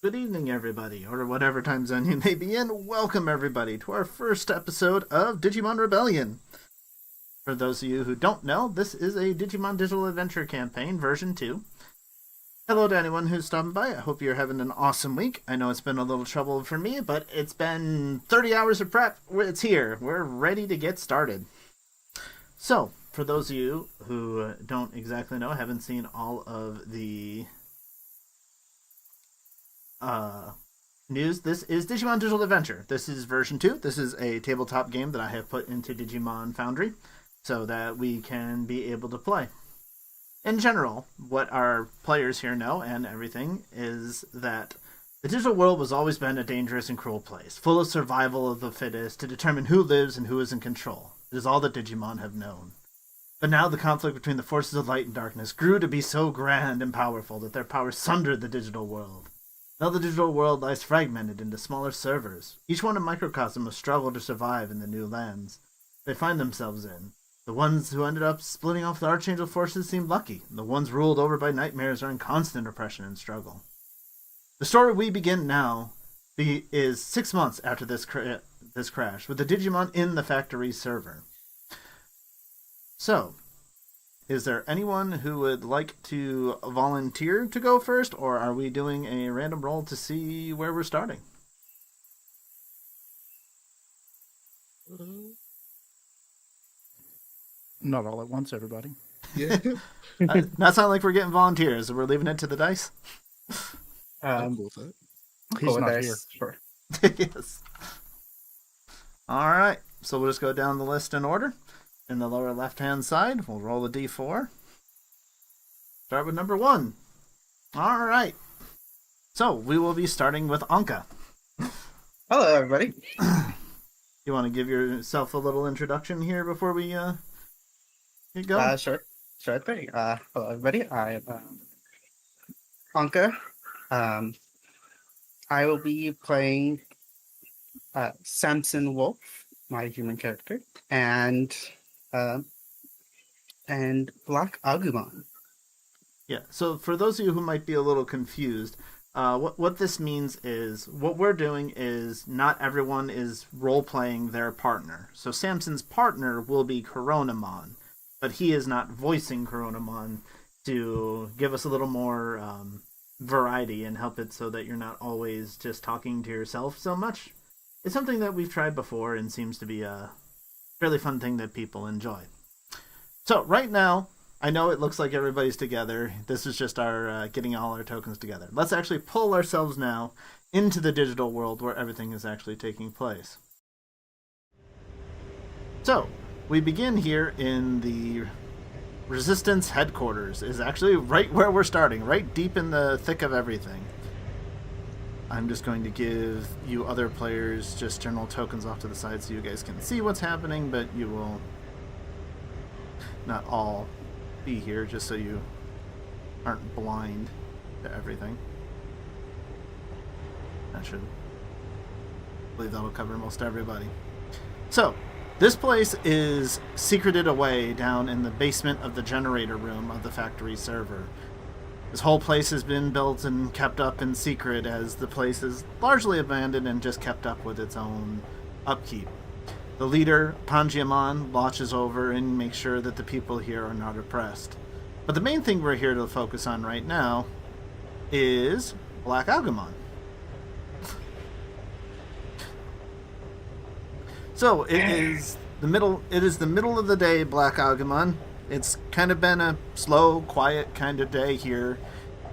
good evening, everybody, or whatever time zone you may be in. Welcome, everybody, to our first episode of Digimon Rebellion. For those of you who don't know, this is a Digimon Digital Adventure campaign, version 2. Hello to anyone who's stopping by. I hope you're having an awesome week. I know it's been a little trouble for me, but it's been 30 hours of prep. It's here. We're ready to get started. So, for those of you who don't exactly know, haven't seen all of the news, this is Digimon Digital Adventure. This is version 2. This is a tabletop game that I have put into Digimon Foundry so that we can be able to play. In general, what our players here know and everything is that the digital world has always been a dangerous and cruel place, full of survival of the fittest to determine who lives and who is in control. It is all that Digimon have known. But now the conflict between the forces of light and darkness grew to be so grand and powerful that their power sundered the digital world. Now the digital world lies fragmented into smaller servers, each one a microcosm of struggle to survive in the new lands they find themselves in. The ones who ended up splitting off the Archangel forces seem lucky. The ones ruled over by nightmares are in constant oppression and struggle. The story we begin now is 6 months after this crash, with the Digimon in the factory server. So, is there anyone who would like to volunteer to go first, or are we doing a random roll to see where we're starting? Not all at once, everybody. Yeah. Not sound like we're getting volunteers. We're leaving it to the dice. I'm cool with that. He's not here. Sure. Yes. All right. So we'll just go down the list in order. In the lower left-hand side, we'll roll a d4. Start with number 1. All right. So we will be starting with Anka. Hello, everybody. You want to give yourself a little introduction here before we get going? Sure thing. Hello, everybody. I am Anka. I will be playing Samson Wolf, my human character, and Black Agumon. Yeah, so for those of you who might be a little confused, what this means is, what we're doing is not everyone is role-playing their partner. So Samson's partner will be Coronamon, but he is not voicing Coronamon to give us a little more variety and help it so that you're not always just talking to yourself so much. It's something that we've tried before and seems to be a fairly fun thing that people enjoy. So right now, I know it looks like everybody's together. This is just our getting all our tokens together. Let's actually pull ourselves now into the digital world where everything is actually taking place. So, we begin here in the Resistance headquarters. Is actually right where we're starting, right deep in the thick of everything. I'm just going to give you other players just general tokens off to the side so you guys can see what's happening, but you will not all be here, just so you aren't blind to everything. I believe that'll cover most everybody. So, this place is secreted away down in the basement of the generator room of the factory server. This whole place has been built and kept up in secret, as the place is largely abandoned and just kept up with its own upkeep. The leader, Panjiamon, watches over and makes sure that the people here are not oppressed. But the main thing we're here to focus on right now is Black Agumon. So it is the middle of the day, Black Agumon. It's kind of been a slow, quiet kind of day here.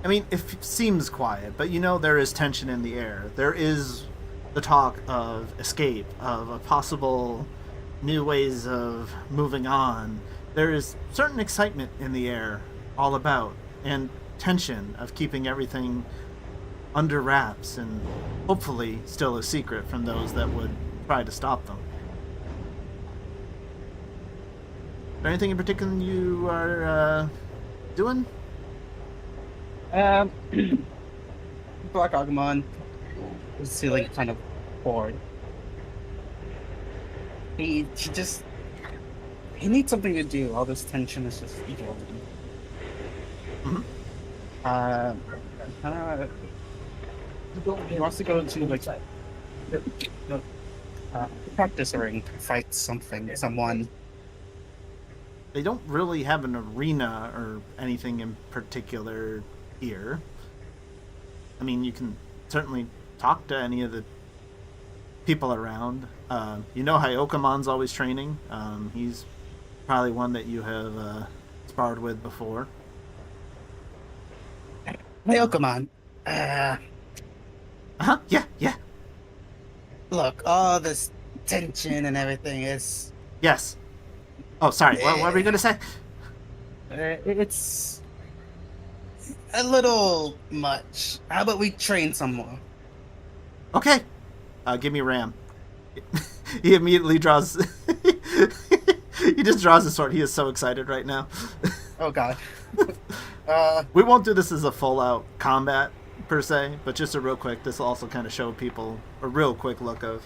I mean, it seems quiet, but you know there is tension in the air. There is the talk of escape, of a possible new ways of moving on. There is certain excitement in the air all about, and tension of keeping everything under wraps and hopefully still a secret from those that would try to stop them. Is there anything in particular you are doing? Black Agumon is feeling kind of bored. He needs something to do. All this tension is just evil. Mm-hmm. Kind of He wants to go into like practice ring, fight someone. They don't really have an arena or anything in particular here. I mean, you can certainly talk to any of the people around. You know Hyokamon's always training. He's probably one that you have sparred with before. Hyokamon. Yeah. Look, all this tension and everything is... Yes. Oh, sorry. What were you going to say? It's a little much. How about we train some more? Okay. Give me Ram. He immediately draws... He just draws a sword. He is so excited right now. Oh, God. We won't do this as a full-out combat, per se, but just a real quick, this will also kind of show people a real quick look of...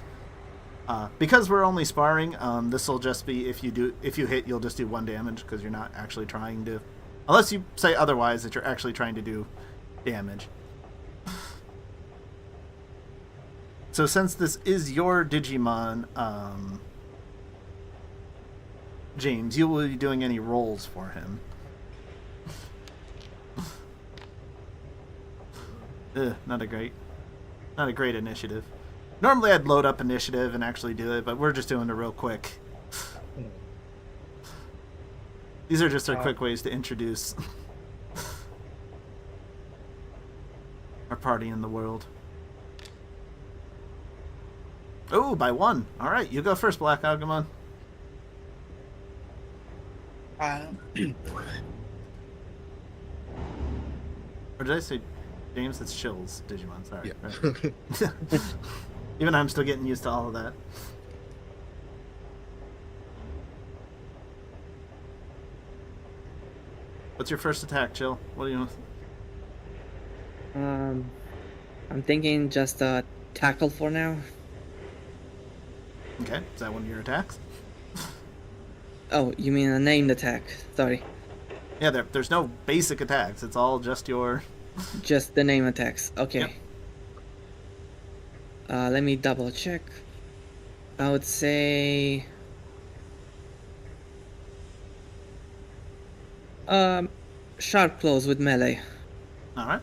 because we're only sparring, this will just be, if you hit, you'll just do 1 damage, because you're not actually trying to... Unless you say otherwise, that you're actually trying to do damage. So since this is your Digimon, James, you will be doing any rolls for him. Not a great initiative. Normally I'd load up initiative and actually do it, but we're just doing it real quick. These are just our quick ways to introduce our party in the world. Oh, by 1. All right, you go first, Black Agumon. Or did I say James? It's Chill's Digimon. Sorry. Yeah. Right. Even I'm still getting used to all of that. What's your first attack, Chill? What do you know? I'm thinking just tackle for now. Okay, is that one of your attacks? Oh, you mean a named attack? Sorry. Yeah, there's no basic attacks. It's all just your... Just the name attacks. Okay. Yep. Let me double check. I would say... sharp claws with melee. Alright.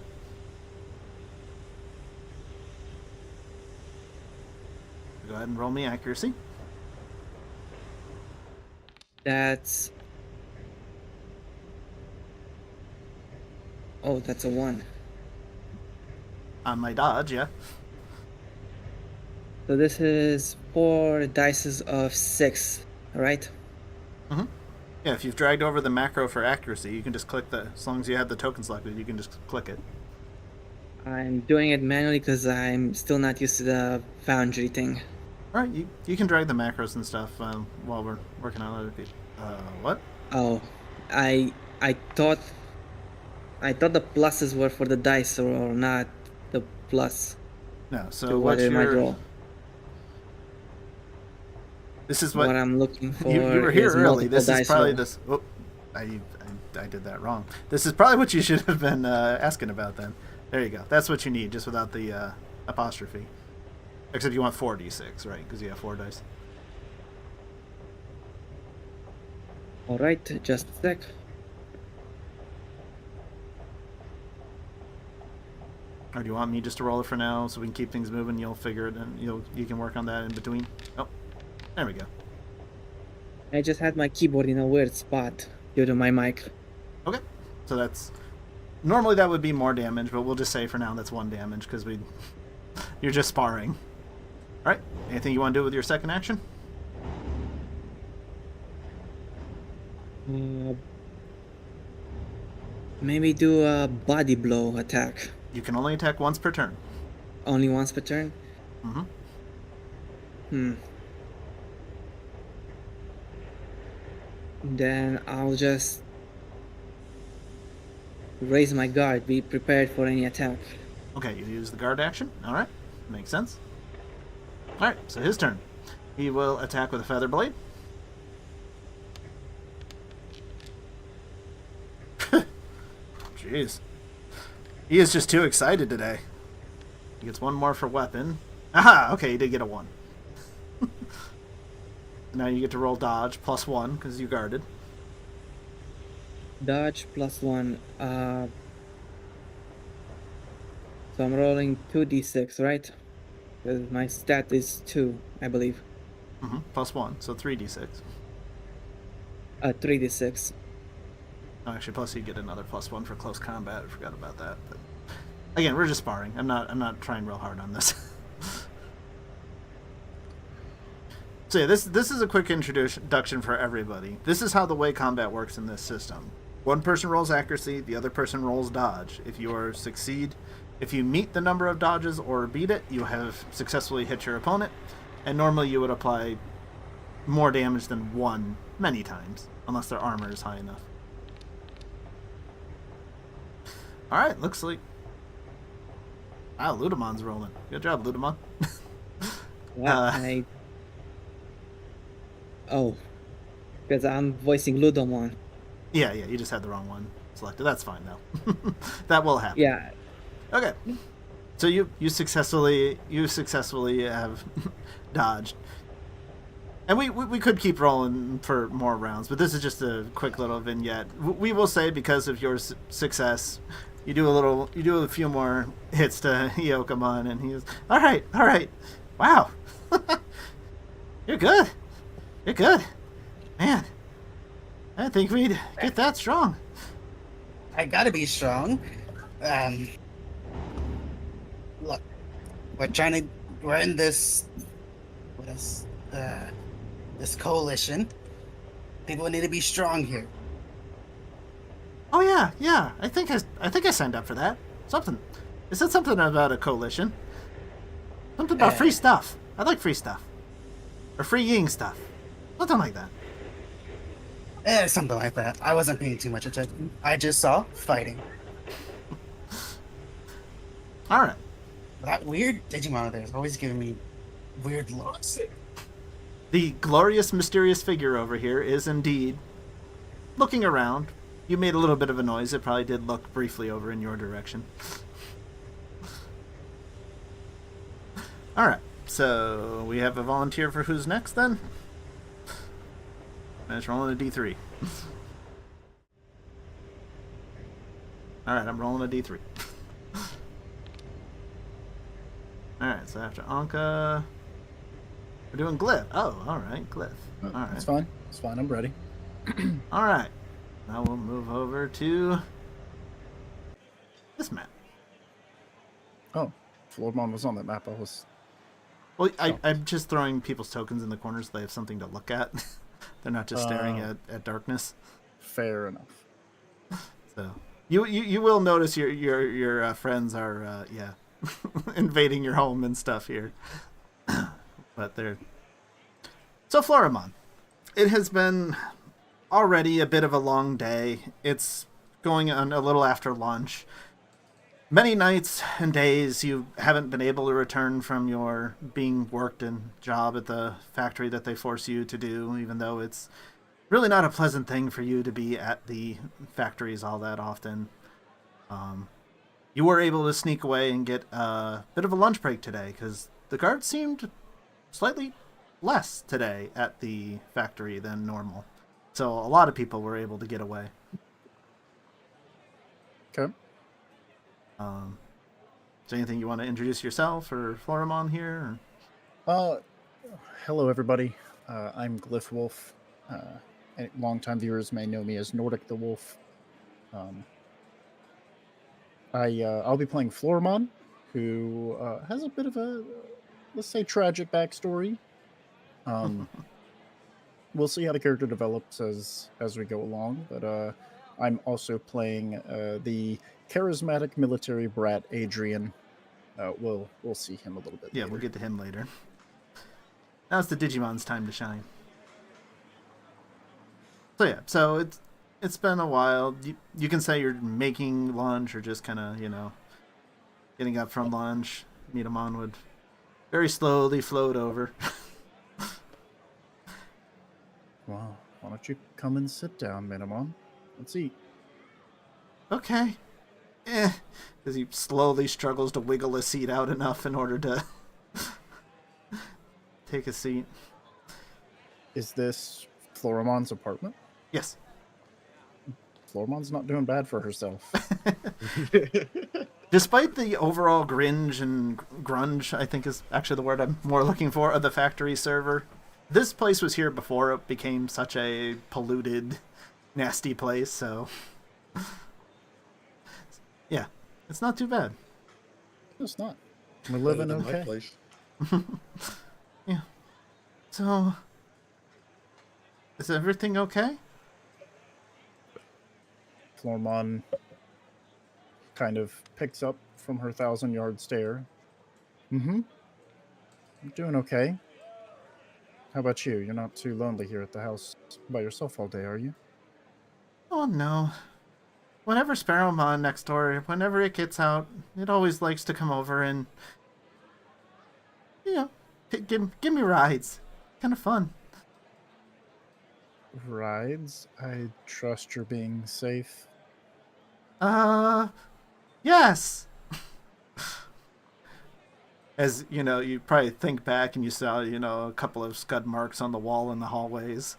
Go ahead and roll me accuracy. That's... Oh, that's a 1. On my dodge, yeah. So this is 4 dices of 6, right? Mm-hmm. Yeah, if you've dragged over the macro for accuracy, you can just click as long as you have the token selected, you can just click it. I'm doing it manually because I'm still not used to the foundry thing. Alright, you can drag the macros and stuff while we're working on other people. What? Oh, I thought the pluses were for the dice or not the plus. No, so to what's what I might your... roll. This is What I'm looking for. you were here is early. This is probably roll. this... Oh, I did that wrong. This is probably what you should have been asking about then. There you go. That's what you need, just without the apostrophe. Except you want 4d6, right? Because you have 4 dice. Alright, just a sec. Or do you want me just to roll it for now so we can keep things moving? You'll figure it and you can work on that in between. Oh, there we go. I just had my keyboard in a weird spot due to my mic. Okay, so that's... Normally that would be more damage, but we'll just say for now that's 1 damage because you're just sparring. Alright, anything you want to do with your second action? Maybe do a body blow attack. You can only attack once per turn. Only once per turn? Mm-hmm. Then I'll just raise my guard, be prepared for any attack. Okay, you use the guard action. Alright, makes sense. Alright, so his turn. He will attack with a feather blade. Jeez. He is just too excited today. He gets one more for weapon. Aha! Okay, he did get a 1. Now you get to roll dodge +1 because you guarded. Dodge +1. So I'm rolling 2d6, right? Because my stat is 2, I believe. +1, so 3d6. 3d6. Oh, actually, plus you get another +1 for close combat. I forgot about that. But again, we're just sparring. I'm not trying real hard on this. So yeah, this is a quick introduction for everybody. This is how the way combat works in this system. One person rolls accuracy, the other person rolls dodge. If you meet the number of dodges or beat it, you have successfully hit your opponent. And normally you would apply more damage than 1 many times, unless their armor is high enough. Alright, looks like... Wow, Ludemon's rolling. Good job, Ludemon. Oh, because I'm voicing Ludemon. Yeah, you just had the wrong one selected. That's fine, though. That will happen. Yeah. Okay. So you successfully have dodged. And we could keep rolling for more rounds, but this is just a quick little vignette. We will say, because of your success, you do a few more hits to Hyokamon, and he's all right. Wow, you're good, man. I didn't think we'd get that strong. I gotta be strong. Look, we're in this coalition. People need to be strong here. Oh yeah. I think I signed up for that. Something. It said something about a coalition. Something about free stuff. I like free stuff. Or freeing stuff. Something like that. Something like that. I wasn't paying too much attention. I just saw fighting. Alright. That weird Digimon there is always giving me weird looks. The glorious, mysterious figure over here is indeed looking around. You made a little bit of a noise. It probably did look briefly over in your direction. Alright, so we have a volunteer for who's next then? Let's roll a D3. Alright, I'm rolling a D3. Alright, so after Anka, we're doing Glyph. Oh, alright, Glyph. Alright. It's fine. It's fine. I'm ready. Alright. Now we'll move over to this map. Oh, Floormon was on that map. Well, I'm just throwing people's tokens in the corners so they have something to look at. They're not just staring at darkness. Fair enough. So you will notice your friends are invading your home and stuff here. But they're... So Florimon, it has been already a bit of a long day. It's going on a little after lunch. Many nights and days you haven't been able to return from your being worked and job at the factory that they force you to do, even though it's really not a pleasant thing for you to be at the factories all that often. You were able to sneak away and get a bit of a lunch break today, because the guards seemed slightly less today at the factory than normal. So a lot of people were able to get away. Okay. Is there anything you want to introduce yourself or Florimon here? Hello, everybody. I'm Glyph Wolf. Longtime viewers may know me as Nordic the Wolf. I'll be playing Florimon, who has a bit of a, let's say, tragic backstory. We'll see how the character develops as we go along, but I'm also playing the charismatic military brat Adrian. We'll see him a little bit later. We'll get to him later. Now it's the Digimon's time to shine. So it's been a while. You can say you're making lunch or just kind of, getting up from lunch. Metamon would very slowly float over. Well, why don't you come and sit down, Metamon? Let's eat. Okay. As he slowly struggles to wiggle his seat out enough in order to take a seat. Is this Floramon's apartment? Yes. Floramon's not doing bad for herself. Despite the overall grunge and grunge, I think is actually the word I'm more looking for, of the factory server, this place was here before it became such a polluted, nasty place, so... yeah, it's not too bad. It's not. We're living Better than my okay. place. Yeah. So... is everything okay? Floramon kind of picks up from her 1,000-yard stare. Mm-hmm. I'm doing okay. How about you? You're not too lonely here at the house by yourself all day, are you? Oh, no. Whenever Sparrowmon next door, whenever it gets out, it always likes to come over and, you know, give me rides. Kind of fun. Rides? I trust you're being safe. Yes! As, you know, you probably think back and you saw, you know, a couple of scud marks on the wall in the hallways.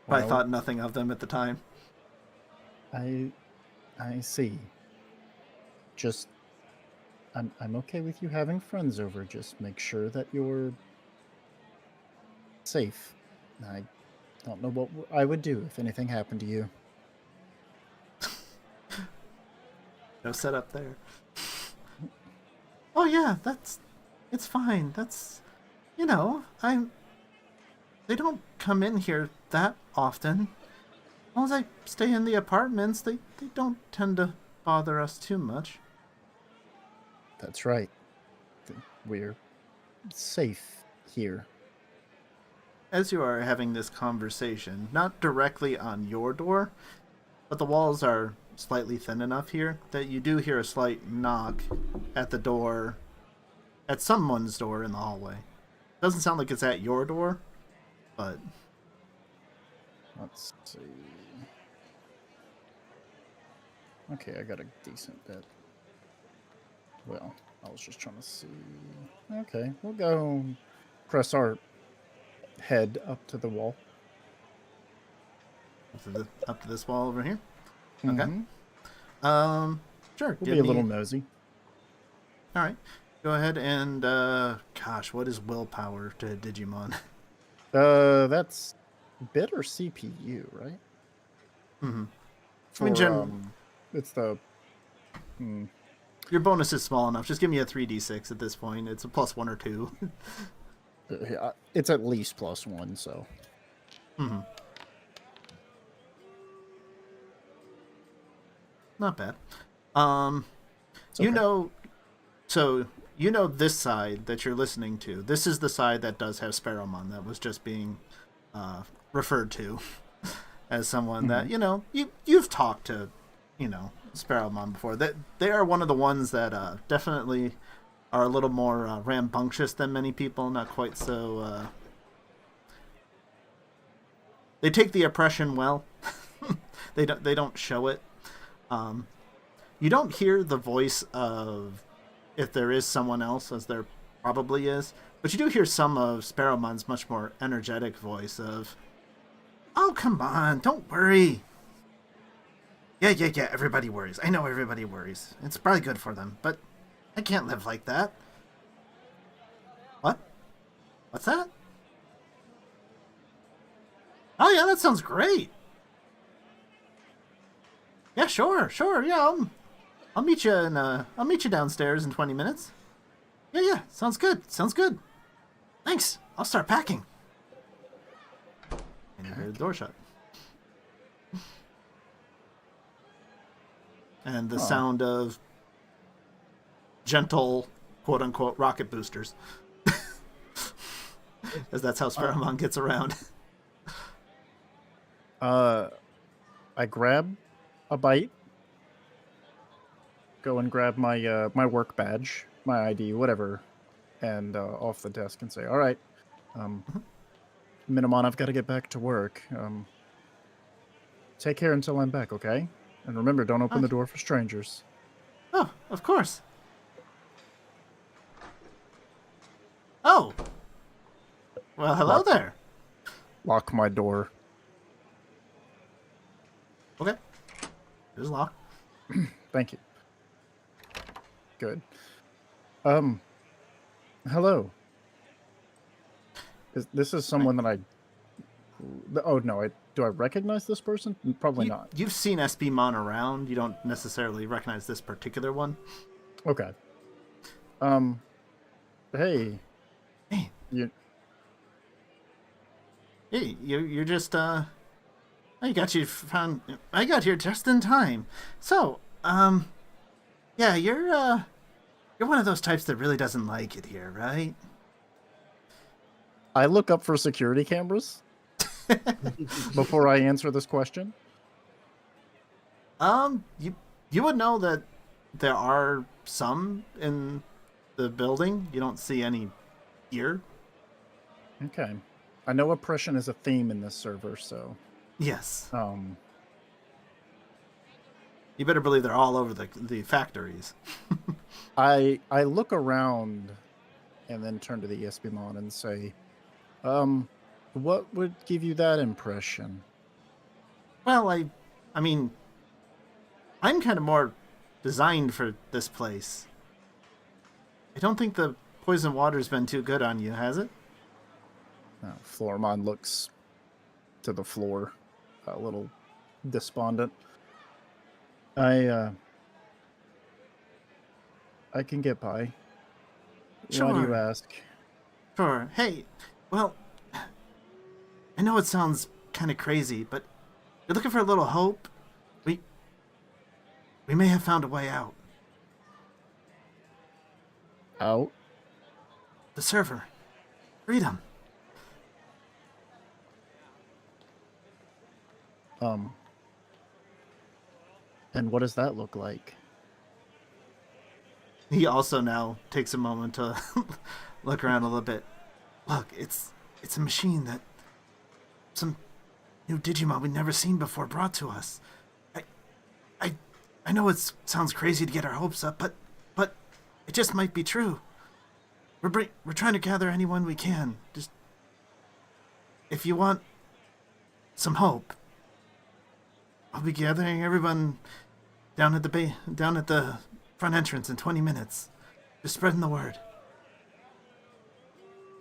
Probably thought nothing of them at the time. I see. Just, I'm okay with you having friends over. Just make sure that you're safe. I don't know what I would do if anything happened to you. No setup there. Oh yeah, it's fine. That's, you know, they don't come in here that often. As long as I stay in the apartments, they don't tend to bother us too much. That's right. We're safe here. As you are having this conversation, not directly on your door, but the walls are slightly thin enough here that you do hear a slight knock at the door, at someone's door in the hallway. Doesn't sound like it's at your door, but... let's see. Okay, I got a decent bit. Well, I was just trying to see. Okay, we'll go press our head up to the wall. Up to this wall over here? Okay. Mm-hmm. Sure. We'll be a little nosy. Alright. Go ahead and, gosh, what is willpower to Digimon? That's bit or CPU, right? Mm-hmm. For, it's the... Your bonus is small enough. Just give me a 3d6 at this point. It's a +1 or 2. It's at least +1, so... Mm-hmm. Not bad. You know... So, you know this side that you're listening to. This is the side that does have Sparrowmon that was just being referred to as someone that, you know, you've talked to, you know, Sparrowmon before. That they are one of the ones that definitely are a little more rambunctious than many people. Not quite so... they take the oppression well. They don't show it. You don't hear the voice of... if there is someone else, as there probably is. But you do hear some of Sparrowmon's much more energetic voice of, oh, come on, don't worry. Yeah, everybody worries. I know everybody worries. It's probably good for them, but I can't live like that. What? What's that? Oh, yeah, that sounds great. Yeah, sure, yeah, I'll meet you downstairs in 20 minutes. Yeah, sounds good. Thanks. I'll start packing. And you hear the door shut. And the sound of gentle, quote-unquote, rocket boosters. As that's how Sparrowmon gets around. I grab a bite. Go and grab my my work badge, my ID, whatever, and off the desk and say, "All right, Minimon, I've got to get back to work. Take care until I'm back, okay?" And remember, don't open the door for strangers. Oh, of course. Oh. Well, hello there. Lock my door. Okay. There's a lock. Thank you. Good. Hello. This is someone that I... Oh, no. Do I recognize this person? Probably not. You've seen SBmon around. You don't necessarily recognize this particular one. Okay. Hey. Hey. You... Hey, you're just, I got here just in time. So, yeah, you're one of those types that really doesn't like it here, right? I look up for security cameras before I answer this question. You would know that there are some in the building. You don't see any here. Okay. I know oppression is a theme in this server, so... Yes. Um, You better believe they're all over the factories. I look around and then turn to the ESPmon and say, what would give you that impression? Well, I mean, I'm kind of more designed for this place. I don't think the poison water's been too good on you, has it? Floormon looks to the floor, a little despondent. I can get by. Sure. Why do you ask? Sure. Hey, well, I know it sounds kind of crazy, but you're looking for a little hope? We may have found a way out. Out? The server. Freedom. And what does that look like? He also now takes a moment to look around a little bit. Look, it's a machine that some new Digimon we've never seen before brought to us. I know it sounds crazy to get our hopes up, but it just might be true. We're trying to gather anyone we can. Just if you want some hope, I'll be gathering everyone down at the front entrance in 20 minutes. Just spreading the word.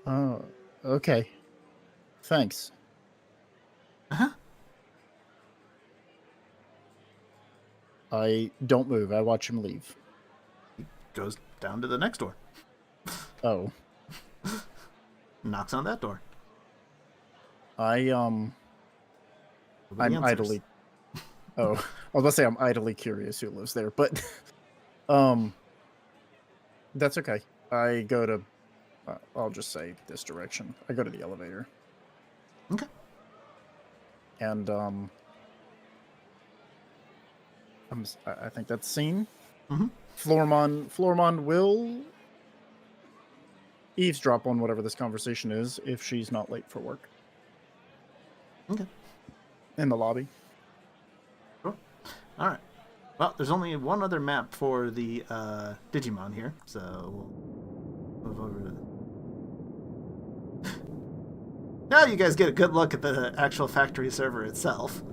Oh, okay. Thanks. Uh-huh. I don't move. I watch him leave. He goes down to the next door. Oh. Knocks on that door. I'm Nobody answers. idly... Oh, I was about to say I'm idly curious who lives there, but... That's okay. I go to... I'll just say this direction. I go to the elevator. Okay. And, I think that's scene. Mm-hmm. Floormon will eavesdrop on whatever this conversation is if she's not late for work. Okay. In the lobby. Cool. All right. Well, there's only one other map for the Digimon here, so we'll move over to... Now you guys get a good look at the actual factory server itself.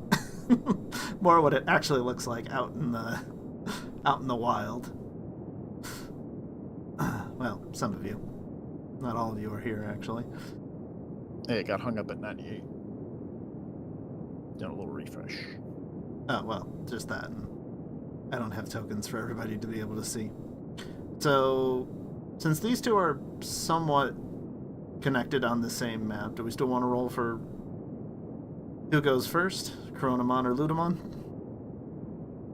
More what it actually looks like out in the wild. Well, some of you. Not all of you are here, actually. Hey, it got hung up at 98. Done a little refresh. Oh, well, just that. And I don't have tokens for everybody to be able to see. So, since these two are somewhat connected on the same map, do we still want to roll for who goes first? Coronamon or Ludamon?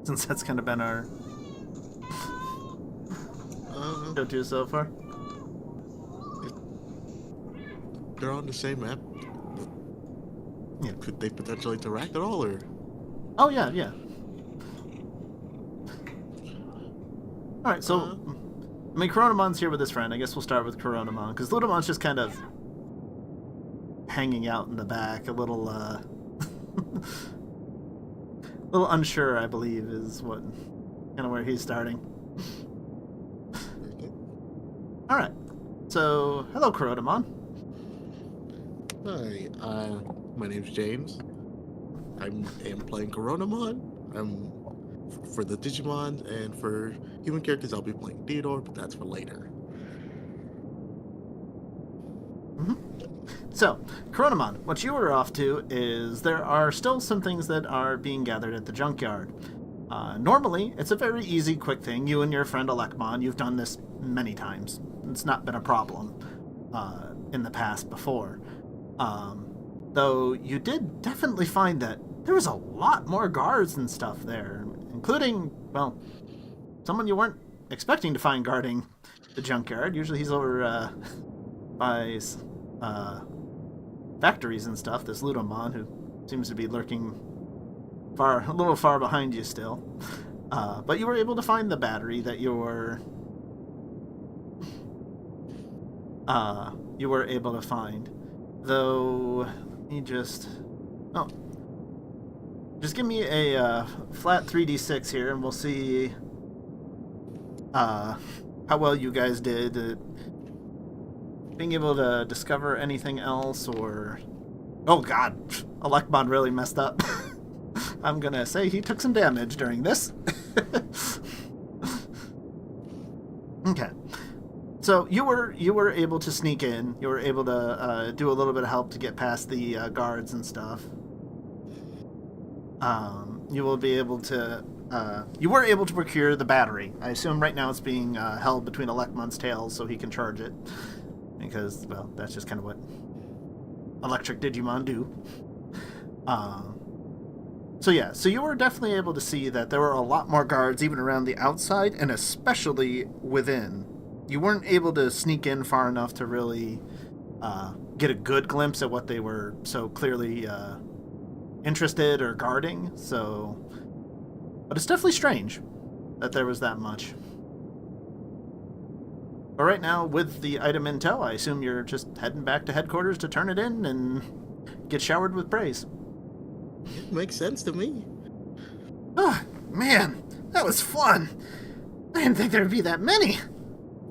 Since that's kind of been our go-to so far. They're on the same map. Yeah. Could they potentially interact at all, or? Oh, yeah. Alright, so... I mean, Coronamon's here with his friend. I guess we'll start with Coronamon, because Ludamon's just kind of hanging out in the back, a little little unsure, I believe, is what kind of where he's starting. All right. So, hello, Kurodamon. Hi, my name's James. I am playing Coronamon. For the Digimon, and for human characters, I'll be playing Theodore, but that's for later. So, Coronamon, what you were off to is there are still some things that are being gathered at the junkyard. Normally, it's a very easy, quick thing. You and your friend Alekmon, you've done this many times. It's not been a problem in the past before. Though you did definitely find that there was a lot more guards and stuff there, including, well, someone you weren't expecting to find guarding the junkyard. Usually he's over by factories and stuff, this Ludomon, who seems to be lurking a little far behind you still. But you were able to find the battery that you were able to find. Though, just give me a flat 3d6 here, and we'll see how well you guys did at being able to discover anything else, or... Oh god, Alekmon really messed up. I'm gonna say he took some damage during this. Okay. So you were able to sneak in. You were able to do a little bit of help to get past the guards and stuff. You will be able to... you were able to procure the battery. I assume right now it's being held between Alekmon's tails so he can charge it. Because, well, that's just kind of what electric Digimon do. So yeah, so you were definitely able to see that there were a lot more guards even around the outside, and especially within. You weren't able to sneak in far enough to really get a good glimpse at what they were so clearly interested or guarding, so... But it's definitely strange that there was that much. But right now, with the item in tow, I assume you're just heading back to headquarters to turn it in and get showered with praise. It makes sense to me. Oh, man, that was fun. I didn't think there'd be that many.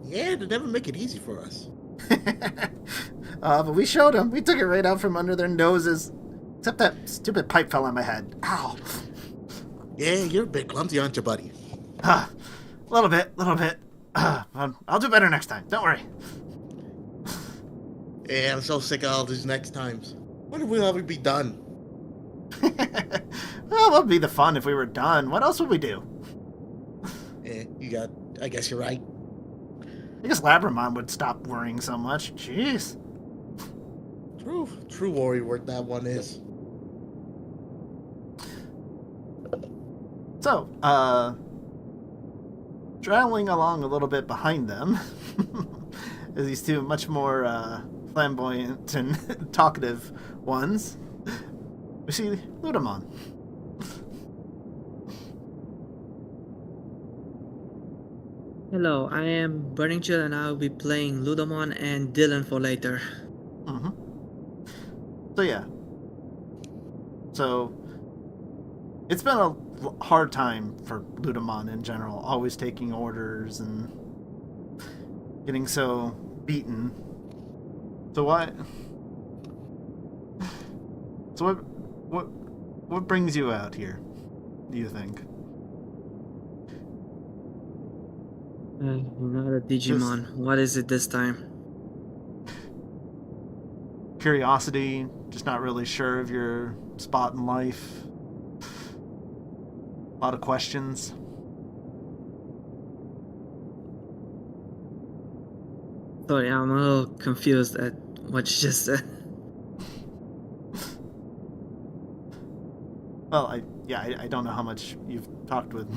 Yeah, they never make it easy for us. But we showed them. We took it right out from under their noses. Except that stupid pipe fell on my head. Ow. Yeah, you're a bit clumsy, aren't you, buddy? A little bit. I'll do better next time. Don't worry. Yeah, I'm so sick of all these next times. When will we be done? Well, what would be the fun if we were done? What else would we do? Yeah, I guess you're right. I guess Labramon would stop worrying so much. Jeez. True warrior work that one is. So, traveling along a little bit behind them is these two much more flamboyant and talkative ones. We see Ludomon. Hello, I am Burning Chill and I will be playing Ludomon and Dylan for later. Mm-hmm. So yeah. So it's been a hard time for Ludomon in general, always taking orders and getting so beaten. So what brings you out here, do you think? Not a Digimon. What is it this time? Curiosity, just not really sure of your spot in life. A lot of questions. Sorry, I'm a little confused at what you just said. Well, I don't know how much you've talked with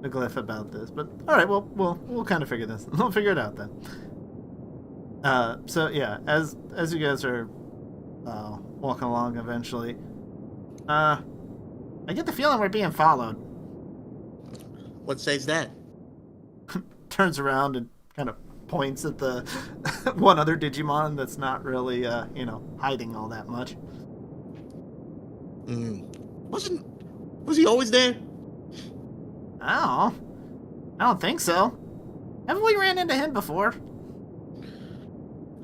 the Glyph about this, but all right, well, we'll kind of figure this. We'll figure it out then. So yeah, as you guys are walking along, eventually, I get the feeling we're being followed. What says that? Turns around and kind of points at the one other Digimon that's not really, hiding all that much. Wasn't Was he always there? I don't think so. Haven't we ran into him before?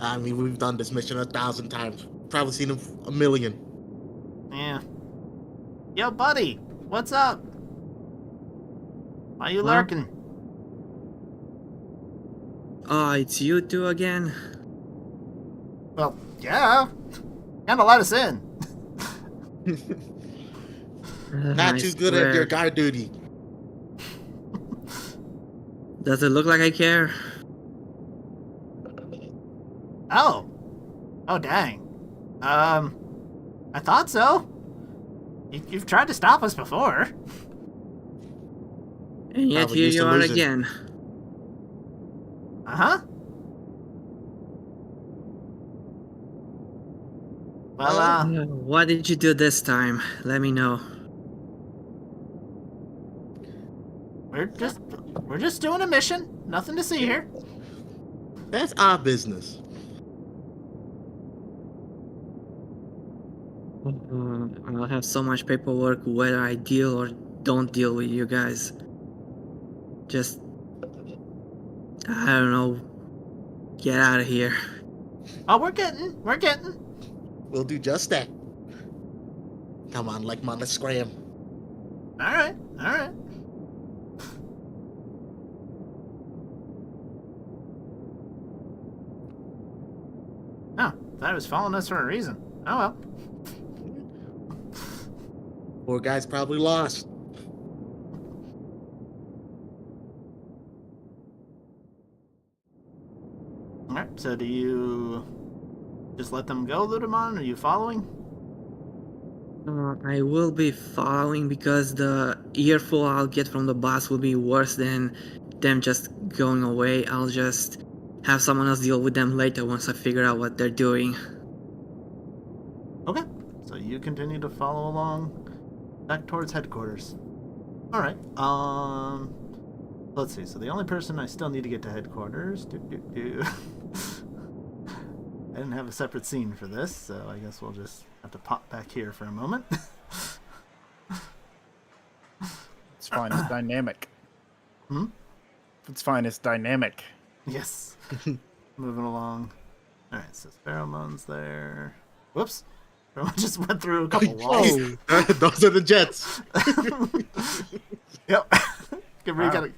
I mean, we've done this mission 1,000 times. Probably seen him a million. Yeah. Yo, buddy, what's up? Why you Huh? lurking? Oh, it's you two again? Well, yeah. Kinda let us in. Not I too good at your swear. guard duty. Does it look like I care? Oh. Oh, dang. I thought so. You've tried to stop us before. And yet Probably here used you to are losing. again. Uh-huh. Well, What did you do this time? Let me know. we're just doing a mission. Nothing to see here. That's our business. I'll have so much paperwork whether I deal or don't deal with you guys. Just, I don't know, get out of here. Oh, we're getting. We'll do just that. Come on, like, man, let's scram. All right. Oh, thought he was following us for a reason. Oh well. Poor guy's probably lost. All right. So do you just let them go, Ludamon? Are you following? I will be following because the earful I'll get from the boss will be worse than them just going away. I'll just have someone else deal with them later once I figure out what they're doing. Okay. So you continue to follow along back towards headquarters. All right. Let's see. So the only person I still need to get to headquarters. I didn't have a separate scene for this, so I guess we'll just have to pop back here for a moment. It's fine. It's dynamic. Hmm? It's fine. It's dynamic. Yes. Moving along. All right. So pheromones there. Whoops. Pheromone just went through a couple walls. Those are the Jets. Yep. Gotta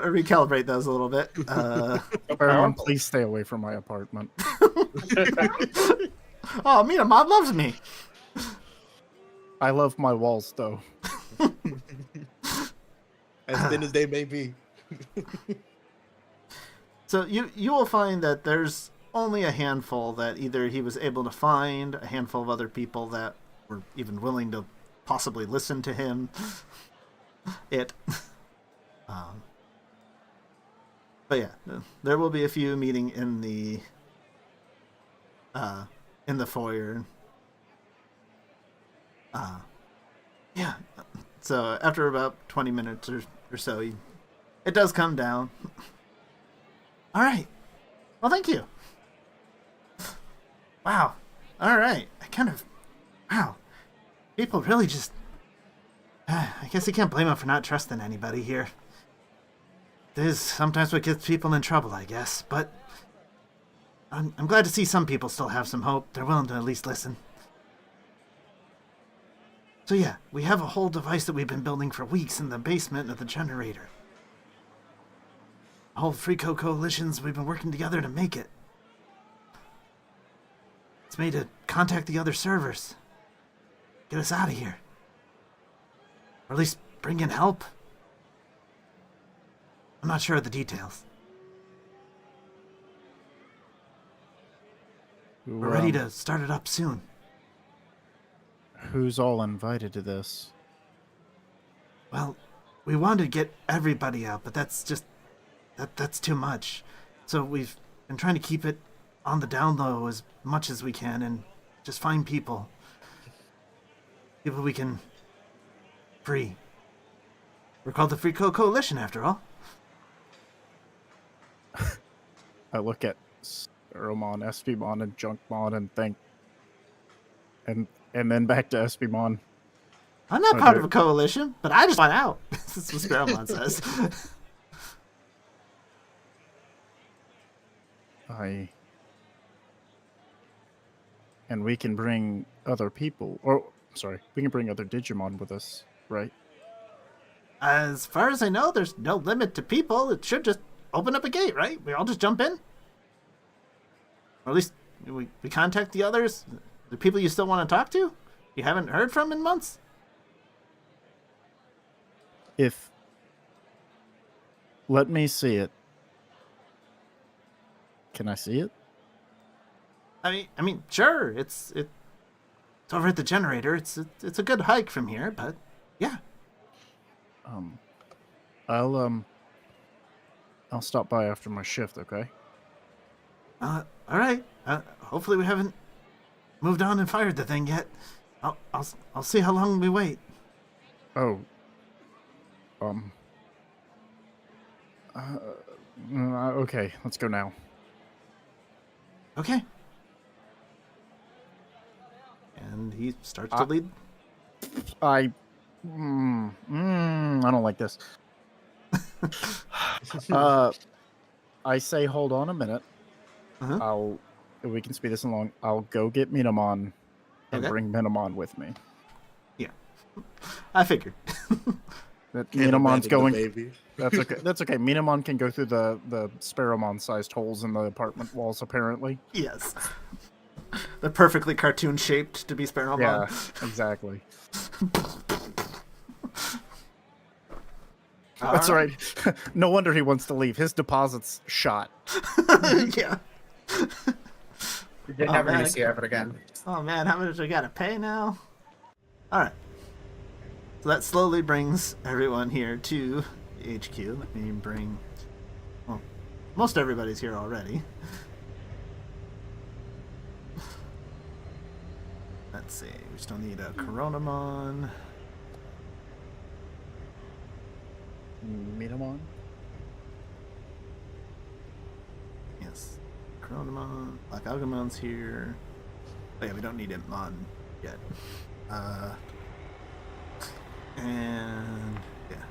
recalibrate those a little bit. Everyone, please stay away from my apartment. Oh, Mina Mod loves me. I love my walls, though. As thin as they may be. So you will find that there's only a handful that either he was able to find, a handful of other people that were even willing to possibly listen to him. But yeah, there will be a few meeting in the foyer. Yeah. So after about 20 minutes or so, it does come down. All right. Well, thank you. Wow. All right. Wow. People really just... I guess you can't blame them for not trusting anybody here. This is sometimes what gets people in trouble, I guess. But I'm glad to see some people still have some hope. They're willing to at least listen. So yeah, we have a whole device that we've been building for weeks in the basement of the generator. A whole Freako coalitions we've been working together to make it. It's made to contact the other servers. Get us out of here. Or at least bring in help. I'm not sure of the details. We're ready to start it up soon. Who's all invited to this? Well, we wanted to get everybody out, but that's too much. So we've been trying to keep it on the down low as much as we can and just find people. People we can free. We're called the Freako Coalition, after all. I look at Romon, Espimon, and Junkmon and think, and then back to Espimon. I'm not part Okay. of a coalition, but I just want out. That's what Sparrowmon says. And we can bring other people, we can bring other Digimon with us, right? As far as I know, there's no limit to people. It should just open up a gate, right? We all just jump in? Or at least we contact the others? The people you still want to talk to? You haven't heard from in months? Let me see it. Can I see it? I mean, sure. It's over at the generator. It's a good hike from here, but yeah. I'll stop by after my shift, okay? All right. Hopefully we haven't moved on and fired the thing yet. I'll see how long we wait. Oh. Okay, let's go now. Okay. And he starts to lead. I don't like this. I say hold on a minute. Uh-huh. If we can speed this along, I'll go get Minamon and bring Minamon with me. Yeah. I figured. Minamon's going. Baby. That's okay. That's okay. Minamon can go through the Sparrowmon-sized holes in the apartment walls, apparently. Yes. They're perfectly cartoon shaped to be Sparrowmon. Yeah, exactly. That's right. No wonder he wants to leave. His deposit's shot. Yeah. You're never going to see her ever again. Oh man, how much I gotta pay now? Alright. So that slowly brings everyone here to the HQ. Let me bring... Well, most everybody's here already. Let's see, we still need a Coronamon. Minamon? Yes. Coronamon. Black Algamon's here. Oh yeah, we don't need Imon yet. And yeah.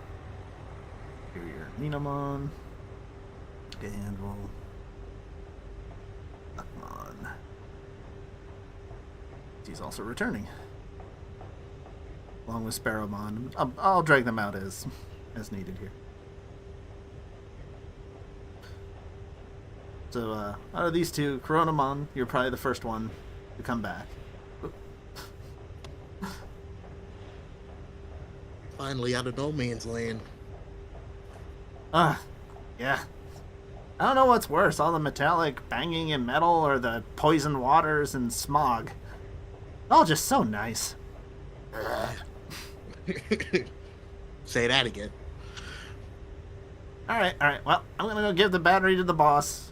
Here your Minamon. And we'll Blackmon. He's also returning. Along with Sparrowmon. I'll drag them out as needed here. So, out of these two, Coronamon, you're probably the first one to come back. Finally out of no man's land. Yeah. I don't know what's worse, all the metallic banging and metal or the poison waters and smog. All just so nice. Say that again. Alright, well, I'm gonna go give the battery to the boss.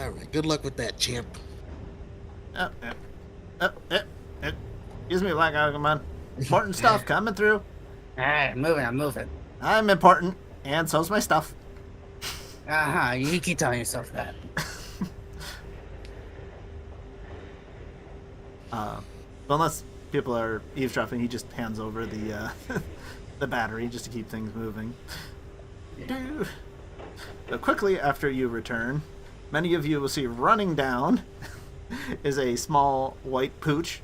Alright, good luck with that, champ. Excuse me, Black Agumon. Important stuff coming through. Alright, I'm moving. I'm important, and so's my stuff. You keep telling yourself that. But unless people are eavesdropping, he just hands over the the battery just to keep things moving. Yeah. So quickly after you return, many of you will see running down is a small white pooch.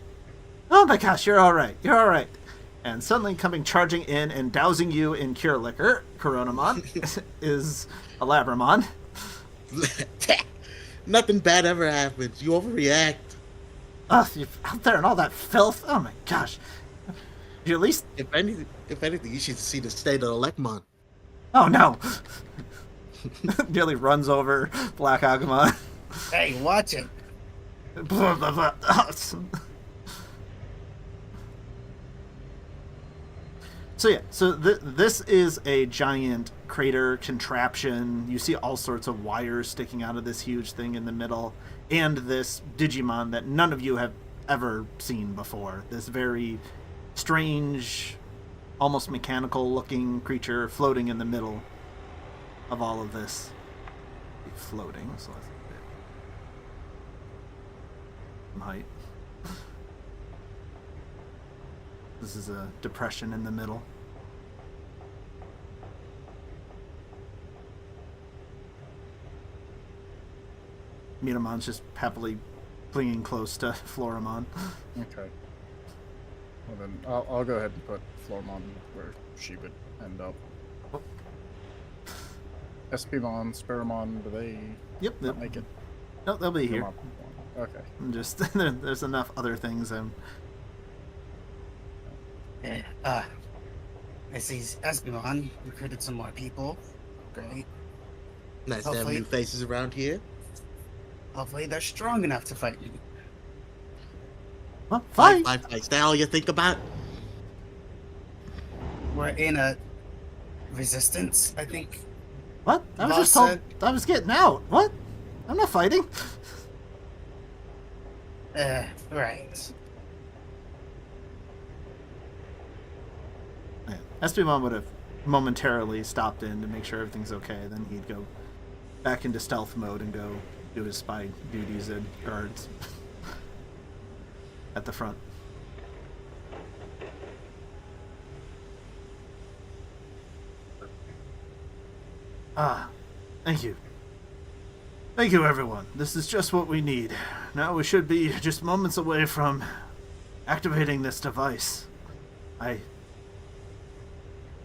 Oh my gosh, you're alright, And suddenly coming charging in and dousing you in cure liquor, Coronamon, is a Labramon. Nothing bad ever happens. You overreact. Ugh, you're out there and all that filth. Oh my gosh. You at least... If anything, you should see the state of the Lekmon. Oh no. Nearly runs over Black Agumon. Hey, watch it. Blah, blah, blah. So yeah, this is a giant crater contraption. You see all sorts of wires sticking out of this huge thing in the middle, and this Digimon that none of you have ever seen before. This very strange, almost mechanical looking creature floating in the middle of all of this. Floating, so Some height. This is a depression in the middle. Miramon's just happily clinging close to Floramon. Okay. Well then, I'll go ahead and put Floramon where she would end up. Oh. Espimon, Speramon, do they not make it? No, they'll be here. Okay. I'm just there's enough other things. I see Espimon recruited some more people. Great. Nice to have new faces around here. Hopefully they're strong enough to fight me. Well, fight. Fight. Is that all you think about? We're in a resistance, I think. What? I was Boss just told said- I was getting out. What? I'm not fighting. Right. Yeah. Espimon would have momentarily stopped in to make sure everything's okay. Then he'd go back into stealth mode and go do his spy duties and guards at the front. Ah, thank you. Thank you, everyone. This is just what we need. Now we should be just moments away from activating this device. I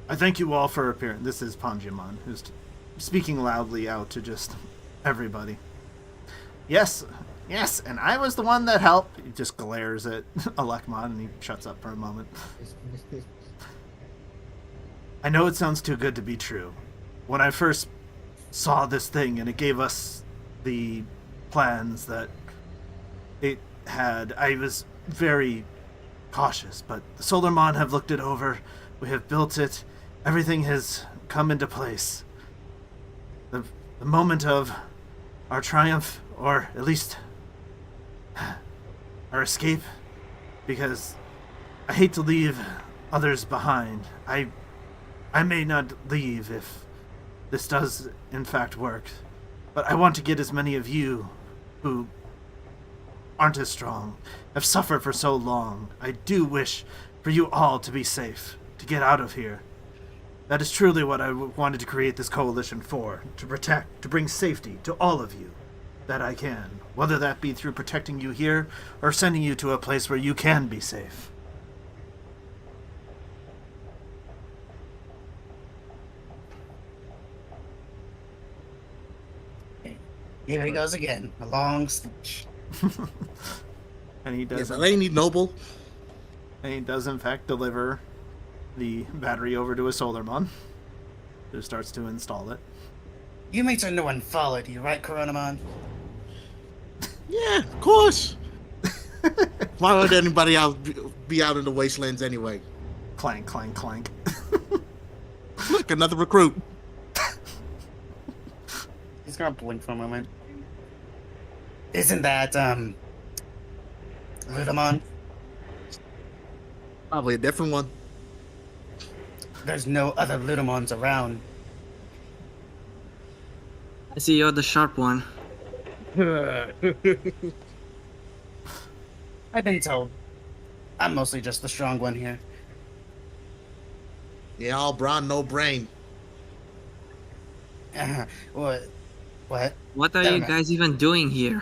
thank you all for appearing. This is Panjimon, who's speaking loudly out to just everybody. Yes, and I was the one that helped. He just glares at Alekmon and he shuts up for a moment. I know it sounds too good to be true. When I first saw this thing and it gave us the plans that it had, I was very cautious, but the Solarmon have looked it over. We have built it. Everything has come into place. The moment of our triumph, or at least our escape, because I hate to leave others behind. I may not leave if this does in fact work, but I want to get as many of you who aren't as strong, have suffered for so long. I do wish for you all to be safe, to get out of here. That is truly what I wanted to create this coalition for, to protect, to bring safety to all of you that I can, whether that be through protecting you here or sending you to a place where you can be safe. Here he goes again. A long speech. And he does. Yes, they need noble. And he does, in fact, deliver the battery over to a Solarmon, who starts to install it. You made sure no one followed you, right, Coronamon? Yeah, of course. Why would anybody be out in the wastelands anyway? Clank, clank, clank. Look, another recruit. He's gonna blink for a moment. Isn't that, Ludamon? Probably a different one. There's no other Ludamons around. I see you're the sharp one. I've been told. I'm mostly just the strong one here. Yeah, all brawn, no brain. What? What? What are Never you mind. guys even doing here?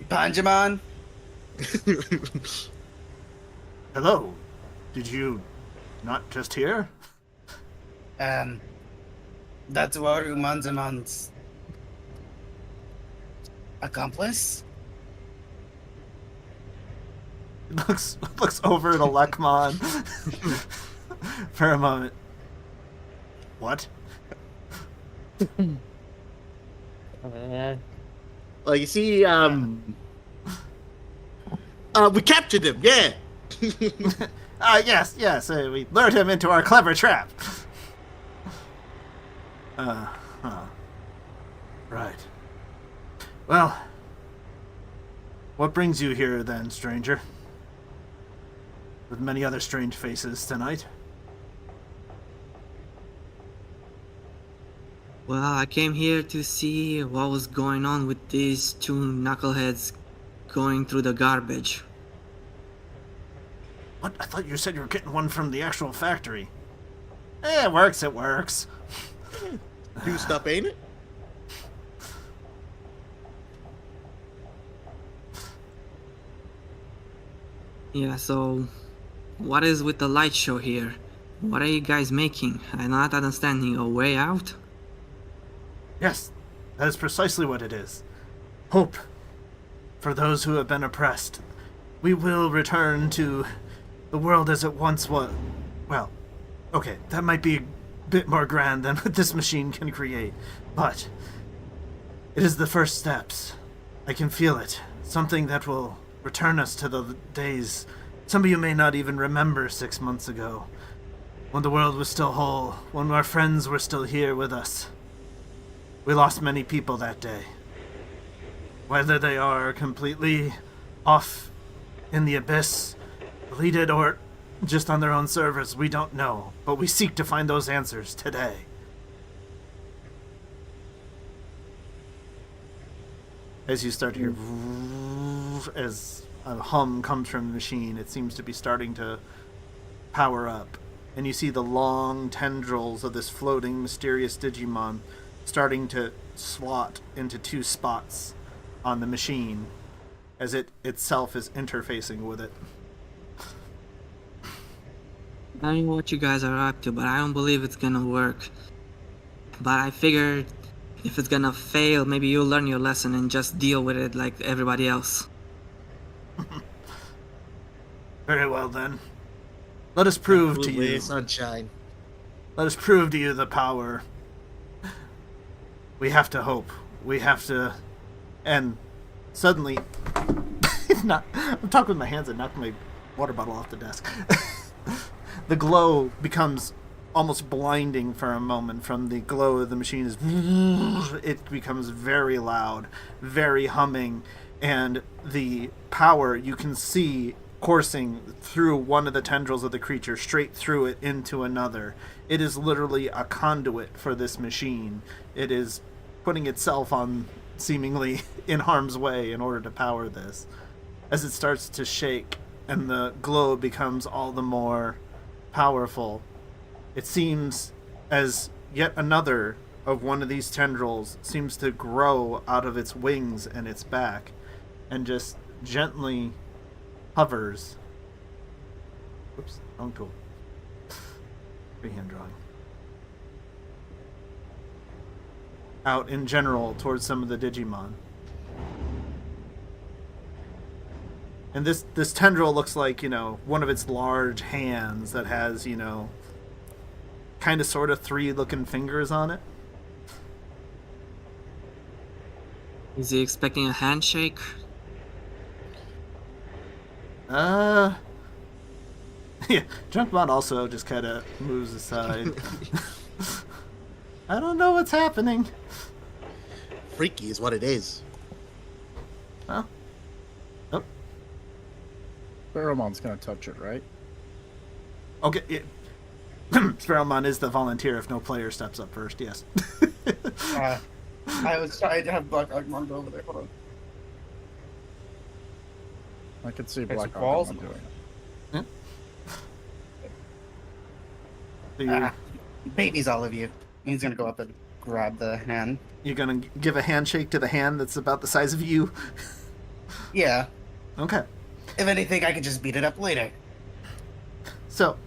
Panjamon? Hello. Did you not just hear? That's Waru Manzamon's accomplice? Looks over at Alekmon for a moment. What? Well, you see, we captured him, yeah. Yes, we lured him into our clever trap. Right. Well, what brings you here then, stranger? With many other strange faces tonight. Well, I came here to see what was going on with these two knuckleheads going through the garbage. What? I thought you said you were getting one from the actual factory. It works, it works. Two stuff, ain't it? Yeah, so what is with the light show here? What are you guys making? I'm not understanding. A way out? Yes, that is precisely what it is. Hope for those who have been oppressed. We will return to the world as it once was. Well, okay, that might be a bit more grand than what this machine can create, but it is the first steps. I can feel it. Something that will return us to the days some of you may not even remember 6 months ago, when the world was still whole, when our friends were still here with us. We lost many people that day. Whether they are completely off in the abyss, deleted, or just on their own servers, we don't know. But we seek to find those answers today. As you start to hear, as a hum comes from the machine, it seems to be starting to power up. And you see the long tendrils of this floating, mysterious Digimon starting to slot into 2 spots on the machine as it itself is interfacing with it. I don't know what you guys are up to, but I don't believe it's gonna work. But I figured if it's gonna fail, maybe you'll learn your lesson and just deal with it like everybody else. Very well then. Let us prove to you. Sunshine. Let us prove to you the power. We have to hope. We have to. And suddenly, I'm talking with my hands and knocked my water bottle off the desk. The glow becomes almost blinding for a moment from the glow of the machine. It becomes very loud, very humming, and the power you can see coursing through one of the tendrils of the creature, straight through it into another. It is literally a conduit for this machine. It is putting itself on seemingly in harm's way in order to power this. As it starts to shake and the glow becomes all the more powerful, it seems as yet another of one of these tendrils seems to grow out of its wings and its back and just gently hovers. Oops, wrong tool. Freehand drawing. Out in general towards some of the Digimon. And this tendril looks like, one of its large hands that has, kind of sort of 3 looking fingers on it. Is he expecting a handshake? Yeah, Junkbot also just kind of moves aside. I don't know what's happening. Freaky is what it is. Huh? Oh. Pheromone's gonna touch it, right? Okay. Yeah. Sparrowmon is the volunteer if no player steps up first, yes. I was trying to have Black Agumon go over there. Hold on. I could see Okay, Black so balls- Agumon doing it. So Babies, all of you. He's gonna go up and grab the hand. you're going to give a handshake to the hand that's about the size of you? Yeah. Okay. If anything, I could just beat it up later. So,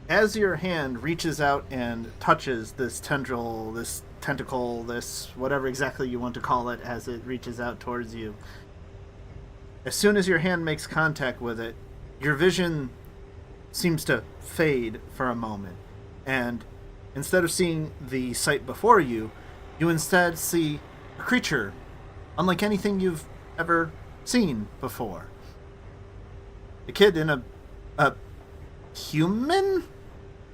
as your hand reaches out and touches this tendril, this tentacle, this whatever exactly you want to call it, as it reaches out towards you, as soon as your hand makes contact with it, your vision seems to fade for a moment. And instead of seeing the sight before you, you instead see a creature unlike anything you've ever seen before. A kid in a human?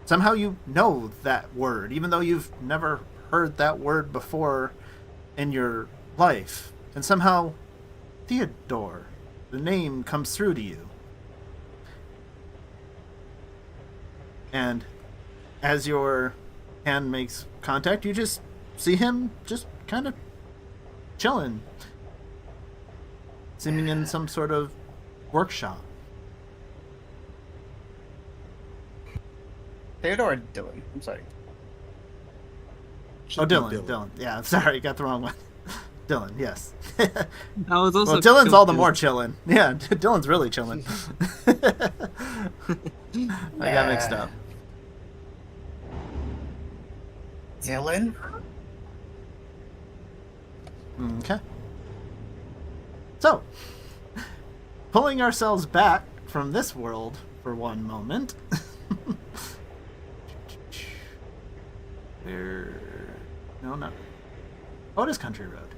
Somehow you know that word, even though you've never heard that word before in your life. And somehow Theodore, the name, comes through to you. And as your hand makes contact, you just see him just kind of chilling, seeming in some sort of workshop. Theodore or Dylan? I'm sorry. Oh, Dylan. Yeah, I'm sorry, got the wrong one. Dylan, yes. I was also Well, Dylan's all the confused. more chilling. Yeah, Dylan's really chilling. I got mixed up. Dylan? Okay. So, pulling ourselves back from this world for one moment. Where? No, not. Oh, it is Country Road.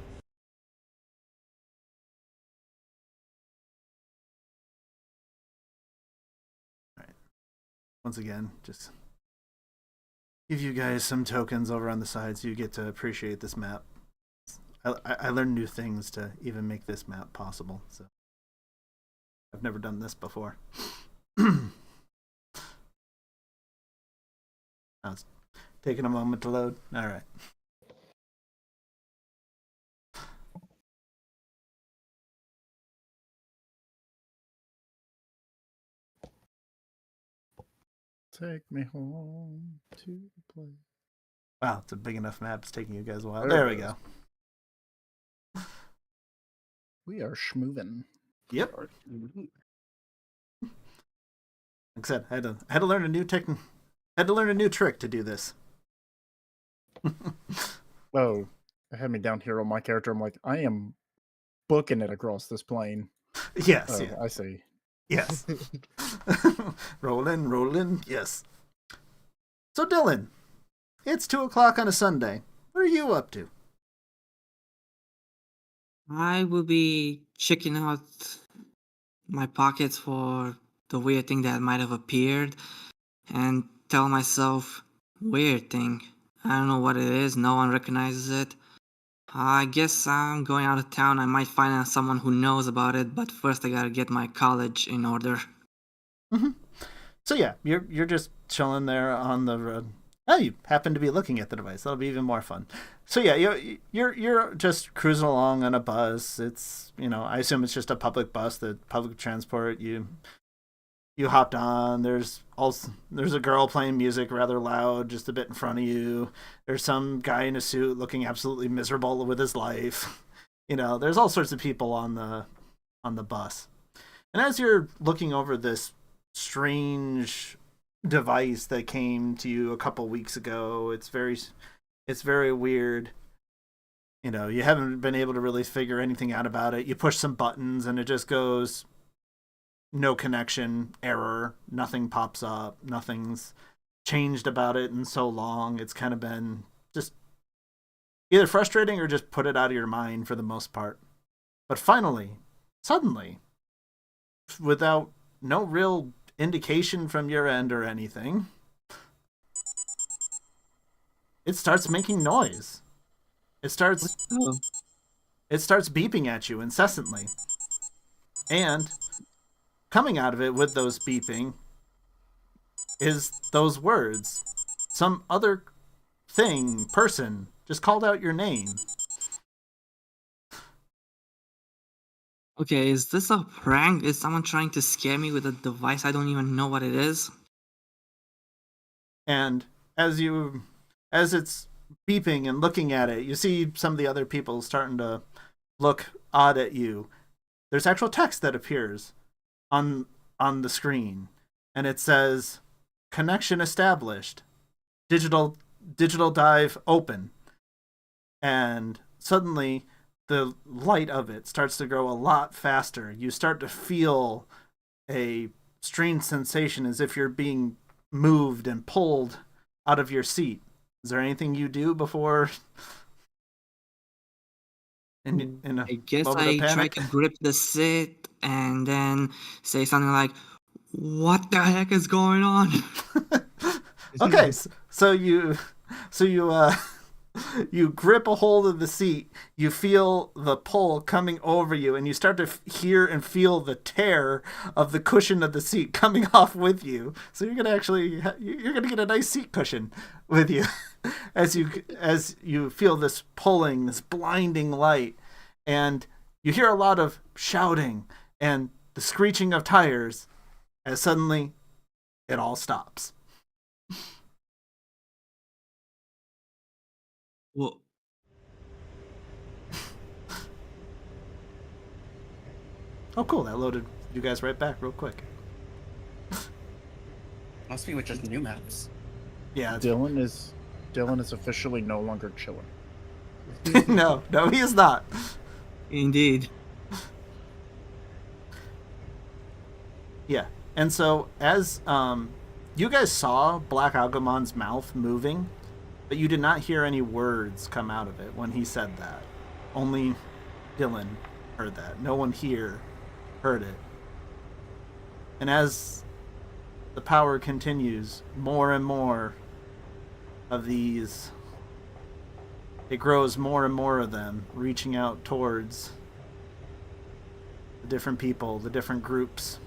All right. Once again, just give you guys some tokens over on the side so you get to appreciate this map. I learned new things to even make this map possible, so I've never done this before. Now it's taking a moment to load. All right. Take me home to the place. Wow, it's a big enough map. It's taking you guys a while. There we go. We are schmovin'. Yep. Like I said, I had to learn a new had to learn a new trick to do this. Oh, it had me down here on my character. I'm like, I am booking it across this plane. Yes, Oh, yeah. I see. Yes. Rolling, yes. So Dylan, it's 2:00 on a Sunday. What are you up to? I will be checking out my pockets for the weird thing that might have appeared and tell myself, weird thing. I don't know what it is, no one recognizes it. I guess I'm going out of town. I might find out someone who knows about it, but first I gotta get my college in order. Mm-hmm. So yeah, you're just chilling there on the road. Oh, you happen to be looking at the device. That'll be even more fun. So yeah, you're just cruising along on a bus. It's, I assume it's just a public bus, the public transport. You hopped on. There's a girl playing music rather loud just a bit in front of you. There's some guy in a suit looking absolutely miserable with his life. There's all sorts of people on the bus. And as you're looking over this strange device that came to you a couple weeks ago, it's very weird. You haven't been able to really figure anything out about it. You push some buttons and it just goes no connection, error, nothing pops up, nothing's changed about it in so long. It's kind of been just either frustrating or just put it out of your mind for the most part. But finally, suddenly, without no real indication from your end or anything, it starts making noise. It starts beeping at you incessantly. And coming out of it with those beeping is those words. Some other person just called out your name. Okay, is this a prank? Is someone trying to scare me with a device I don't even know what it is? And as it's beeping and looking at it, you see some of the other people starting to look odd at you. There's actual text that appears on the screen, and it says connection established, digital dive open. And suddenly the light of it starts to grow a lot faster. You start to feel a strange sensation as if you're being moved and pulled out of your seat. Is there anything you do before I guess I try to grip the seat and then say something like, "What the heck is going on?" Okay, so you You grip a hold of the seat, you feel the pull coming over you, and you start to hear and feel the tear of the cushion of the seat coming off with you. So you're gonna get a nice seat cushion with you as you feel this pulling, this blinding light, and you hear a lot of shouting and the screeching of tires as suddenly it all stops. Well, Oh, cool. That loaded you guys right back real quick. Must be with just new maps. Yeah. Dylan is officially no longer chilling. No, he is not. indeed. Yeah. And so as you guys saw Black Agumon's mouth moving, but you did not hear any words come out of it when he said that. Only Dylan heard that. No one here heard it. And as the power continues, more and more of these, it grows more and more of them, reaching out towards the different people, the different groups.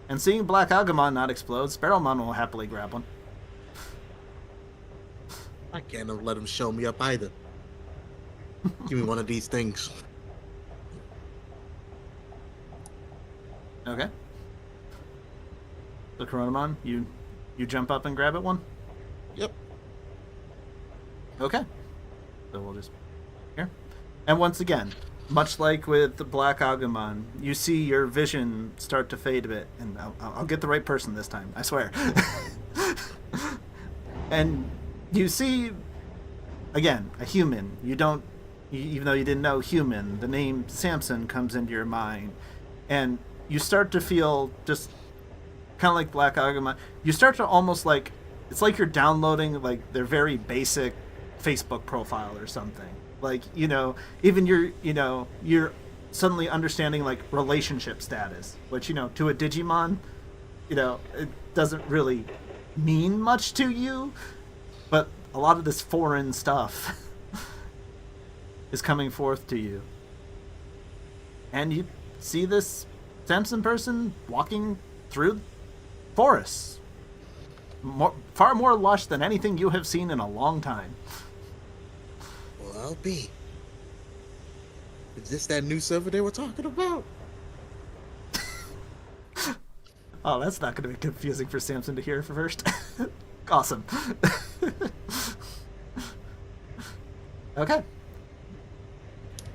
And seeing Black Agumon not explode, Sparrowmon will happily grab one. I can't let him show me up either. Give me one of these things. Okay. So Coronamon, you jump up and grab it one? Yep. Okay. So we'll just here. And once again, much like with the Black Agumon, you see your vision start to fade a bit, and I'll get the right person this time, I swear. And you see, again, a human. Even though you didn't know human, the name Samson comes into your mind, and you start to feel just kind of like Black Agumon. You start to almost like, it's like you're downloading like their very basic Facebook profile or something. Like, even you're suddenly understanding like relationship status, which, to a Digimon, it doesn't really mean much to you, but a lot of this foreign stuff is coming forth to you. And you see this Samson person walking through forests. Far more lush than anything you have seen in a long time. Well, I'll be. Is this that new server they were talking about? Oh, that's not going to be confusing for Samson to hear first. Awesome. Okay.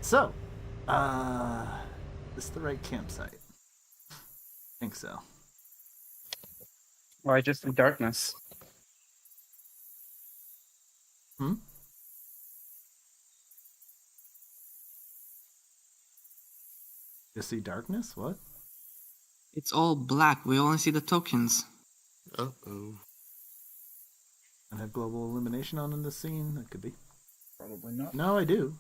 So, is this the right campsite? I think so. Or I just see darkness. Hmm? You see darkness? What? It's all black. We only see the tokens. Uh-oh. And have global illumination on in this scene? That could be. Probably not. No, I do.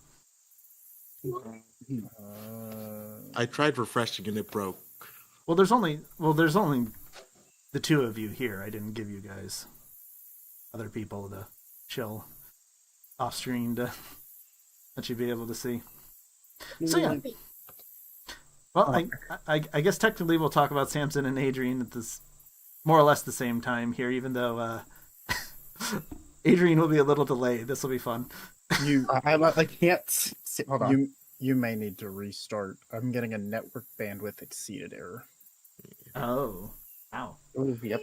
I tried refreshing and it broke. Well, there's only the two of you here. I didn't give you guys other people to chill off stream to let you be able to see. So yeah. Well, I guess technically we'll talk about Samson and Adrian at this more or less the same time here, even though Adrian will be a little delayed. This will be fun. I can't see. Hold on. You may need to restart. I'm getting a network bandwidth exceeded error. Oh. Wow. Ooh, yep.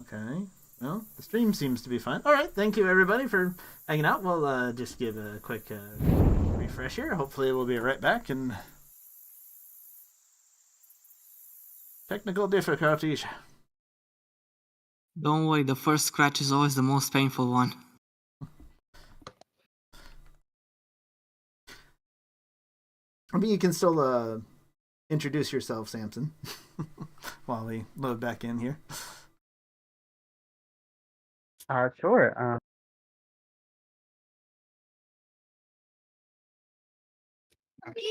Okay. Well, the stream seems to be fine. All right. Thank you, everybody, for hanging out. We'll just give a quick refresh here. Hopefully we'll be right back. And technical difficulties. Don't worry, the first scratch is always the most painful one. I mean, you can still introduce yourself, Samson, while we load back in here. Sure.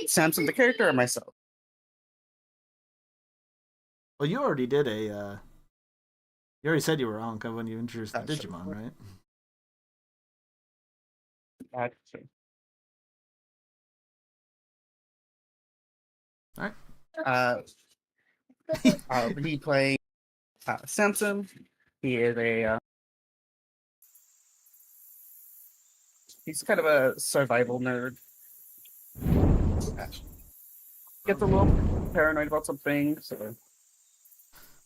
Samson, the character, or myself? Well, you already did you already said you were on when you introduced the Sure. Digimon, right? Actually, All right. I'll be playing Samson. He is he's kind of a survival nerd. Gets a little paranoid about some things, so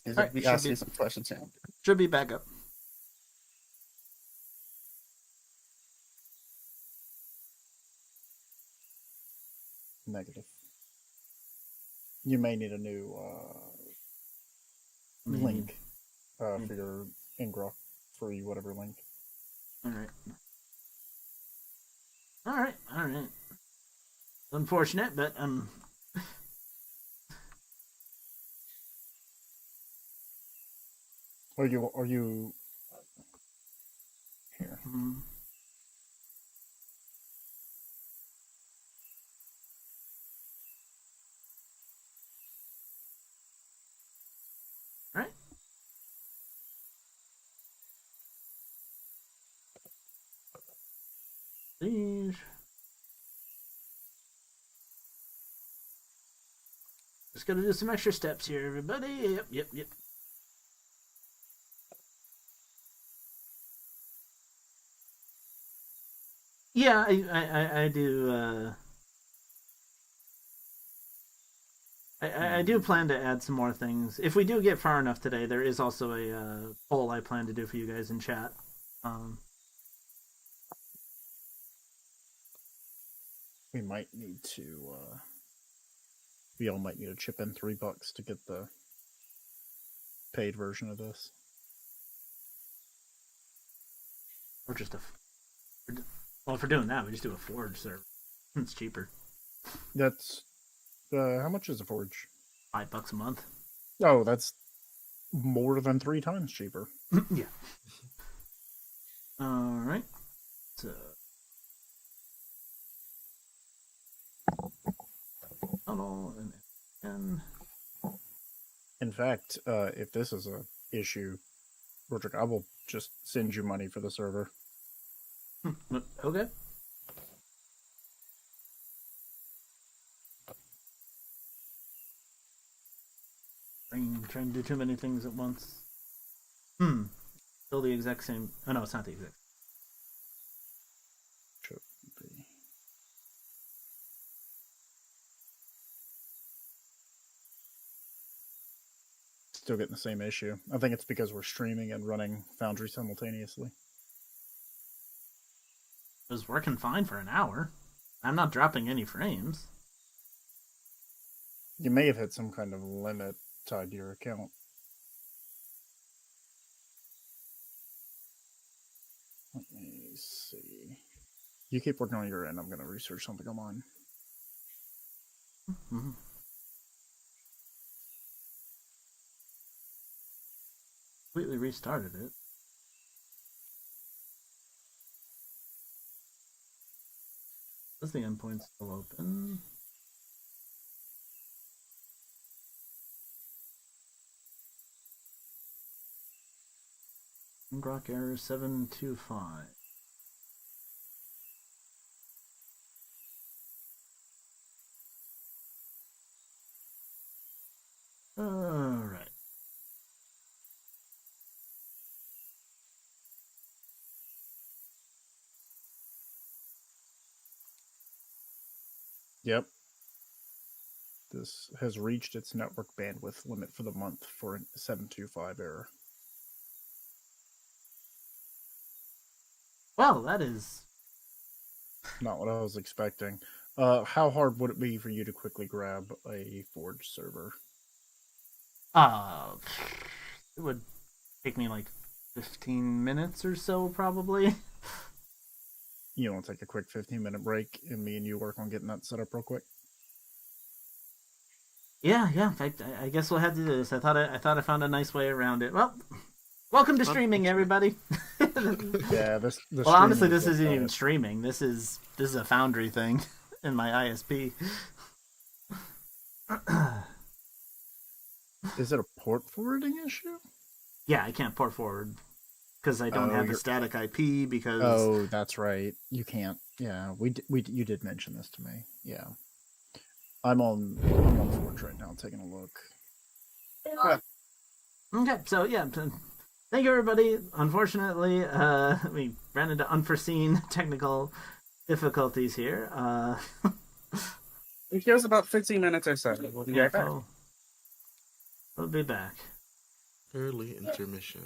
he's Alright, gonna be should asking be- some questions here. Should be back up. Negative. You may need a new link for your Ingra free whatever link. Alright. Alright. Unfortunate, but Are you here? Alright. Please. Just gotta do some extra steps here, everybody. Yep. Yeah, I do. I do plan to add some more things. If we do get far enough today, there is also a poll I plan to do for you guys in chat. We might need to. We all might need to chip in $3 to get the paid version of this. Or just well, if we're doing that, we just do a Forge server. It's cheaper. That's how much is a Forge? $5 a month. Oh, that's more than 3 times cheaper. Yeah. All right. So. And in fact, if this is a issue, Rordrik, I will just send you money for the server. Okay. Trying to do too many things at once. Still the exact same. Oh no, it's not the exact. Should be. Still getting the same issue. I think it's because we're streaming and running Foundry simultaneously. It was working fine for an hour. I'm not dropping any frames. You may have hit some kind of limit tied to your account. Let me see. You keep working on your end. I'm going to research something on mine. Mm-hmm. Completely restarted it. Is the endpoint still open? Grok error 725. Alright. Yep. This has reached its network bandwidth limit for the month for a 725 error. Well, that is not what I was expecting. How hard would it be for you to quickly grab a Forge server? It would take me like 15 minutes or so, probably. You want to take a quick 15-minute break, and me and you work on getting that set up real quick? Yeah. In fact, I guess we'll have to do this. I thought I found a nice way around it. Well, welcome to streaming, everybody. Yeah, well, honestly, this isn't even streaming. This is a Foundry thing in my ISP. Is it a port forwarding issue? Yeah, I can't port forward because I don't have the static IP. Because oh, that's right, you can't Yeah, you did mention this to me. Yeah, I'm on Forge right now, taking a look. Okay, so yeah, thank you everybody. Unfortunately, we ran into unforeseen technical difficulties here. It gives about 15 minutes or so. We'll be right back. We'll be back. Early intermission.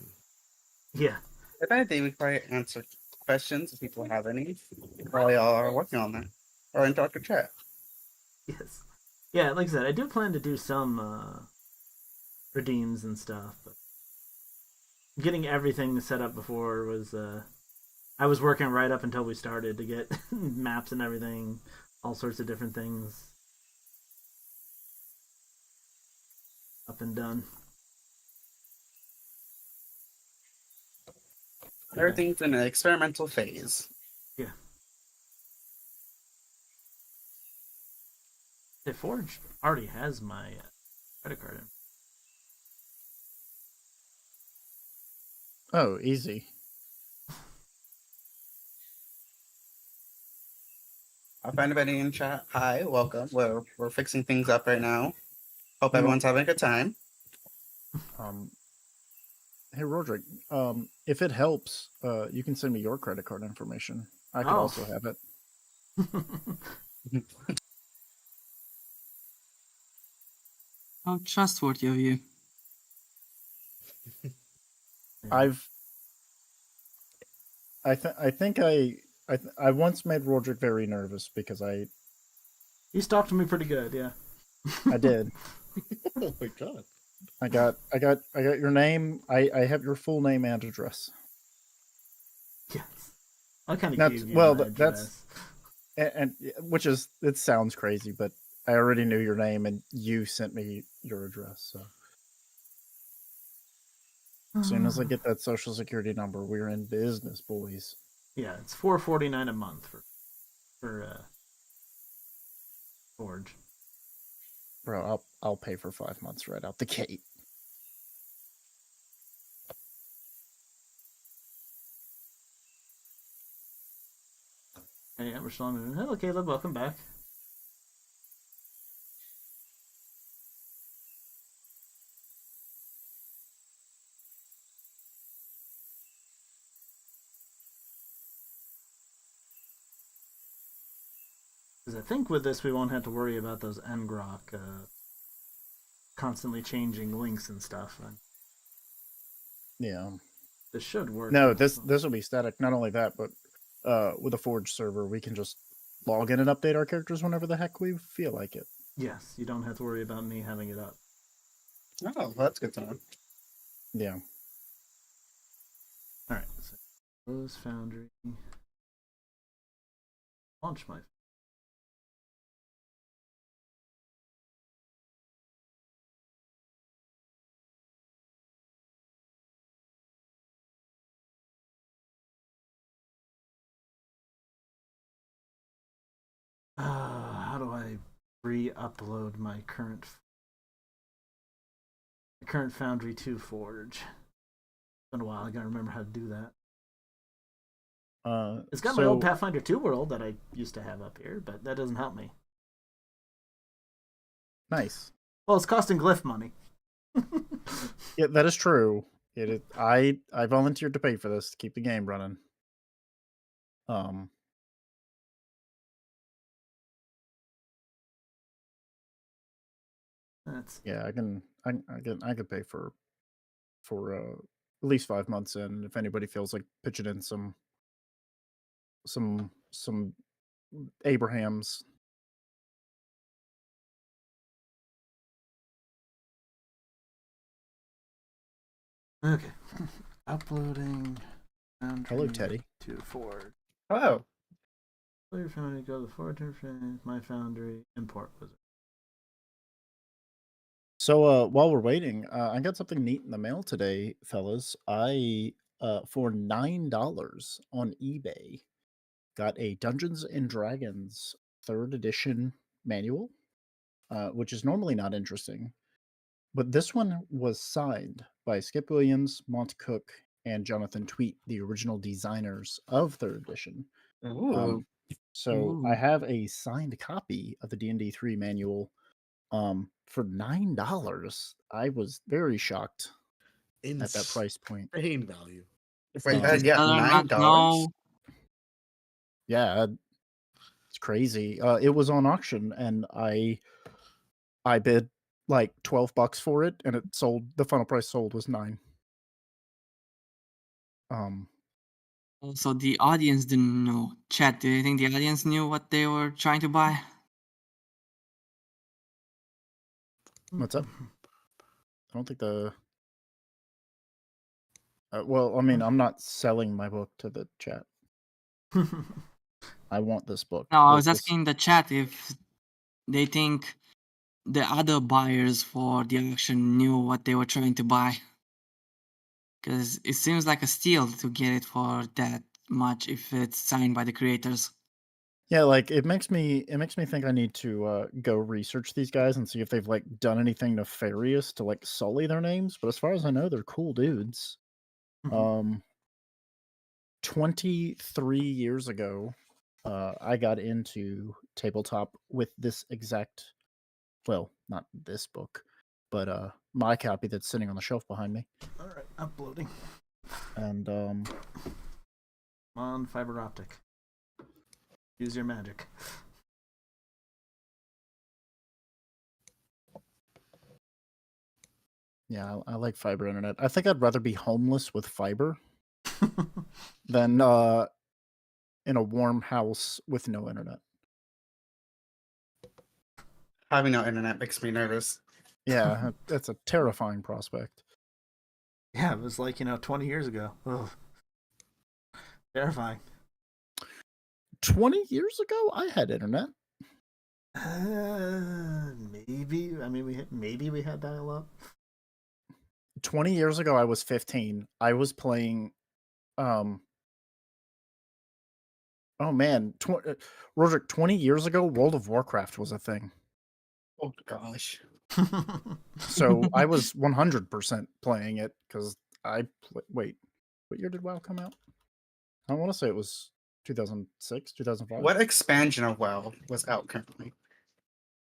Yeah. If anything, we can probably answer questions if people have any. We probably all are working on that. Or in Dr. Chat. Yes. Yeah, like I said, I do plan to do some redeems and stuff, but getting everything set up before was I was working right up until we started to get maps and everything, all sorts of different things up and done. Everything's in an experimental phase. Yeah. The Forge already has my credit card in. Oh, easy. I'll find anybody in chat. Hi, welcome. We're fixing things up right now. Hope everyone's having a good time. Hey, Rordrik, if it helps, you can send me your credit card information. I could also have it. How trustworthy of you. I think I once made Rordrik very nervous because He stalked me pretty good, yeah. I did. Oh my god. I got your name. I have your full name and address. Yes. I kind of gave you well, my that's address. and which is, it sounds crazy, but I already knew your name and you sent me your address. So as soon as I get that social security number, we're in business, boys. Yeah, it's $4.49 a month for Forge. Bro, I'll pay for 5 months right out the gate. Hey, yeah, we're still on. Hello, Caleb. Welcome back. Because I think with this, we won't have to worry about those Ngrok constantly changing links and stuff. Yeah. This should work. No, this will be static. Not only that, but with a Forge server, we can just log in and update our characters whenever the heck we feel like it. Yes, you don't have to worry about me having it up. Oh, well, that's good to know. Yeah. All right. So close Foundry. Launch my. How do I re-upload my current Foundry to Forge? It's been a while. I gotta remember how to do that. It's got my old Pathfinder 2 world that I used to have up here, but that doesn't help me. Nice. Well, it's costing glyph money. Yeah, that is true. I volunteered to pay for this to keep the game running. Yeah, I can pay for at least 5 months in, if anybody feels like pitching in some Abrahams. Okay. Uploading Foundry. Hello, Teddy. To Forge. Hello. Your Foundry, go to the Forge interface, my Foundry, import wizard. So while we're waiting, I got something neat in the mail today, fellas. I for $9 on eBay got a Dungeons and Dragons 3rd edition manual, which is normally not interesting. But this one was signed by Skip Williams, Mont Cook, and Jonathan Tweet, the original designers of 3rd edition. So I have a signed copy of the D&D 3 manual for $9. I was very shocked at that price point. Insane value. Wait, Did yeah, seller not $9. know? Yeah, it's crazy. It was on auction, and I bid like $12 for it, and it sold. The final price sold was $9. So the audience didn't know. Chat, do you think the audience knew what they were trying to buy? What's up? I don't think the. Well, I mean, I'm not selling my book to the chat. I want this book. No, I was asking the chat if they think the other buyers for the auction knew what they were trying to buy. Because it seems like a steal to get it for that much if it's signed by the creators. Yeah, like it makes me think I need to go research these guys and see if they've like done anything nefarious to like sully their names. But as far as I know, they're cool dudes. 23 years ago, I got into tabletop with this exact, well, not this book, but my copy that's sitting on the shelf behind me. All right, uploading. And on fiber optic. Use your magic. yeah, I like fiber internet. I think I'd rather be homeless with fiber than in a warm house with no internet. Having no internet makes me nervous. Yeah, that's a terrifying prospect. Yeah, it was like 20 years ago. Ugh. Terrifying. 20 years ago, I had internet. Maybe. I mean, maybe we had dial-up. 20 years ago, I was 15. I was playing. Oh man, Rordrik, 20 years ago, World of Warcraft was a thing. Oh gosh. So I was 100% playing it because wait, what year did WoW come out? I want to say it was 2006, 2005. What expansion of WoW was out currently?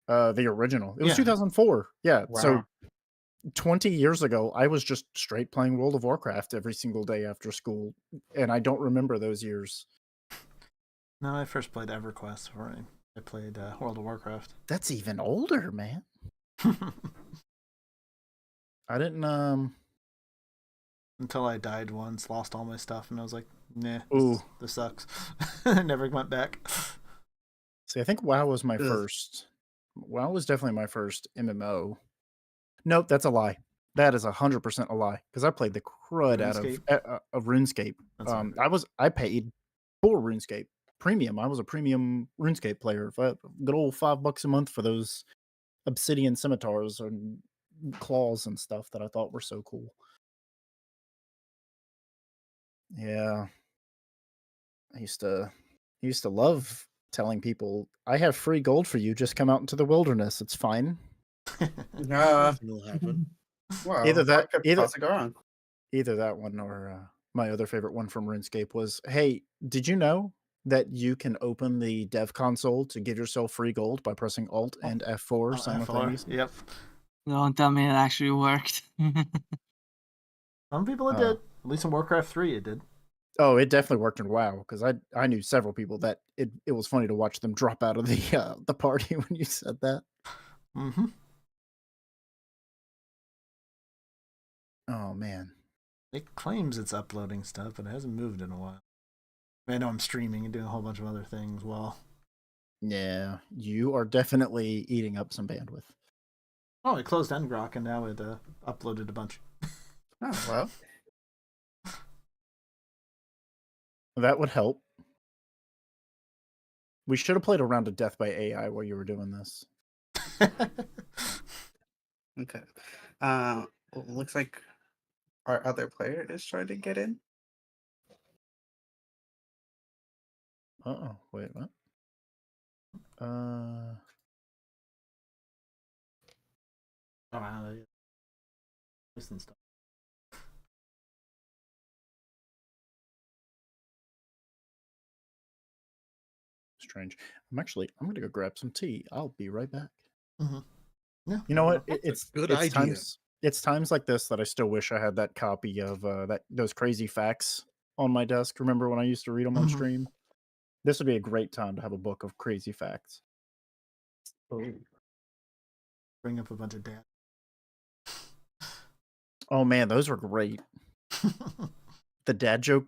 The original. It was Yeah. 2004. Yeah. Wow. So 20 years ago, I was just straight playing World of Warcraft every single day after school, and I don't remember those years. No, I first played EverQuest before I played World of Warcraft. That's even older, man. I didn't Until I died once, lost all my stuff, and I was like, nah, Ooh. this sucks. I never went back. See, I think WoW was my first. WoW was definitely my first MMO. Nope, that's a lie. That is 100% a lie because I played the crud out of RuneScape. I paid for RuneScape premium. I was a premium RuneScape player. Good old $5 a month for those obsidian scimitars and claws and stuff that I thought were so cool. Yeah, I used to love telling people, "I have free gold for you. Just come out into the wilderness. It's fine." Nothing will happen. Well, Either that, could possibly go wrong. Either that one or my other favorite one from RuneScape was, "Hey, did you know that you can open the dev console to give yourself free gold by pressing Alt and F4 simultaneously?" Yep. Don't tell me it actually worked. Some people it did. At least in Warcraft 3 it did. Oh, it definitely worked in WoW because I knew several people that it was funny to watch them drop out of the party when you said that. Mm-hmm. Oh man. It claims it's uploading stuff, but it hasn't moved in a while. I know I'm streaming and doing a whole bunch of other things while. Yeah, you are definitely eating up some bandwidth. Oh, I closed Ngrok and now it uploaded a bunch. Oh well. That would help. We should have played a round of Death by AI while you were doing this. Okay. Looks like our other player is trying to get in. Uh-oh, wait, what? Listen stuff. strange. I'm going to go grab some tea. I'll be right back. Mm-hmm. Yeah. You know what? It's a good idea. It's times like this that I still wish I had that copy of those crazy facts on my desk. Remember when I used to read them on Mhm. stream? This would be a great time to have a book of crazy facts. Bring up a bunch of dad. Oh man, those were great. The dad joke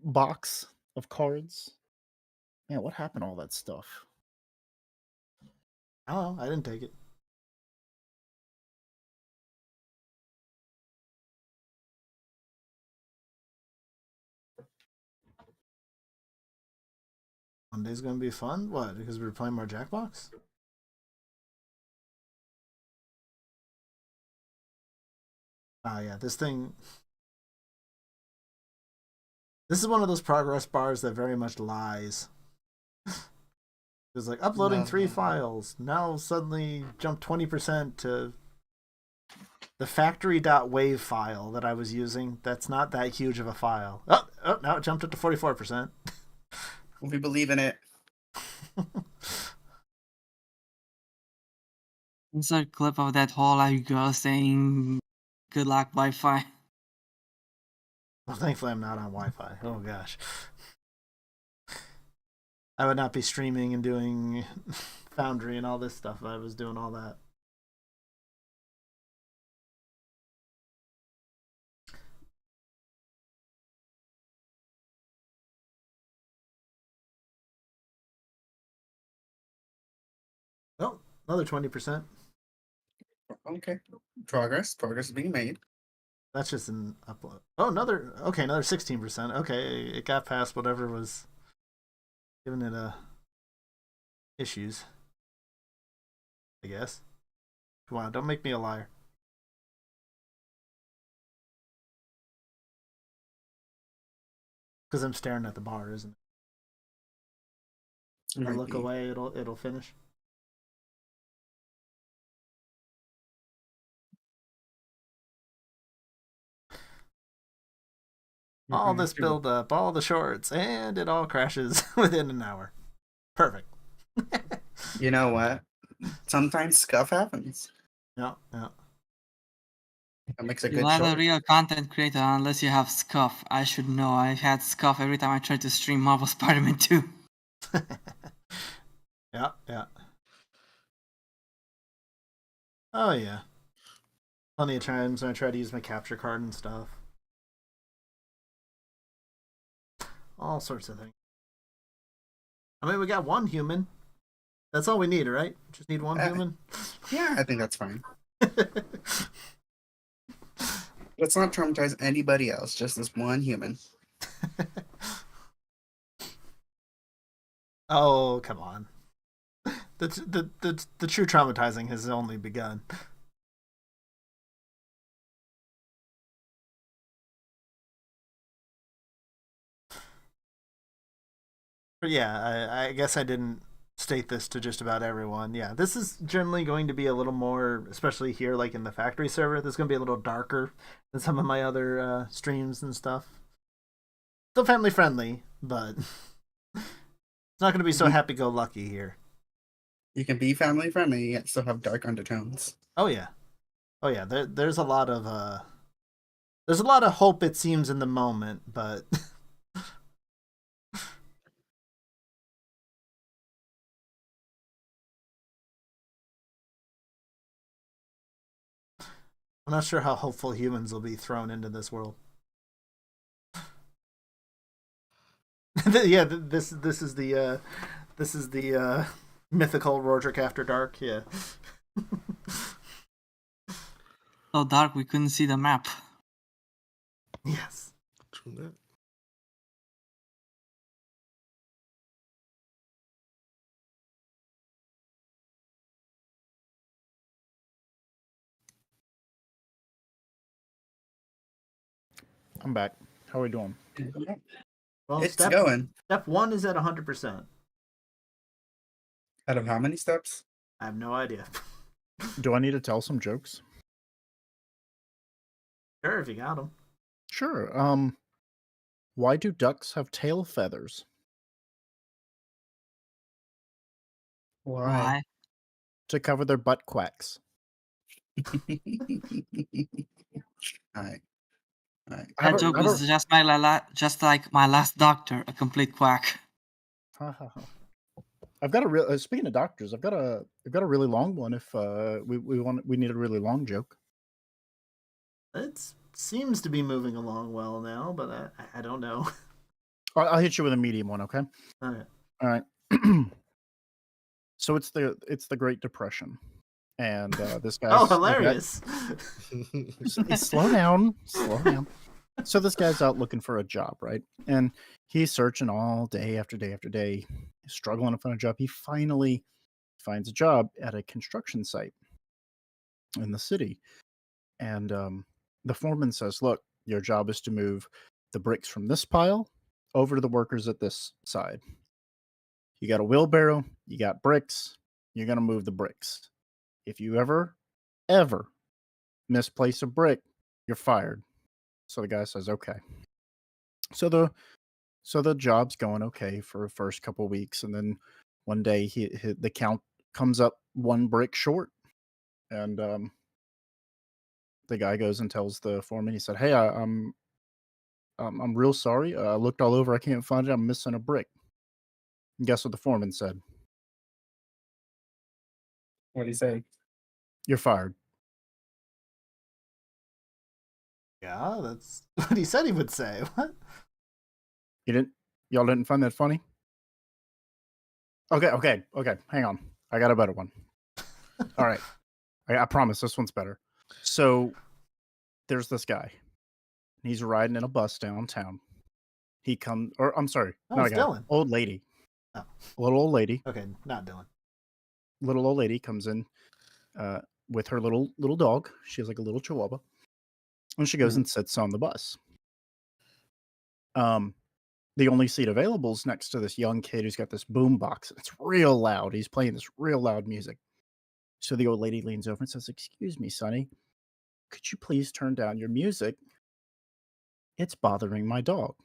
box of cards. Man, what happened to all that stuff? I don't know. I didn't take it. Monday's gonna be fun. What? Because we're playing more Jackbox. Oh yeah, this thing. This is one of those progress bars that very much lies. It's like uploading 3 files. Now suddenly jump 20% to the factory.wave file that I was using. That's not that huge of a file. Oh, now it jumped up to 44%. We believe in it. Insert clip of that whole girl saying good luck Wi-Fi. Well, thankfully I'm not on Wi-Fi. Oh gosh. I would not be streaming and doing Foundry and all this stuff if I was doing all that. Oh, another 20%. Okay. Progress is being made. That's just an upload. Oh, another 16%. Okay, it got past whatever was giving it issues. I guess. Come on, don't make me a liar. Because I'm staring at the bar, isn't it? If I look away, it'll finish. All this build up, all the shorts, and it all crashes within an hour. Perfect. You know what? Sometimes scuff happens. Yeah. That makes a You're good not a short. real content creator unless you have scuff. I should know. I've had scuff every time I tried to stream Marvel Spider-Man 2. Yeah. Oh yeah. Plenty of times when I try to use my capture card and stuff. All sorts of things. I mean, we got one human. That's all we need, right? Just need one human. Yeah, I think that's fine. Let's not traumatize anybody else. Just this one human. Oh, come on. The true traumatizing has only begun. But yeah, I guess I didn't state this to just about everyone. Yeah, this is generally going to be a little more, especially here, like in the factory server, this is going to be a little darker than some of my other streams and stuff. Still family friendly, but it's not going to be so happy-go-lucky here. You can be family friendly yet still have dark undertones. Oh yeah. There's a lot of hope, it seems, in the moment, but I'm not sure how hopeful humans will be thrown into this world. Yeah, this is the mythical Rordrik After Dark. Yeah. So dark we couldn't see the map. Yes. True that. I'm back. How are we doing? Well, It's going. Step 1 is at 100%. Out of how many steps? I have no idea. Do I need to tell some jokes? Sure, if you got them. Sure. Why do ducks have tail feathers? Why? To cover their butt quacks. Alright. That joke was just like my last doctor, a complete quack. I've got a real. Speaking of doctors, I've got a really long one. If we need a really long joke. It seems to be moving along well now, but I don't know. I'll hit you with a medium one. Okay. All right. All right. So it's the Great Depression, and this guy's Oh, hilarious! Slow down. So this guy's out looking for a job, right? And he's searching all day after day after day, struggling to find a job. He finally finds a job at a construction site in the city, and the foreman says, "Look, your job is to move the bricks from this pile over to the workers at this side. You got a wheelbarrow, you got bricks, you're gonna move the bricks. If you ever misplace a brick, you're fired." So the guy says, "Okay." So the job's going okay for the first couple weeks, and then one day the count comes up one brick short, and the guy goes and tells the foreman. He said, "Hey, I'm real sorry. I looked all over. I can't find it. I'm missing a brick." And guess what the foreman said? What do you say? "You're fired." Yeah, that's what he said he would say. What? Y'all didn't find that funny? Okay. Hang on. I got a better one. All right. I promise this one's better. So there's this guy. He's riding in a bus downtown. I'm sorry. Oh, not it's a guy. Dylan. Old lady. Oh. Little old lady. Okay, not Dylan. Little old lady comes in with her little dog. She has like a little chihuahua. And she goes and sits on the bus. The only seat available is next to this young kid who's got this boom box. It's real loud. He's playing this real loud music. So the old lady leans over and says, "Excuse me, Sonny, could you please turn down your music? It's bothering my dog."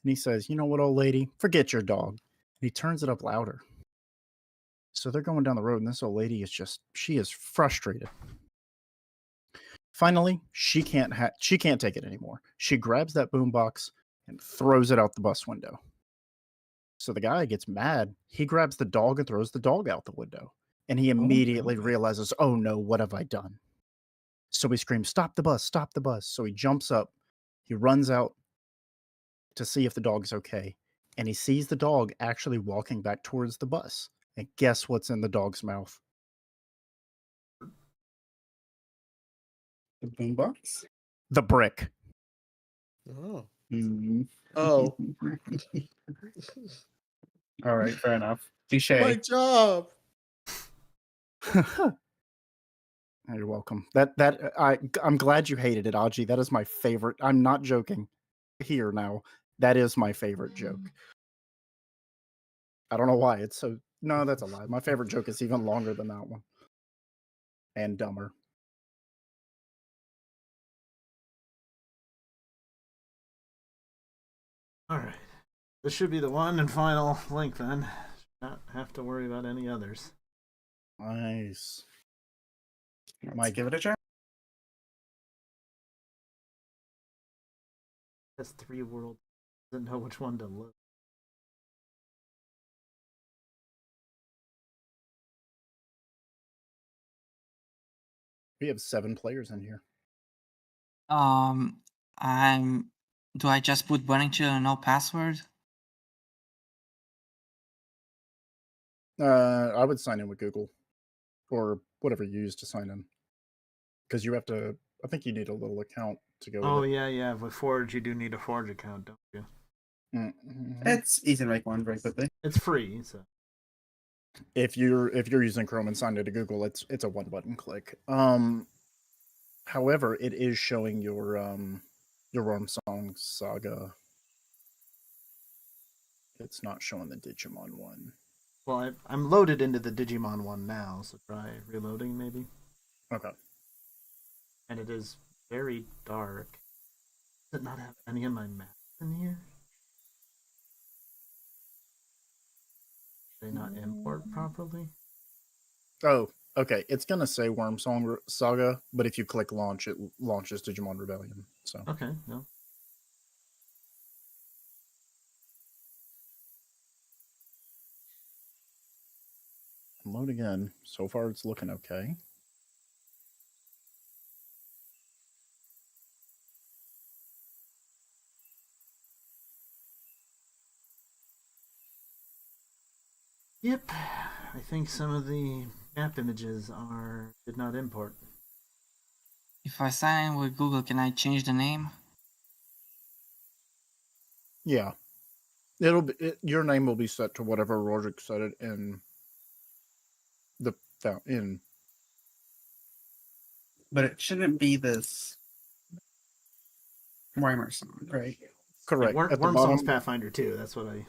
And he says, "You know what, old lady? Forget your dog." And he turns it up louder. So they're going down the road, and this old lady she is frustrated. Finally, she can't take it anymore. She grabs that boombox and throws it out the bus window. So the guy gets mad. He grabs the dog and throws the dog out the window. And he immediately realizes, "Oh no, what have I done?" So he screams, "Stop the bus, stop the bus." So he jumps up, he runs out to see if the dog's okay. And he sees the dog actually walking back towards the bus. And guess what's in the dog's mouth? The boombox? The brick. Oh. Oh. All right, fair enough. Touche. My job. You're welcome. I'm glad you hated it, Aji. That is my favorite. I'm not joking. Here now, that is my favorite joke. I don't know why it's so. No, that's a lie. My favorite joke is even longer than that one, and dumber. All right, this should be the one and final link then. Not have to worry about any others. Nice. Let's give it a try. Has 3 worlds. Doesn't know which one to look. We have 7 players in here. Do I just put burning chill and no password? I would sign in with Google or whatever you use to sign in, because you have to. I think you need a little account to go. Oh with it. yeah. With Forge, you do need a Forge account, don't you? Mm-hmm. It's easy to make one very quickly. It's free, so. If you're using Chrome and signed into Google, it's a 1-button click. However, it is showing your Song Saga. It's not showing the Digimon one. Well, I'm loaded into the Digimon one now, so try reloading maybe. Okay. And it is very dark. Does it not have any of my maps in here? They not import properly? Oh, okay. It's gonna say Worm Song Saga, but if you click launch, it launches Digimon Rebellion. So Okay, no. load again. So far, it's looking okay. Yep. I think some of the map images did not import. If I sign in with Google, can I change the name? Yeah, your name will be set to whatever Rordrik set it in the in. But it shouldn't be this Rhymer song, right? Correct. Yeah, At the Worm Song's bottom, Pathfinder too. That's what I.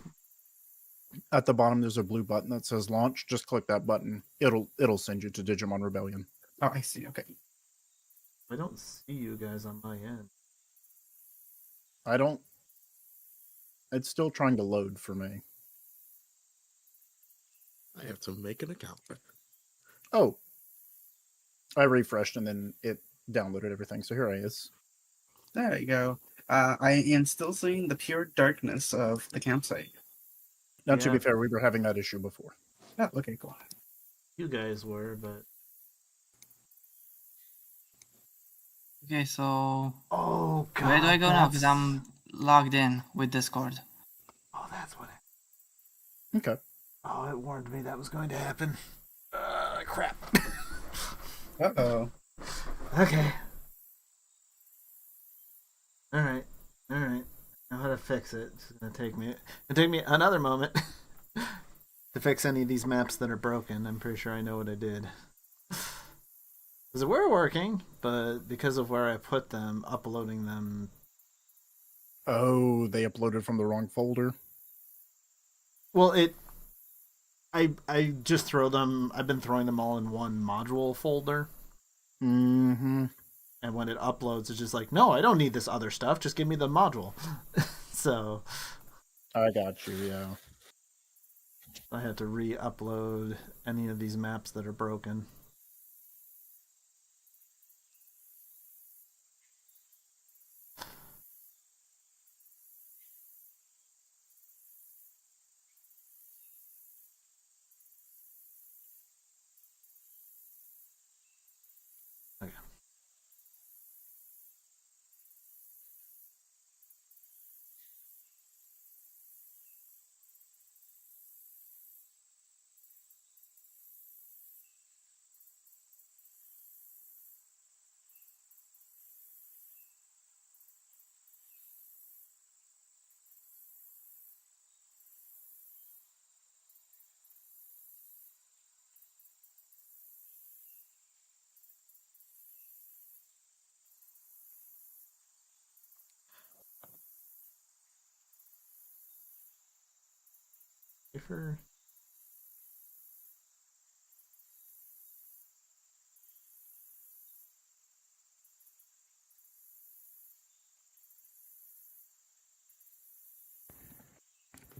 at the bottom, there's a blue button that says launch. Just click that button. It'll send you to Digimon Rebellion. Oh, I see. Okay. I don't see you guys on my end. I don't. It's still trying to load for me. I have to make an account. Oh, I refreshed and then it downloaded everything. So here I is. There you go. I am still seeing the pure darkness of the campsite. Now, to Yeah. be fair, we were having that issue before. Oh, okay, cool. You guys were, but Okay, so oh god. where do I go now? Because that's- I'm logged in with Discord. Oh, that's what it. Okay. Oh, it warned me that was going to happen. Crap. Uh-oh. Okay. All right. Know how to fix it. It's gonna take me another moment to fix any of these maps that are broken. I'm pretty sure I know what I did. Because they were working, but because of where I put them, uploading them. Oh, they uploaded from the wrong folder. Well, I just throw them. I've been throwing them all in one module folder. Mm-hmm. And when it uploads, it's just like, no, I don't need this other stuff. Just give me the module. So I got you. Yeah. I had to re-upload any of these maps that are broken. Okay. For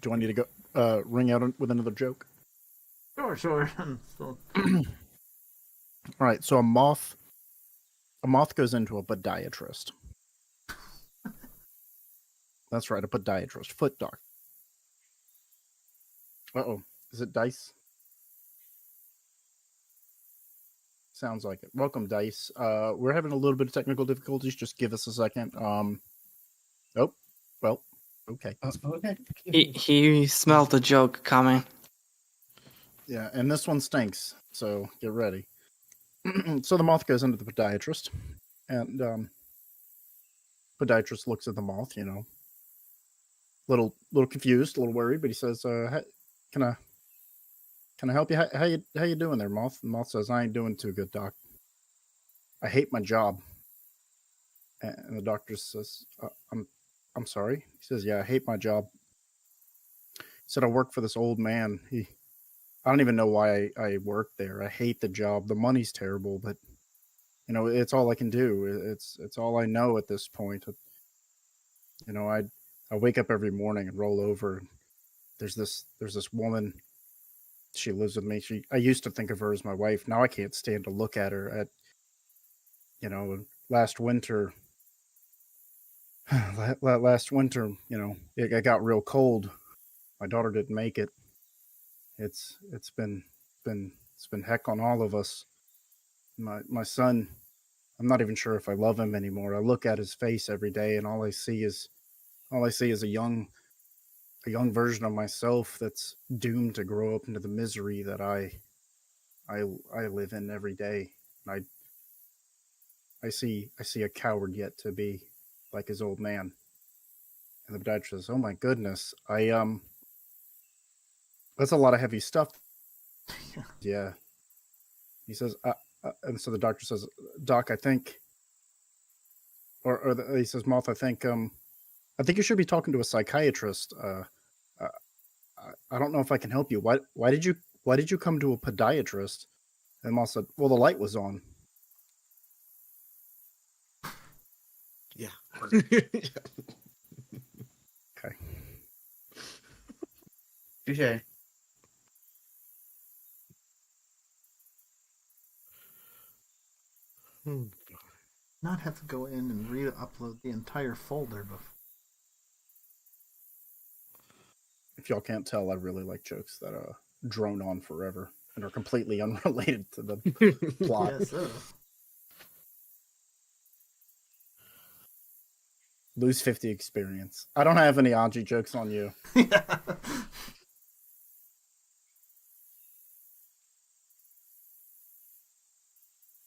Do I need to go ring out with another joke? sure. Still... All right. So a moth goes into a podiatrist. That's right, a podiatrist. Foot doc. Uh-oh. Is it Dice? Sounds like it. Welcome, Dice. We're having a little bit of technical difficulties. Just give us a second. Oh, well, okay. Okay. He smelled the joke coming. Yeah, and this one stinks, so get ready. So the moth goes into the podiatrist, and podiatrist looks at the moth, little confused, a little worried, but he says, "Can I help you? How you doing there, moth?" The moth says, "I ain't doing too good, doc. I hate my job." And the doctor says, I'm sorry." He says, "Yeah, I hate my job." He said, "I work for this old man. I don't even know why I work there. I hate the job. The money's terrible, but it's all I can do. It's all I know at this point. I wake up every morning and roll over. And there's this woman. She lives with me. I used to think of her as my wife. Now I can't stand to look at her. Last winter, it got real cold. My daughter didn't make it. It's been heck on all of us. My son, I'm not even sure if I love him anymore. I look at his face every day, and all I see is a young version of myself that's doomed to grow up into the misery that I live in every day. And I see a coward yet to be like his old man. And the dad says, "Oh my goodness, that's a lot of heavy stuff." Yeah. He says, and so the doctor says, "Doc, I think," he says, "Moth, I think you should be talking to a psychiatrist. I don't know if I can help you. Why did you come to a podiatrist?" And Moth said, "Well, the light was on." Yeah. Okay. Touche. Not have to go in and re-upload the entire folder before. If y'all can't tell, I really like jokes that drone on forever and are completely unrelated to the plot. Yes, sir. Lose 50 experience. I don't have any Anji jokes on you. Yeah.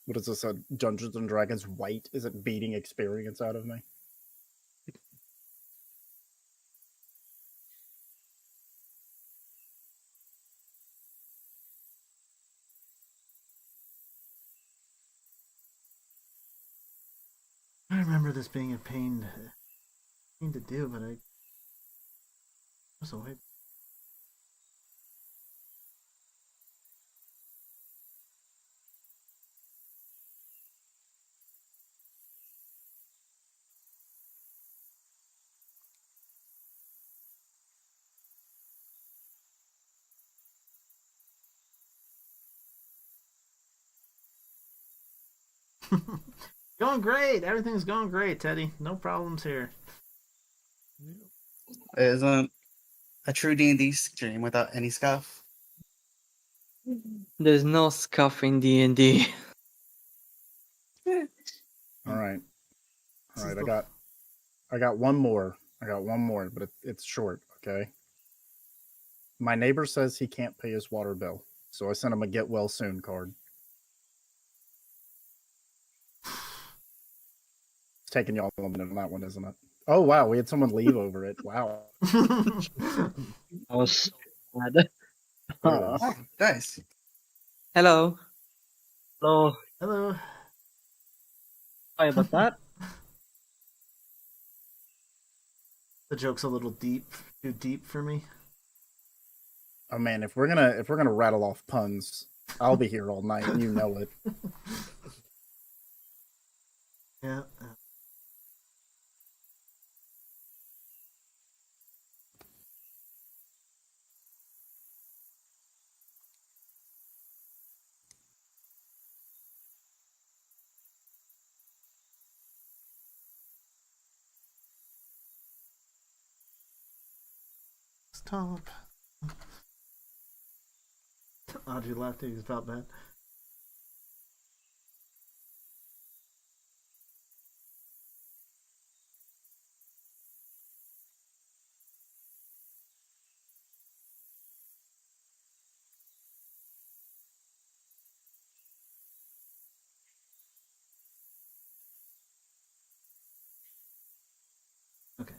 What is this, a Dungeons and Dragons white? Is it beating experience out of me? I remember this being a pain to do, but I was away. Going great. Everything's going great, Teddy. No problems here. It isn't a true D&D stream without any scuff. There's no scuff in D&D. All right. I got one more. But it's short, okay? My neighbor says he can't pay his water bill, so I sent him a get well soon card. It's taking y'all a minute on that one, isn't it? Oh, wow, we had someone leave over it. Wow. I was sad. Oh, nice. Hello. Hello. Hello. Sorry about that. The joke's a little too deep for me. Oh man, if we're gonna rattle off puns, I'll be here all night, and you know it. Yeah. Stop. Audrey laughing is about that. Okay.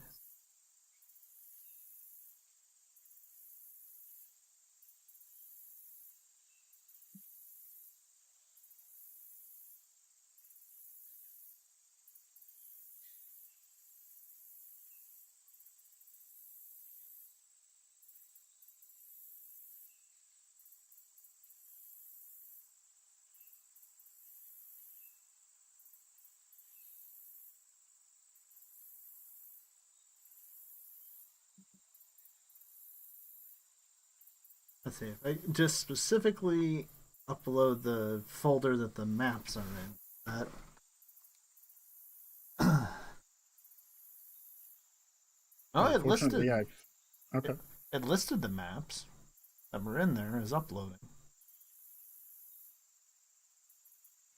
Let's see if I just specifically upload the folder that the maps are in. It listed. Yeah. Okay. It listed the maps that were in there as uploading.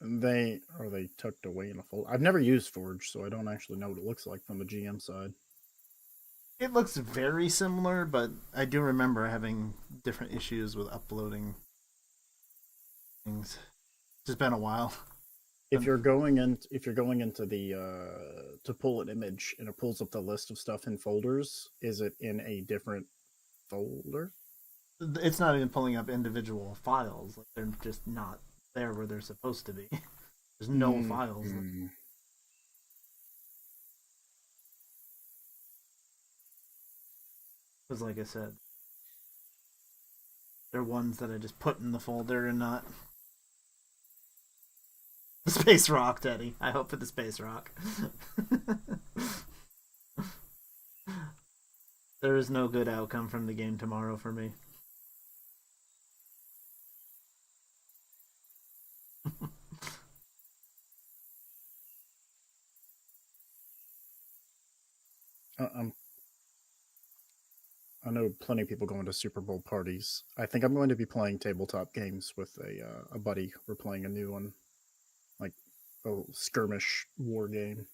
They tucked away in a folder. I've never used Forge, so I don't actually know what it looks like from the GM side. It looks very similar, but I do remember having different issues with uploading things. It's been a while. If you're going into the to pull an image and it pulls up the list of stuff in folders, is it in a different folder? It's not even pulling up individual files. Like, they're just not there where they're supposed to be. There's no files. Because, like I said, they're ones that I just put in the folder and not the Space Rock, Teddy. I hope for the Space Rock. There is no good outcome from the game tomorrow for me. I know plenty of people going to Super Bowl parties. I think I'm going to be playing tabletop games with a buddy. We're playing a new one, like a skirmish war game.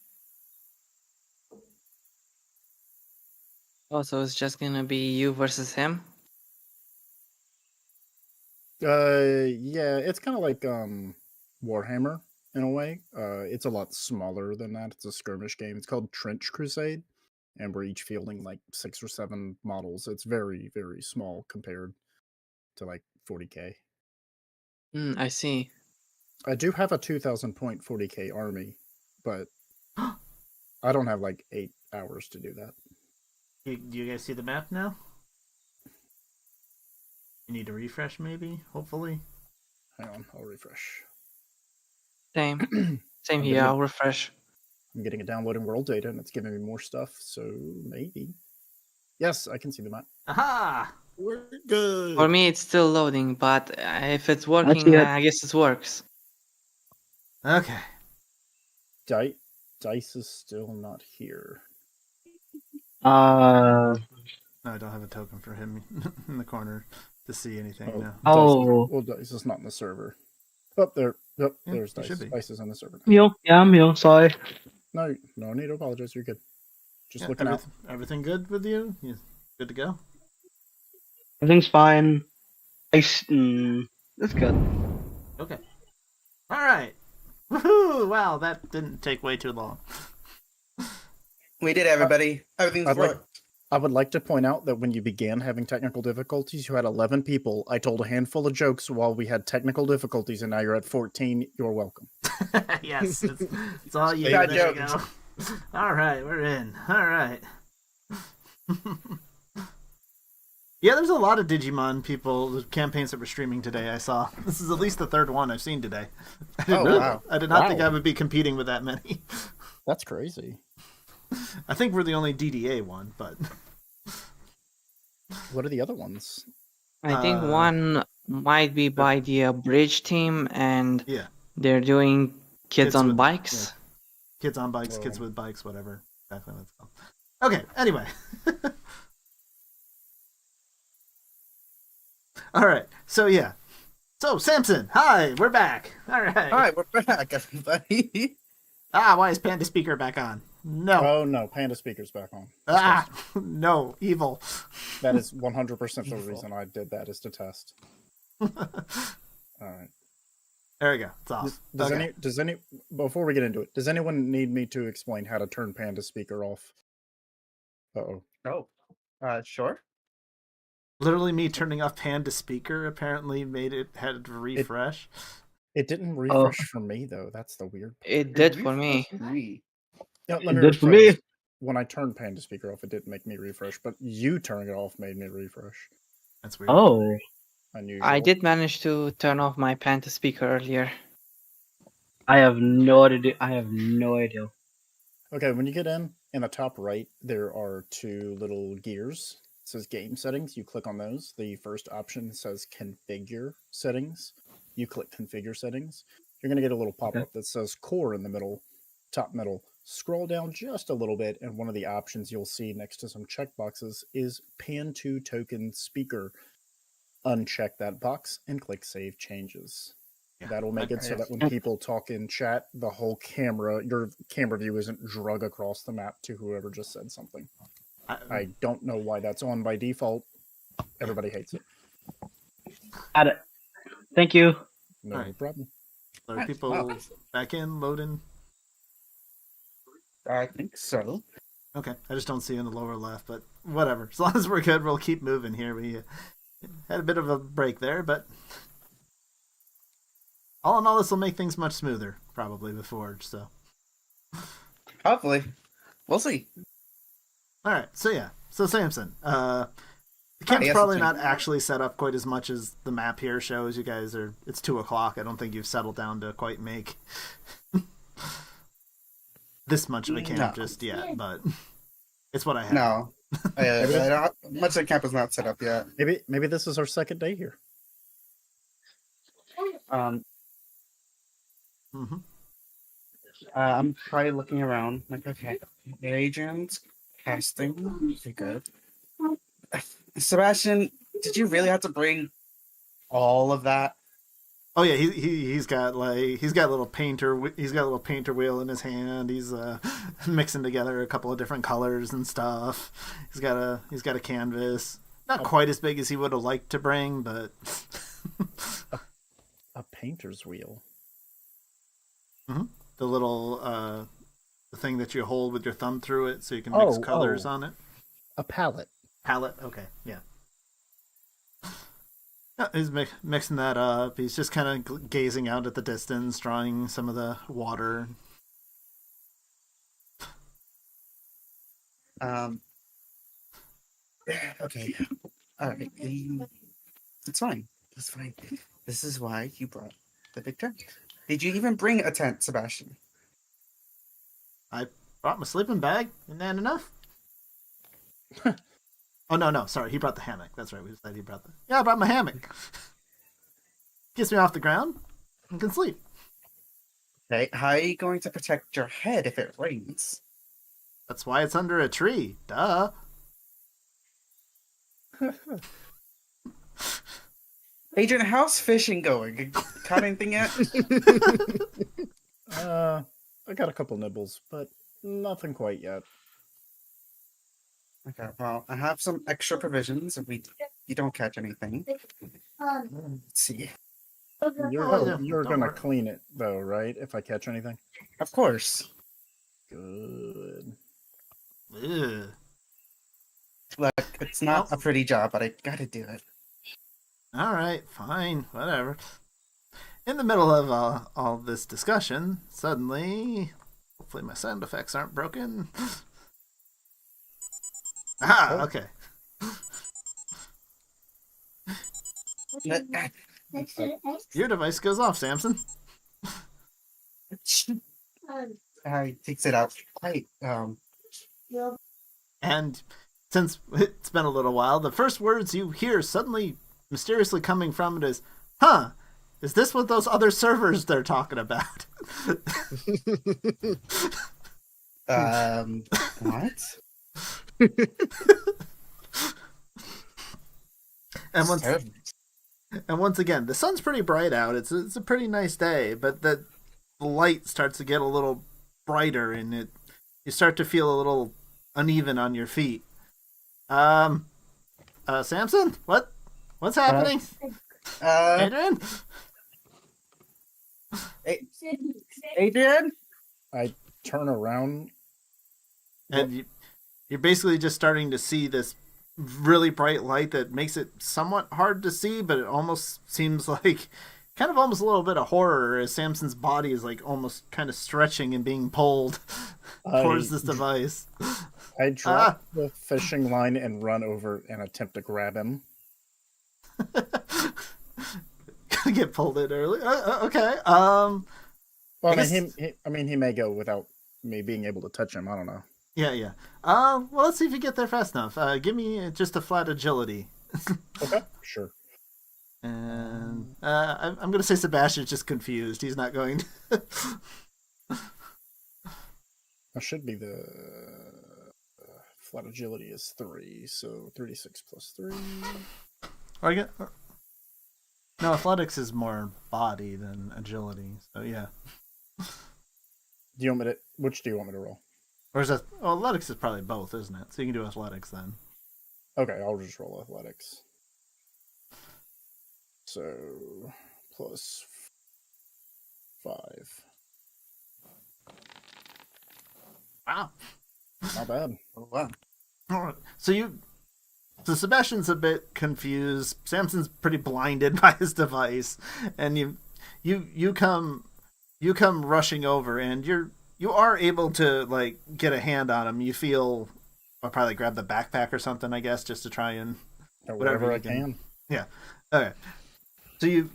Oh, so it's just gonna be you versus him? Yeah, it's kind of like Warhammer in a way. It's a lot smaller than that. It's a skirmish game. It's called Trench Crusade, and we're each fielding like 6 or 7 models. It's very, very small compared to like 40k. I see. I do have a 2,000 point 40k army, but I don't have like 8 hours to do that. Do you guys see the map now? You need to refresh, maybe? Hopefully? Hang on, I'll refresh. Same. Same here, I'll refresh. I'm getting it downloading world data, and it's giving me more stuff, so maybe. Yes, I can see the map. Aha! We're good. For me, it's still loading, but if it's working, I guess it works. Okay. Dice is still not here. No, I don't have a token for him in the corner to see anything now. Dice is not in the server. Oh, there. Yep, Yeah, there's Dice. should be. Dice is in the server. I'm here, sorry. No need to apologize. You're good. Just looking out. Everything good with you? You good to go? Everything's fine. It's good. Okay. All right. Woohoo! Wow, that didn't take way too long. We did, everybody. Everything's worked. I would like to point out that when you began having technical difficulties, you had 11 people. I told a handful of jokes while we had technical difficulties, and now you're at 14. You're welcome. Yes, it's all you. Got there you jokes. go. All right, we're in. All right. Yeah, there's a lot of Digimon people, campaigns that were streaming today, I saw. This is at least the third one I've seen today. Wow. I did not think I would be competing with that many. That's crazy. I think we're the only DDA one, but... What are the other ones? I think one might be by the bridge team, and they're doing kids on bikes. Yeah. Kids on bikes, kids with bikes, whatever. Exactly what it's called. Okay, anyway. All right, so yeah. So, Samson, hi, we're back. All right. All right, we're back, everybody. Why is Panda Speaker back on? No. Oh, no, Panda Speaker's back on. No, evil. That is 100% the reason I did that, is to test. All right. There we go. It's off. Before we get into it, does anyone need me to explain how to turn Panda Speaker off? Sure. Literally, me turning off Panda Speaker apparently had to refresh. It didn't refresh for me, though. That's the weird part. It did for me. Yeah, It did for me. When I turned Panda Speaker off, it didn't make me refresh, but you turning it off made me refresh. That's weird. Oh. Unusual. I did manage to turn off my Panda Speaker earlier. I have no idea. Okay, when you get in the top right, there are 2 little gears. says Game Settings. You click on those. The first option says Configure Settings. You click Configure Settings. You're going to get a little pop-up that says Core in the middle, top middle. Scroll down just a little bit, and one of the options you'll see next to some checkboxes is Pan to Token Speaker. Uncheck that box and click Save Changes. Yeah. That'll make it so that when people talk in chat, the whole your camera view isn't drug across the map to whoever just said something. I don't know why that's on by default. Everybody hates it. Got it. Thank you. No problem. Are people back in, loading? I think so. Okay, I just don't see in the lower left, but whatever. As long as we're good, we'll keep moving here. We had a bit of a break there, but all in all, this will make things much smoother, probably, with Forge, so. Hopefully. We'll see. Alright, so Samson. The camp's probably not actually set up quite as much as the map here shows. You guys it's 2 o'clock. I don't think you've settled down to quite make this much of a camp just yet, but it's what I have. No. Much of the camp is not set up yet. Maybe this is our second day here. I'm probably looking around. Like, okay, agents, casting, okay, good. Sebastian, did you really have to bring all of that? Oh yeah, he's got a little painter wheel in his hand. He's mixing together a couple of different colors and stuff. He's got a canvas, not quite as big as he would have liked to bring, but a painter's wheel. Mm-hmm. The little the thing that you hold with your thumb through it, so you can mix colors on it. A palette. Okay, yeah. He's mixing that up. He's just kind of gazing out at the distance, drawing some of the water. Okay. All right. It's fine. It's fine. This is why you brought the big tent. Did you even bring a tent, Sebastian? I brought my sleeping bag. Isn't that enough? Oh, no, sorry. He brought the hammock. That's right. We said he brought I brought my hammock. Gets me off the ground and can sleep. Okay, how are you going to protect your head if it rains? That's why it's under a tree. Duh. Adrian, how's fishing going? Caught anything yet? I got a couple nibbles, but nothing quite yet. Okay, well, I have some extra provisions if you don't catch anything. Let's see. You're gonna clean it though, right? If I catch anything. Of course. Good. Ugh. Look, it's not a pretty job, but I gotta do it. All right, fine, whatever. In the middle of all this discussion, suddenly, hopefully my sound effects aren't broken. Okay. Your device goes off, Samson. He takes it out quite. And since it's been a little while, the first words you hear suddenly mysteriously coming from it is, "Huh, is this what those other servers they're talking about?" What? And once again, the sun's pretty bright out. It's a pretty nice day, but the light starts to get a little brighter, and you start to feel a little uneven on your feet. Samson, what's happening? Adrian? Adrian? I turn around. And you're basically just starting to see this really bright light that makes it somewhat hard to see, but it almost seems like almost a little bit of horror as Samson's body is like almost kind of stretching and being pulled towards this device. I drop the fishing line and run over and attempt to grab him. Gonna get pulled in early. Okay. Well, he may go without me being able to touch him. I don't know. Yeah, yeah. Well, let's see if you get there fast enough. Give me just a flat agility. Okay, sure. And I'm going to say Sebastian's just confused. He's not going to... That should be the flat agility is 3, so 36 plus 3. Or I get... No, athletics is more body than agility. So, yeah. Do you want me to? Which do you want me to roll? Or is that... Well, athletics is probably both, isn't it? So you can do athletics then. Okay, I'll just roll athletics. So, plus 5. Wow. Not bad. Oh, wow. All right. So Sebastian's a bit confused. Samson's pretty blinded by his device, and you come rushing over, and you are able to like get a hand on him. You feel I'll probably grab the backpack or something, I guess, just to try and Whatever I can. Yeah. Okay. So you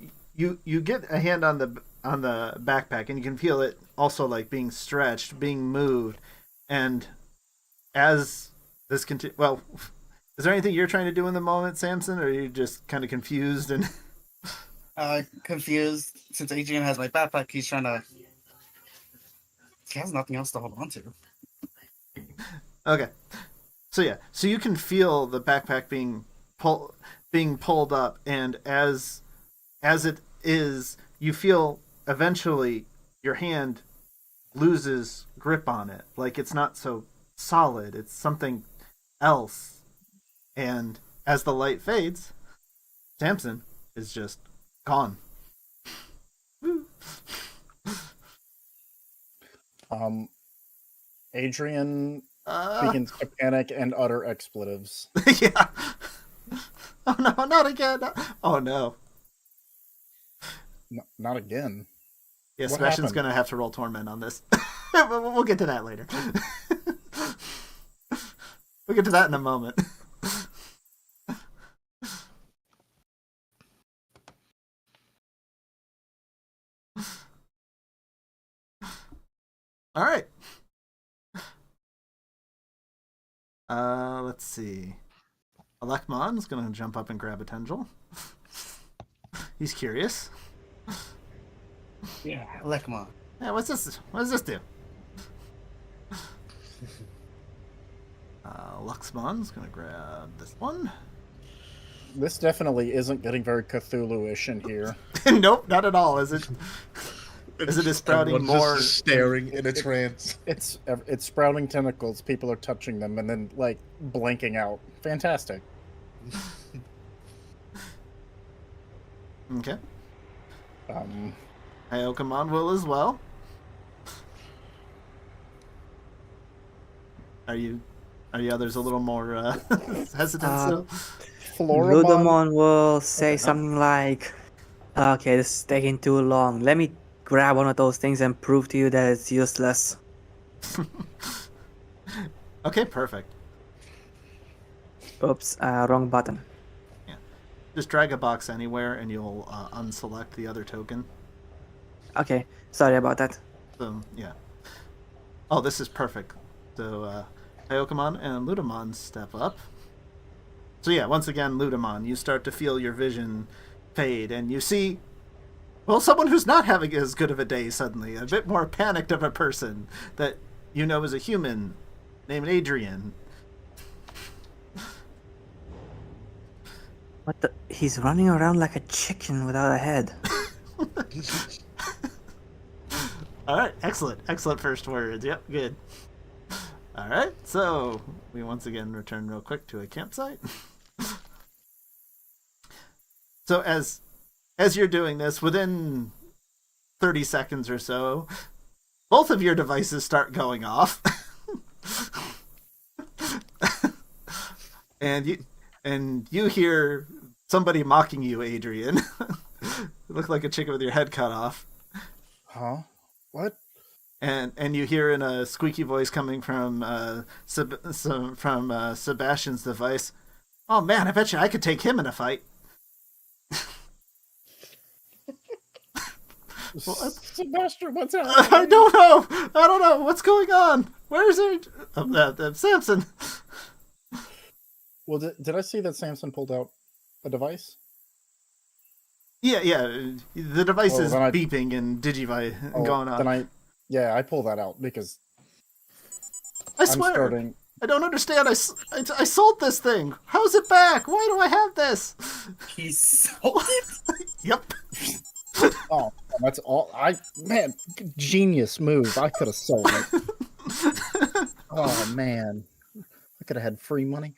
get a hand on the backpack, and you can feel it also like being stretched, being moved, and as this well, is there anything you're trying to do in the moment, Samson, or are you just kind of confused and Confused. Since Adrian has my backpack, he's trying to. He has nothing else to hold on to. Okay. So yeah, so you can feel the backpack being pulled up, and as it is, you feel eventually your hand loses grip on it. Like it's not so solid, it's something else. And as the light fades, Samson is just gone. Adrian begins to panic and utter expletives. Yeah. Oh no, not again. Oh no. No, not again. Yeah, What Sebastian's happened? gonna have to roll torment on this. We'll get to that later. We'll get to that in a moment. All right. Let's see. Alekmon's gonna jump up and grab a tendril. He's curious. Yeah, let come on. Yeah, what's this? What does this do? Luxmon's gonna grab this one. This definitely isn't getting very Cthulhu-ish in here. Nope, not at all. Is it? Is it sprouting Everyone's more? just staring in a trance. It's sprouting tentacles. People are touching them and then like blanking out. Fantastic. Okay. Um, Pokemon will as well. Are you others a little more hesitant still? Floramon. Ludamon will say Okay. something like, "Okay, this is taking too long. Let me grab one of those things and prove to you that it's useless." Okay, perfect. Oops, wrong button. Just drag a box anywhere, and you'll unselect the other token. Okay, sorry about that. So yeah. Oh, this is perfect. So Pokemon and Ludamon step up. So yeah, once again, Ludamon, you start to feel your vision fade, and you see, well, someone who's not having as good of a day suddenly, a bit more panicked of a person that you know is a human named Adrian. What the? He's running around like a chicken without a head. All right, excellent first words. Yep, good. All right, so we once again return real quick to a campsite. So as you're doing this, within 30 seconds or so, both of your devices start going off. and you hear somebody mocking you, Adrian. You look like a chicken with your head cut off. Huh? What? And you hear in a squeaky voice coming from Sebastian's device, "Oh man, I bet you I could take him in a fight." Sebastian, what's I happening? don't know. What's going on. Where's Samson? Well, did I see that Samson pulled out a device? Yeah. The device is then beeping and Digivi going on. Then I pull that out because I swear, I don't understand. I sold this thing. How's it back? Why do I have this? He sold it? Yep. Oh, that's all. Man, genius move. I could have sold it. Oh man, I could have had free money.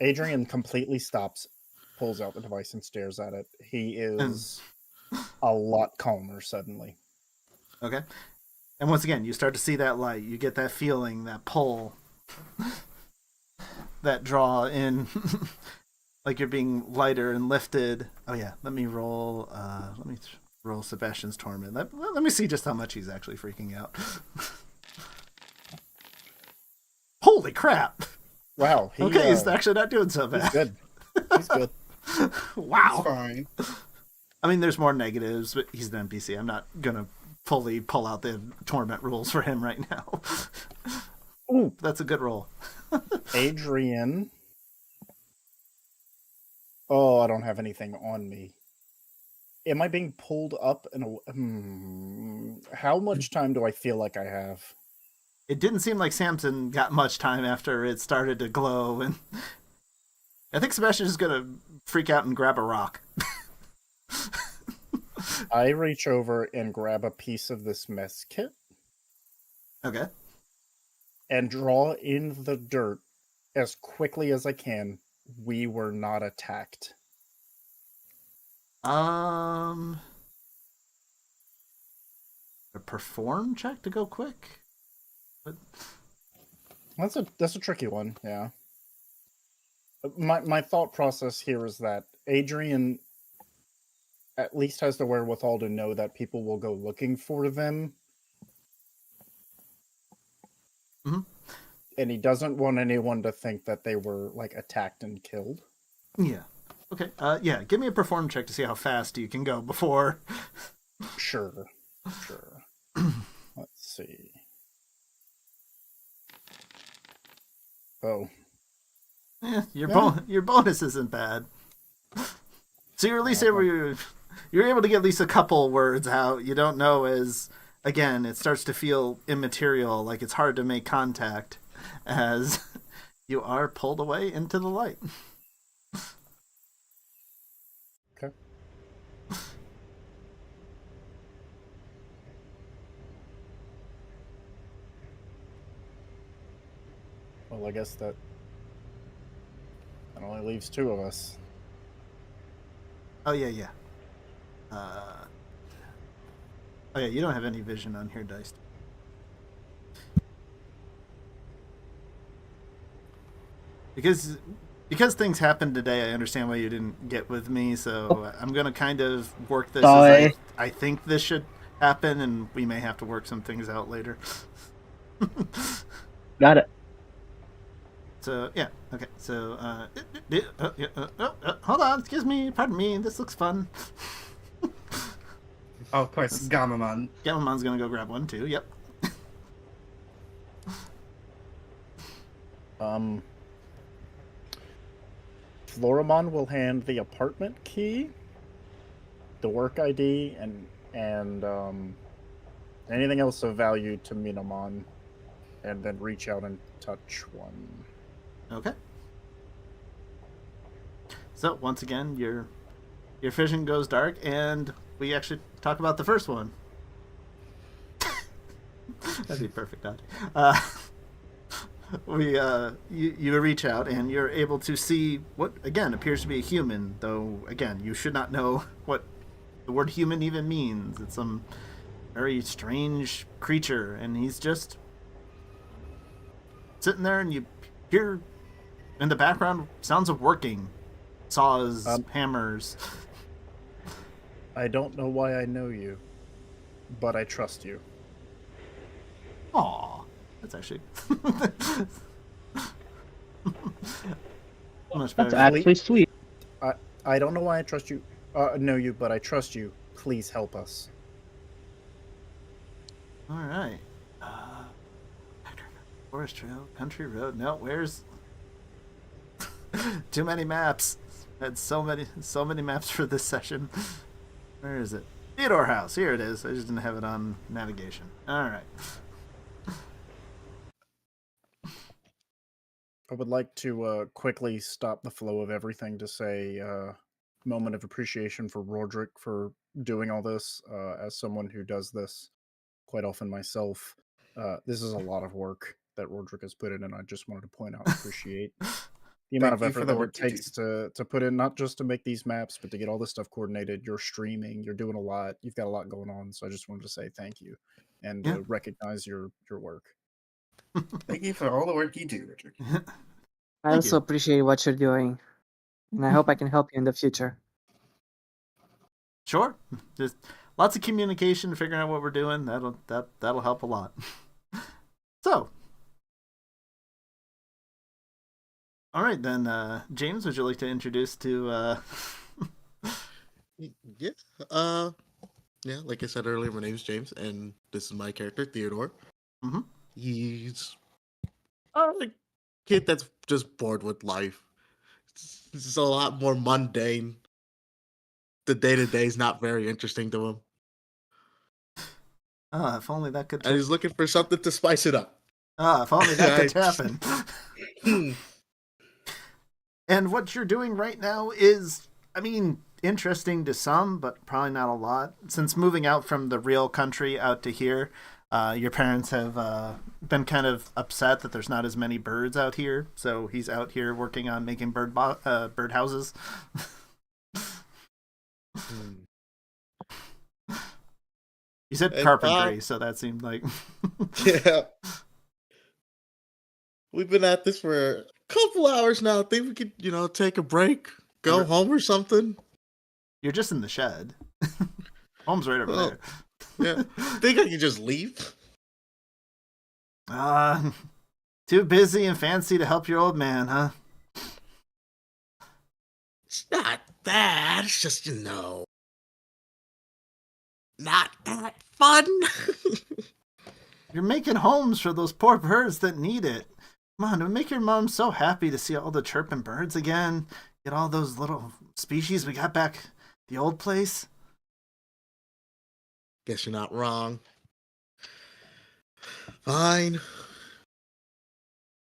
Adrian completely stops, pulls out the device, and stares at it. He is a lot calmer suddenly. Okay. And once again, you start to see that light. You get that feeling, that pull, that draw in, like you're being lighter and lifted. Oh yeah, let me roll Sebastian's Torment. Let me see just how much he's actually freaking out. Holy crap! Wow. He's actually not doing so bad. He's good. He's good. Wow. He's fine. I mean, there's more negatives, but he's an NPC. I'm not gonna fully pull out the torment rules for him right now. Ooh, that's a good roll. Adrian. Oh, I don't have anything on me. Am I being pulled up? How much time do I feel like I have? It didn't seem like Samson got much time after it started to glow, and I think Sebastian's just gonna freak out and grab a rock. I reach over and grab a piece of this mess kit. Okay. And draw in the dirt as quickly as I can. We were not attacked. A perform check to go quick? But... That's a tricky one, yeah. My thought process here is that Adrian at least has the wherewithal to know that people will go looking for them. Mm-hmm. And he doesn't want anyone to think that they were, like, attacked and killed. Yeah. Okay. Yeah, give me a perform check to see how fast you can go before... Sure. Let's see. Oh. Yeah, your bonus isn't bad. So you're at least you're able to get at least a couple words out. You don't know as, again, it starts to feel immaterial, like it's hard to make contact as you are pulled away into the light. Okay. Well, I guess that only leaves two of us. Oh, yeah. Oh, yeah, you don't have any vision on here, Dice. Because things happened today, I understand why you didn't get with me, so I'm going to kind of work this as I think this should happen, and we may have to work some things out later. Got it. So, yeah, okay, so, hold on, excuse me, pardon me, this looks fun. Oh, of course, Gamamon. Gamamon's gonna go grab one, too, yep. Floramon will hand the apartment key, the work ID, and anything else of value to Minamon, and then reach out and touch one. Okay. So once again, your vision goes dark, and we actually talk about the first one. That'd be perfect, Dodge. You reach out, and you're able to see what again appears to be a human. Though again, you should not know what the word human even means. It's some very strange creature, and he's just sitting there, and you hear in the background sounds of working, saws, hammers. I don't know why I know you, but I trust you. Aw, that's actually much better. That's actually sweet. I don't know why I trust you. Know you, but I trust you. Please help us. All right. Forest trail, country road. No, where's too many maps? Had so many maps for this session. Where is it? Theodore House. Here it is. I just didn't have it on navigation. All right. I would like to quickly stop the flow of everything to say moment of appreciation for Rordrik for doing all this. As someone who does this quite often myself, this is a lot of work that Rordrik has put in, and I just wanted to point out and appreciate the amount of Thank you for effort the that it work you takes to put in, not just to make these maps, but to get all this stuff coordinated. You're streaming, you're doing a lot, you've got a lot going on, so I just wanted to say thank you and Yeah. recognize your work. Thank you for all the work you do, Richard. I Thank also you. appreciate what you're doing, and I hope I can help you in the future. Sure. Just lots of communication, figuring out what we're doing. That'll help a lot. So, all right then, James, would you like to introduce to? Yeah. Yeah. Like I said earlier, my name is James, and this is my character Theodore. Mhm. He's a kid that's just bored with life. It's a lot more mundane. The day to day is not very interesting to him, If only that could. and he's looking for something to spice it up. If only that could I- happen. Hmm. And what you're doing right now is, I mean, interesting to some, but probably not a lot. Since moving out from the real country out to here, your parents have been kind of upset that there's not as many birds out here. So he's out here working on making bird houses. Hmm. You said And, carpentry, so that seemed like. Yeah. We've been at this for a couple hours now. I think we could, take a break, go home or something. You're just in the shed. Home's right over Oh. there. Yeah. Think I can just leave? Too busy and fancy to help your old man, huh? It's not that. It's just, not that fun. You're making homes for those poor birds that need it. Come on, it would make your mom so happy to see all the chirping birds again. Get all those little species we got back at the old place. Guess you're not wrong. Fine.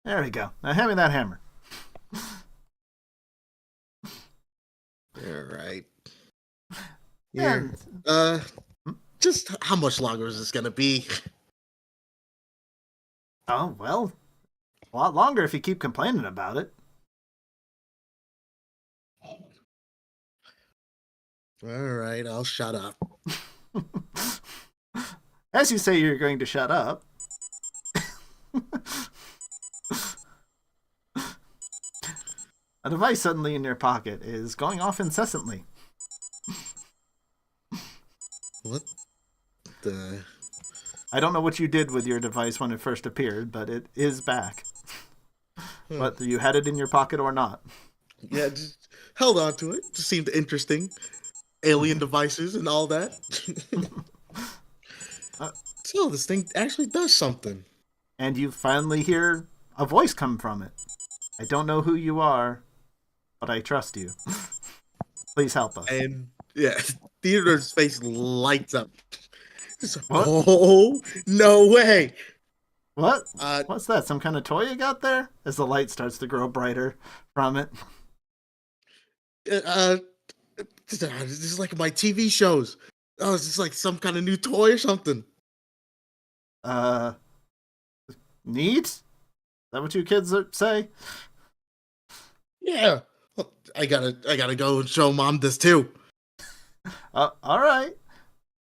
There we go. Now hand me that hammer. You're right. Here. And Just how much longer is this gonna be? oh well, a lot longer if you keep complaining about it. Alright, I'll shut up. As you say you're going to shut up. A device suddenly in your pocket is going off incessantly. What the... I don't know what you did with your device when it first appeared, but it is back. Whether you had it in your pocket or not. Yeah, just held on to it. Just seemed interesting. Alien devices and all that. So this thing actually does something. And you finally hear a voice come from it. I don't know who you are, but I trust you. Please help us. And yeah, Theodore's face lights up. He's like, What? oh, no way. What? Uh, What's that? Some kind of toy you got there? As the light starts to grow brighter from it. This is like my TV shows. Oh, is this like some kind of new toy or something? Neat? Is that what you kids say? Yeah. Well, I gotta go and show mom this too. All right.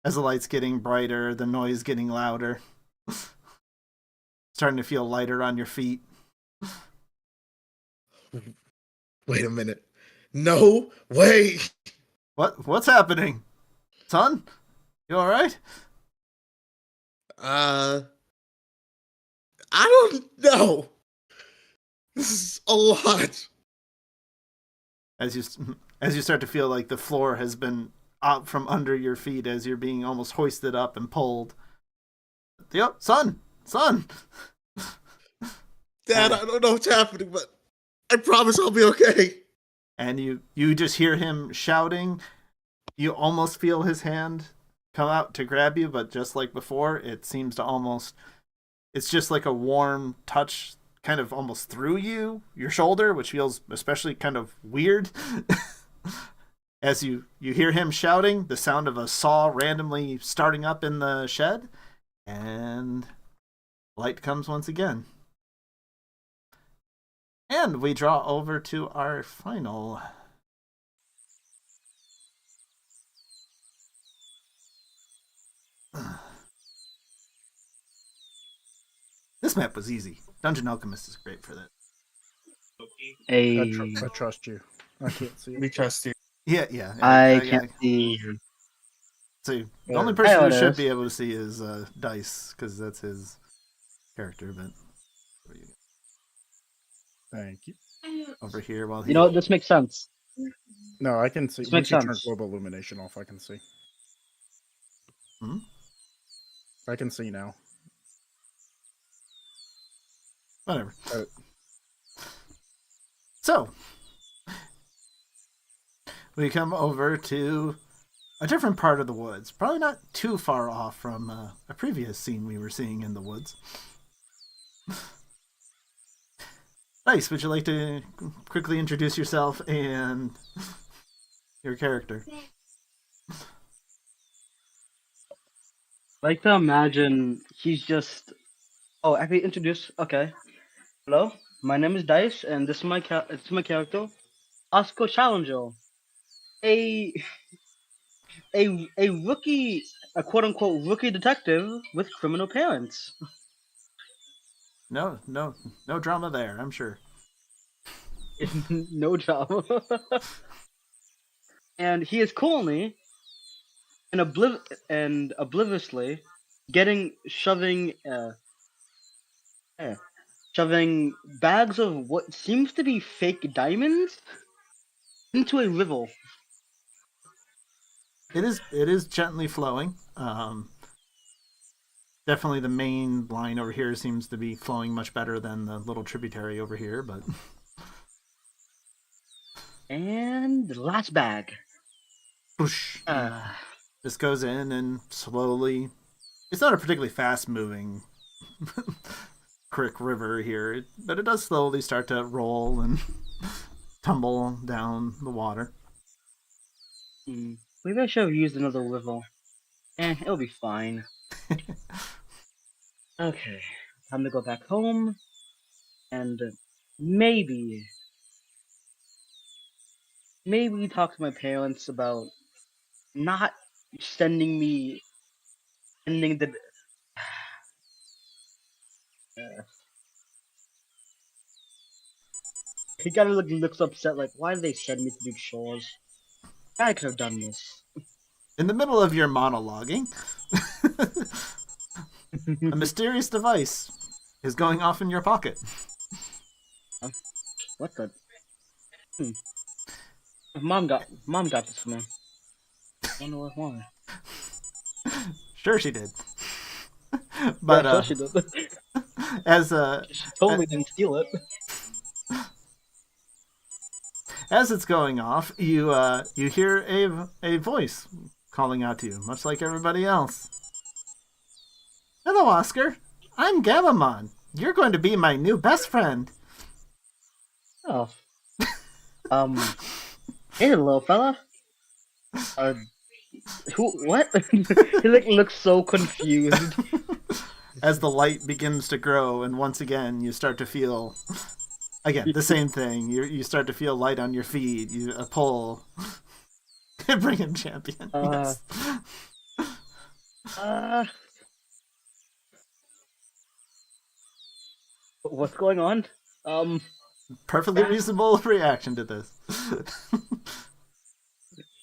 As the light's getting brighter, the noise getting louder. Starting to feel lighter on your feet. Wait a minute. No way. What's happening? Son? You alright? I don't know. This is a lot. As you start to feel like the floor has been out from under your feet as you're being almost hoisted up and pulled. Yep, son. Dad, I don't know what's happening, but I promise I'll be okay. And you just hear him shouting. You almost feel his hand come out to grab you, but just like before, it seems to almost... It's just like a warm touch kind of almost through your shoulder, which feels especially kind of weird. As you hear him shouting, the sound of a saw randomly starting up in the shed, and light comes once again. And we draw over to our final. This map was easy. Dungeon Alchemist is great for that. I trust you. I can't see it. We trust you. Yeah. I can't see. See, the only person who should be able to see is Dice, because that's his character. But Thank you. over here, while he... You know what? This makes sense. No, I can see. This Once makes you turn sense. global illumination off, I can see. Hmm? I can see now. Whatever. So, we come over to a different part of the woods. Probably not too far off from a previous scene we were seeing in the woods. Nice. Would you like to quickly introduce yourself and your character? I like to imagine he's just... Oh, I can introduce... Okay. Hello, my name is Dice, and this is my character, Oscar Challenger. A rookie, a quote-unquote rookie detective with criminal parents. No drama there, I'm sure. No drama. And he is currently obliviously shoving bags of what seems to be fake diamonds into a river. It is gently flowing. Definitely the main line over here seems to be flowing much better than the little tributary over here, but... And the last bag. Whoosh. This goes in and slowly... It's not a particularly fast-moving quick river here, but it does slowly start to roll and tumble down the water. Maybe I should have used another river. It'll be fine. Okay, time to go back home, and maybe talk to my parents about not sending me ending the. He kind of looks upset, like, why did they send me to do chores? I could have done this. In the middle of your monologuing, a mysterious device is going off in your pocket. What the? Mom got this for me. I wonder why. Sure she did. But yeah, sure she did. She totally didn't steal it. As it's going off, you hear a voice calling out to you, much like everybody else. Hello, Oscar. I'm Gamamon. You're going to be my new best friend. Oh. Hey, little fella. What? He looks so confused. As the light begins to grow, and once again you start to feel, again, the same thing. You start to feel light on your feet. A pull. Bring him, champion. Yes. What's going on? Perfectly reasonable reaction to this.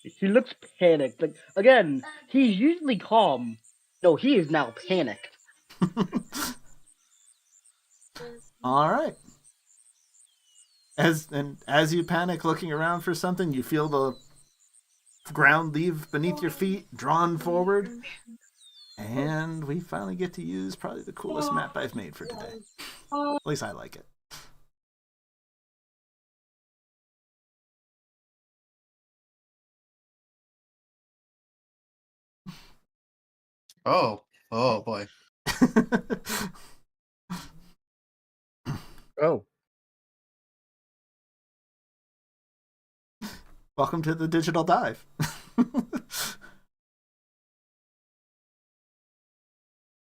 He looks panicked. Like, again, he's usually calm. No, he is now panicked. All right. As you panic, looking around for something, you feel the ground leave beneath your feet, drawn forward, and we finally get to use probably the coolest map I've made for today. At least I like it. Oh, oh boy. Oh, Welcome to the digital dive.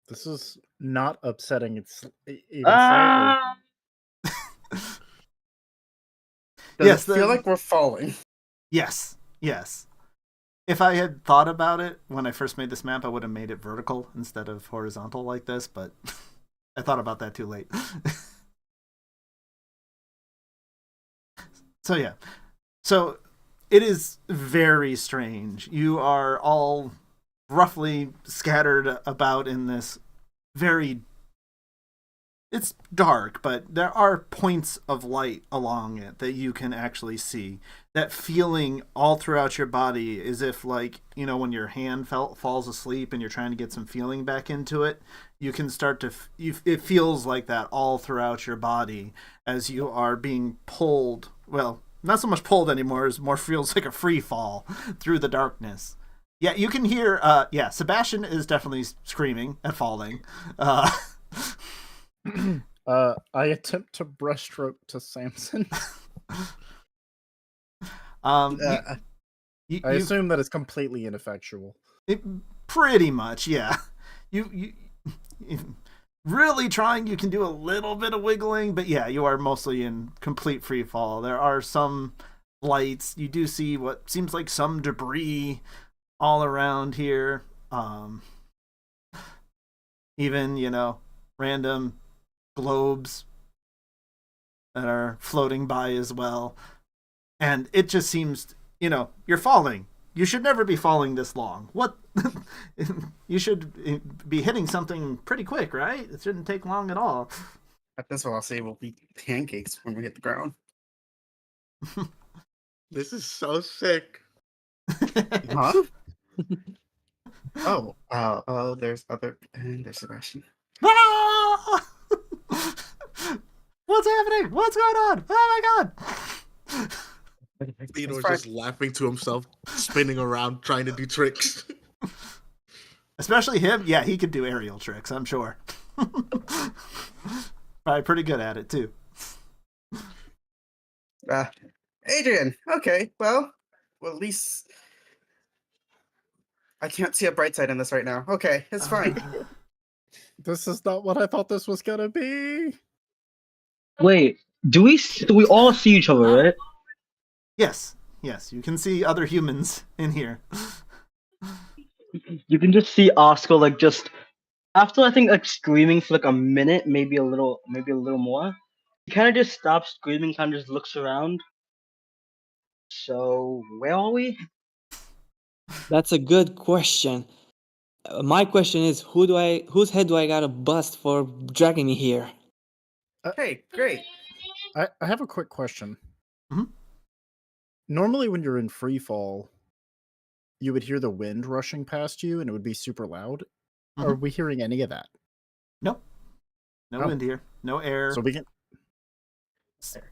this is not upsetting. It's even slightly. Ah! Does Yes, it feel like we're falling? Yes. If I had thought about it when I first made this map, I would have made it vertical instead of horizontal like this, but I thought about that too late. So yeah. So it is very strange. You are all roughly scattered about in this very... It's dark, but there are points of light along it that you can actually see. That feeling all throughout your body is if, like, you know, when your hand falls asleep and you're trying to get some feeling back into it, you can start to... it feels like that all throughout your body as you are being pulled... Well, not so much pulled anymore, it more feels like a free fall through the darkness. Yeah, you can hear... Sebastian is definitely screaming at falling. I attempt to breaststroke to Samson. Uh, I assume that it's completely ineffectual. Pretty much, yeah. You really trying, you can do a little bit of wiggling, but yeah, you are mostly in complete free fall. There are some lights. You do see what seems like some debris all around here. Even, you know, random globes that are floating by as well. And it just seems, you know, you're falling. You should never be falling this long. What? You should be hitting something pretty quick, right? It shouldn't take long at all. that's what I'll say. We'll be pancakes when we hit the ground. This is so sick. Huh? Oh, there's Sebastian. Ah! What's happening? What's going on? Oh my god! Theodore's just laughing to himself, spinning around, trying to do tricks. Especially him. Yeah, he could do aerial tricks, I'm sure. Probably pretty good at it, too. Adrian, okay, well, at least I can't see a bright side in this right now. Okay, it's fine. This is not what I thought this was gonna be. Wait, do we all see each other, right? Yes, you can see other humans in here. You can just see Oscar like just after I think like screaming for like a minute, maybe a little more. He kind of just stops screaming, kind of just looks around. So where are we? That's a good question. My question is, whose head do I gotta bust for dragging me here? Hey, great. I have a quick question. Mhm. Normally, when you're in free fall, you would hear the wind rushing past you, and it would be super loud. Are we hearing any of that? Nope. No wind here. No air. So we can.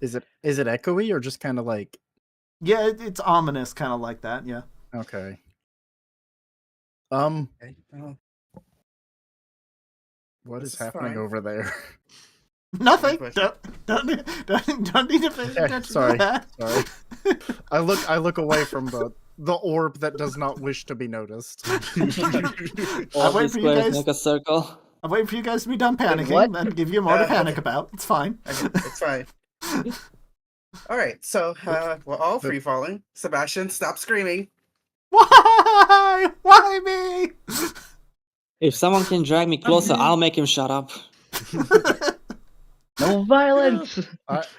Is it echoey or just kind of like? Yeah, it's ominous, kind of like that. Yeah. Okay. Okay, well, What this is is happening fine. over there? Nothing. question. Don't need to pay attention Sorry. to that. Sorry. I look away from the orb that does not wish to be noticed. I'll wait These for you squares guys. make a circle. I'm waiting for you guys to be done panicking. what? Then give you more to panic Okay. about. It's fine. Okay, it's fine. All right, so we're all free falling. Sebastian, stop screaming. Why? Why me? If someone can drag me closer, I'll make him shut up. No violence.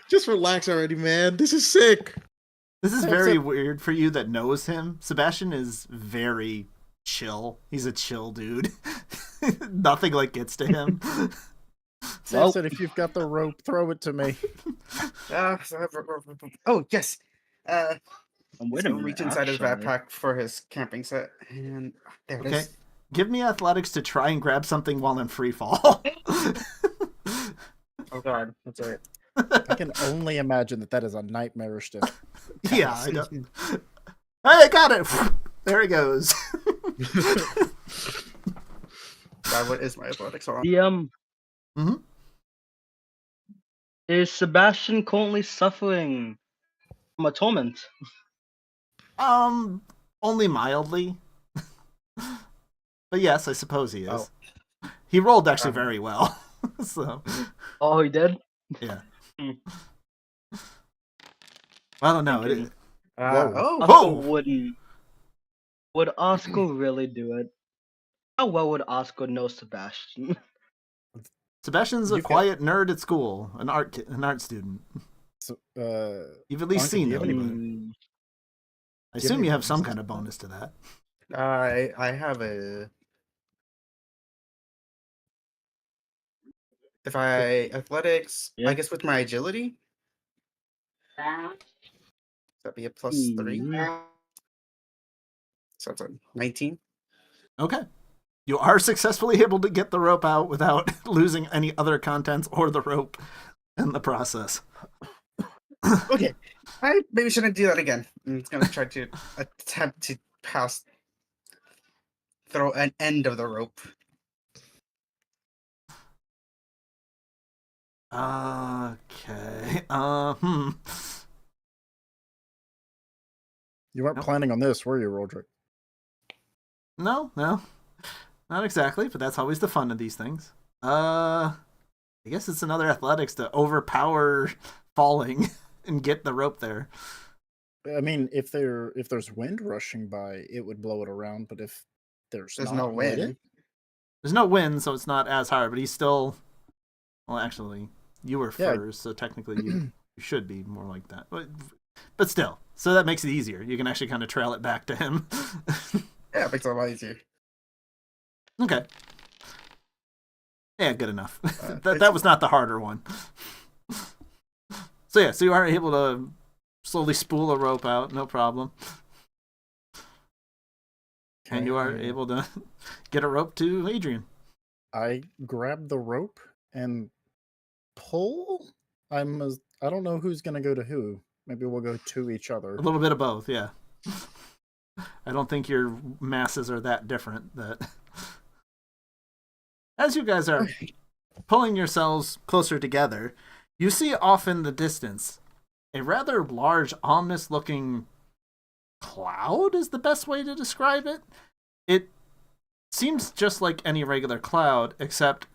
Just relax already, man. This is sick. This is very weird for you that knows him. Sebastian is very chill. He's a chill dude. Nothing like gets to him. Samson, if you've got the rope, throw it to me. Oh yes. Wait a So minute. reach inside his actually. backpack for his camping set, and there it Okay. is. Give me athletics to try and grab something while in free fall. Oh god, that's right. I can only imagine that is a nightmarish to. Yeah, I know. Hey, I got it. There he goes. What is my athletics? Hold on. Mm-hmm. Is Sebastian currently suffering from a torment? Only mildly. But yes, I suppose he is. Oh. He rolled actually very well. So Oh, he did? yeah. Hmm. I don't know. Thinking. Oh. Oscar Whoa! wouldn't. Would Oscar really do it? How well would Oscar know Sebastian? Sebastian's a You've got- quiet nerd at school, an art student. So, You've at least Anka, do seen you have him. any- But Hmm. I do you have assume any you have some bonuses kind of to that? bonus to that. I have a. If I athletics, Yeah. I guess with my agility, that'd be a +3. So it's a 19. Okay. You are successfully able to get the rope out without losing any other contents or the rope in the process. Okay, I maybe shouldn't do that again. I'm gonna try to attempt to throw an end of the rope. Okay. You weren't Nope. planning on this, were you, Rordrik? No, not exactly. But that's always the fun of these things. I guess it's another athletics to overpower falling and get the rope there. I mean, if there's wind rushing by, it would blow it around. But if there's There's not, no would it? wind. There's no wind, so it's not as hard. But he's still. Well, actually, you were Yeah. first, so technically you should be more like that. But still, so that makes it easier. You can actually kind of trail it back to him. Yeah, it makes it a lot easier. Okay. Yeah, good enough. that was not the harder one. So yeah, so you are able to slowly spool a rope out, no problem. And you are Okay. able to get a rope to Adrian. I grab the rope and pull. I don't know who's gonna go to who. Maybe we'll go to each other. A little bit of both, yeah. I don't think your masses are that different. That as you guys are pulling yourselves closer together, you see off in the distance a rather large, ominous-looking cloud is the best way to describe it. It seems just like any regular cloud, except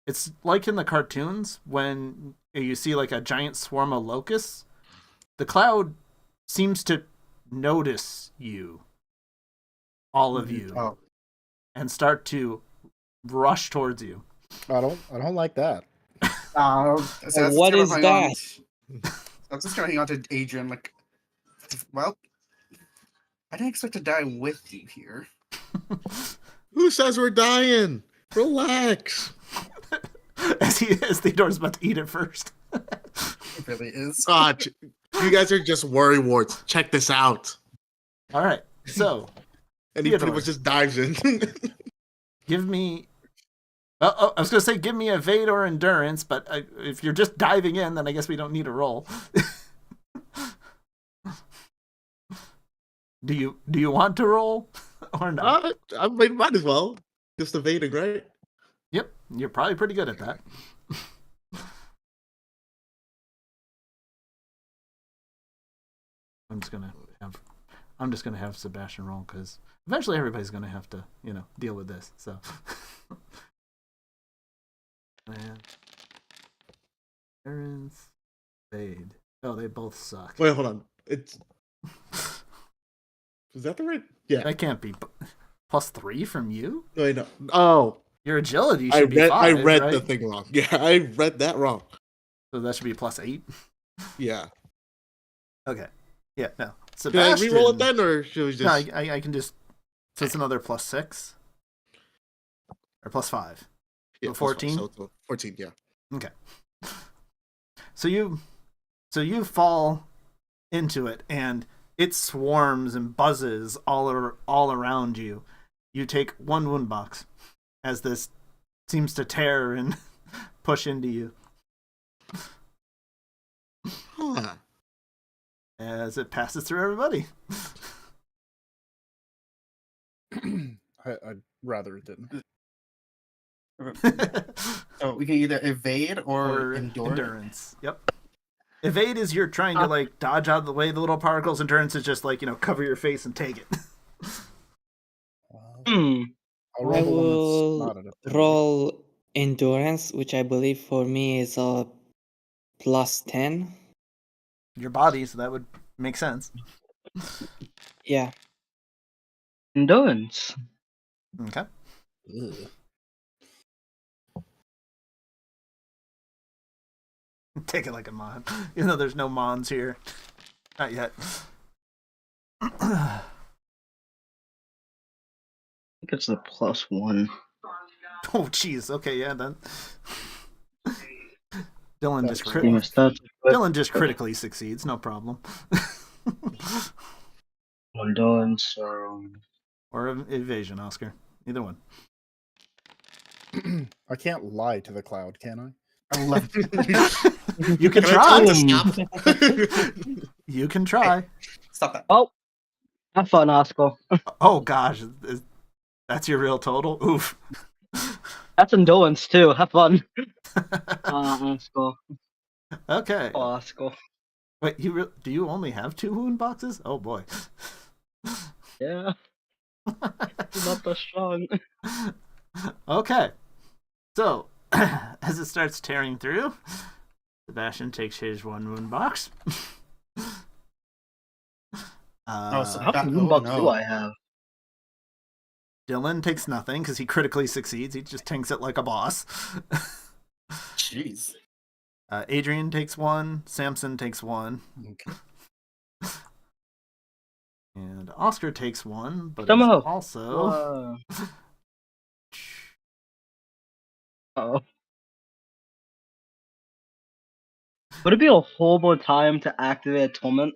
it's like in the cartoons when you see like a giant swarm of locusts. The cloud seems to notice you, all of you, Oh, and start to rush towards you. I don't like that. so What is that? I'm just gonna hang on to Adrian. Like, well, I didn't expect to die with you here. Who says we're dying? Relax. As Theodore's about to eat it first. It really is. You guys are just worry warts. Check this out. All right, so And he pretty much just dives in. give me. I was going to say give me evade or endurance, but if you're just diving in, then I guess we don't need a roll. Do you want to roll or not? I mean, might as well. Just evading, right? Yep, you're probably pretty good at that. I'm just gonna have Sebastian roll because eventually everybody's gonna have to deal with this. So. And Aaron's fade. Oh, they both suck. Wait, hold on. Is that the right? Yeah. That can't be +3 from you. Wait, no. Oh, Your agility should be 5. I read right? the thing wrong. Yeah, I read that wrong. So that should be +8. Yeah. Okay. Yeah. No. Can I Sebastian. re-roll it then, or should we just? No, I can just. So it's another +6 or +5. Yeah, so 14? So it's 14, yeah. Okay. So you fall into it, and it swarms and buzzes all around you. You take 1 wound box as this seems to tear and push into you. Huh. As it passes through everybody. I'd rather it didn't. So we can either evade or endure. endurance. Yep. Evade is you're trying to like dodge out of the way of the little particles. Endurance is just like, cover your face and take it. Hmm. I'll I roll the one that's will not an ability. roll endurance, which I believe for me is a +10. Your body, so that would make sense. Yeah. Endurance. Okay. Ugh. Take it like a mon. Even though there's no mons here. Not yet. I think it's a +1. Oh, jeez. Okay, yeah, then. Dylan just Yes, that's good. Dylan just critically succeeds. No problem. Endurance. Or evasion, Oscar. Either one. I can't lie to the cloud, can I? 11. You can Can I tell try. him to stop? You can try. Stop that. Oh, have fun, Oscar. Oh gosh, that's your real total? Oof. That's endurance too. Have fun. Oscar. Okay. Oh, Oscar. Wait, do you only have 2 wound boxes? Oh boy. Yeah. You're not that strong. Okay. So, as it starts tearing through, Sebastian takes his 1 wound box. So How many wound boxes do I have? Dylan takes nothing because he critically succeeds. He just tanks it like a boss. Jeez. Adrian takes 1. Samson takes 1. Okay. And Oscar takes 1, but Somehow. also... Oh. Would it be a horrible time to activate Torment?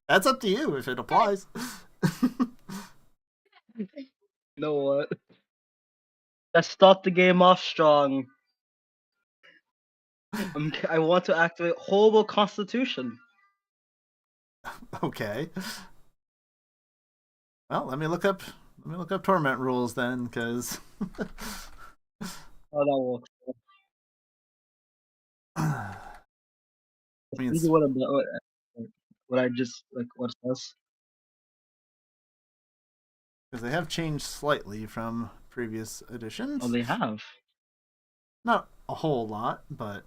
That's up to you if it applies. You know what? Let's start the game off strong. I want to activate Horrible Constitution. Okay. Well, let me look up torment rules then, because Oh, that works. I mean, This is what I just like. What's this? because they have changed slightly from previous editions. Oh, they have. Not a whole lot, but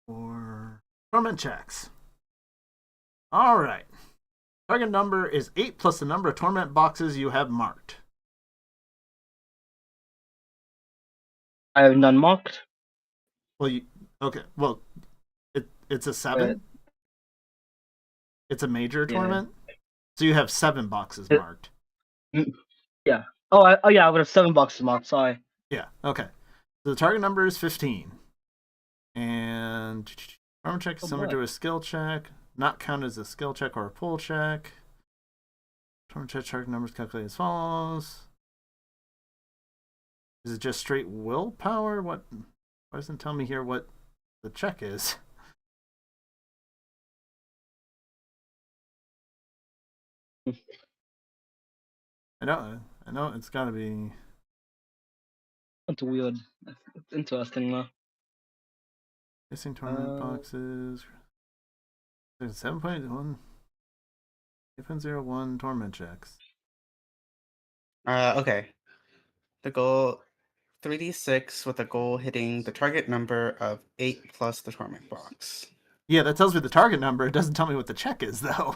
for torment checks. All right. Target number is 8 plus the number of torment boxes you have marked. I have none marked. Well, okay. Well, it's a 7. It's a major Yeah. torment, so you have 7 boxes marked. Yeah. Oh yeah. I would have 7 boxes marked. Sorry. Yeah. Okay. So the target number is 15, and torment check is similar to a skill check. Not counted as a skill check or a pull check. Torment check target numbers calculated as follows. Is it just straight willpower? What? Why doesn't it tell me here what the check is? I know it's got to be. That's weird. It's interesting though. Missing torment boxes. 7.1. 8.01 torment checks. Okay. The goal 3d6 with a goal hitting the target number of 8 plus the torment box. Yeah, that tells me the target number. It doesn't tell me what the check is, though.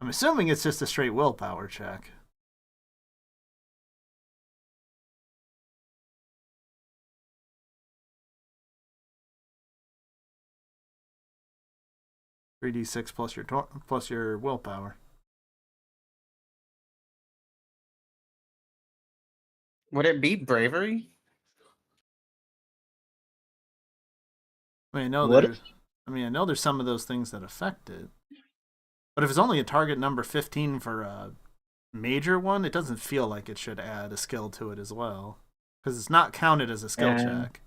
I'm assuming it's just a straight willpower check. (3d6) plus your willpower. Would it be bravery? I mean, I know there's some of those things that affect it. But if it's only a target number 15 for a major one, it doesn't feel like it should add a skill to it as well. Because it's not counted as a skill check.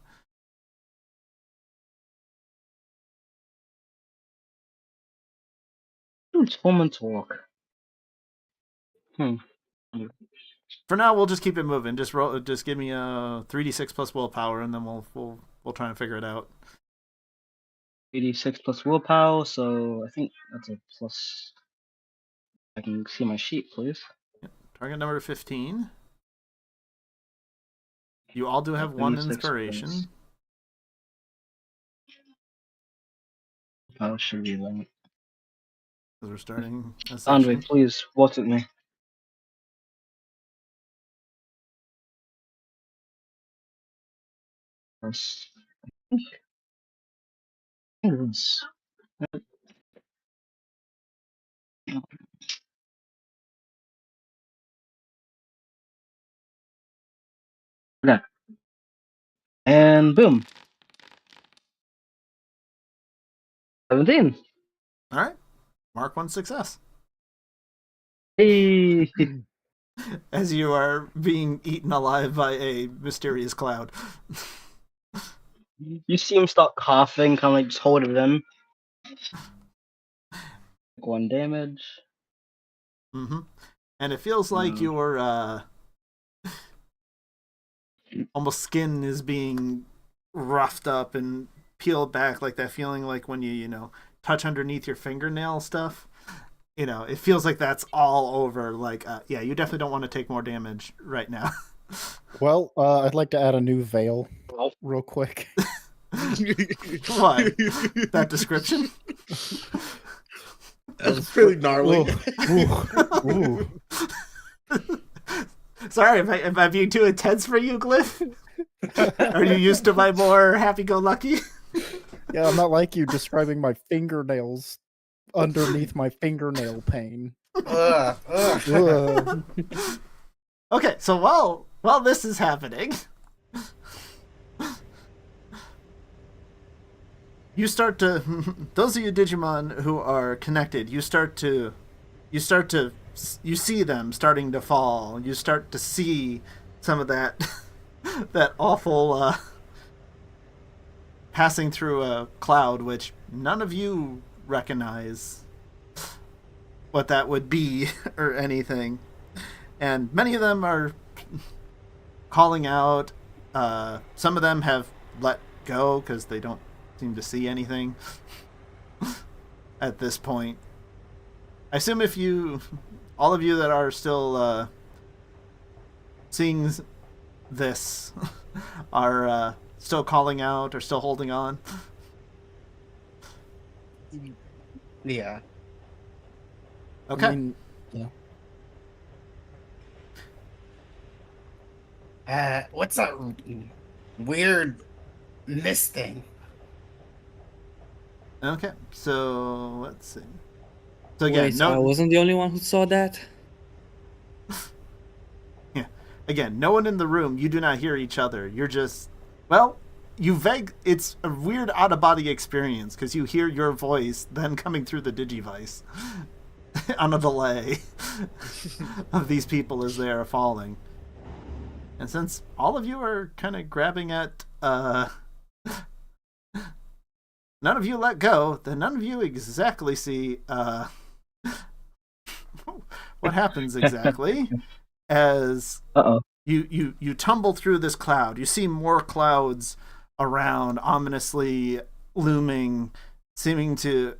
Torment talk. For now, we'll just keep it moving. Just roll. Just give me a 3d6 plus willpower, and then we'll try and figure it out. 86 plus willpower, so I think that's a plus. I can see my sheet, please. Target number 15. You all do have one 76 inspiration. How should we limit? Because we're starting a Andre, session. please, what's with me? Yes. Yes. Okay. And boom. 17. All right. Mark one success. Hey. As you are being eaten alive by a mysterious cloud. You see him start coughing, kind of like just hold it in. 1 damage. Mm-hmm. And it feels like your almost skin is being roughed up and peeled back, like that feeling like when you touch underneath your fingernail stuff. It feels like that's all over. Like, yeah, you definitely don't want to take more damage right now. Well, I'd like to add a new veil real quick. What? That description? That's pretty gnarly. Ooh. Sorry, am I being too intense for you, Glyph? Are you used to my more happy-go-lucky? Yeah, I'm not like you describing my fingernails underneath my fingernail pain. Ugh. Okay, so while this is happening, you start to those of you Digimon who are connected, you see them starting to fall. You start to see some of that that awful passing through a cloud, which none of you recognize what that would be or anything. And many of them are calling out. Some of them have let go because they don't seem to see anything at this point. I assume all of you that are still seeing this are still calling out or still holding on. Yeah. Okay. I mean, yeah. What's that weird mist thing? Okay. So let's see. So again, Wait, so I wasn't the only one who saw that? Yeah. Again, no one in the room. You do not hear each other. You're just, well, it's a weird out-of-body experience because you hear your voice then coming through the Digivice on a delay of these people as they are falling. And since all of you are kind of grabbing at, none of you let go, then none of you exactly see what happens exactly as you tumble through this cloud. You see more clouds around, ominously looming, seeming to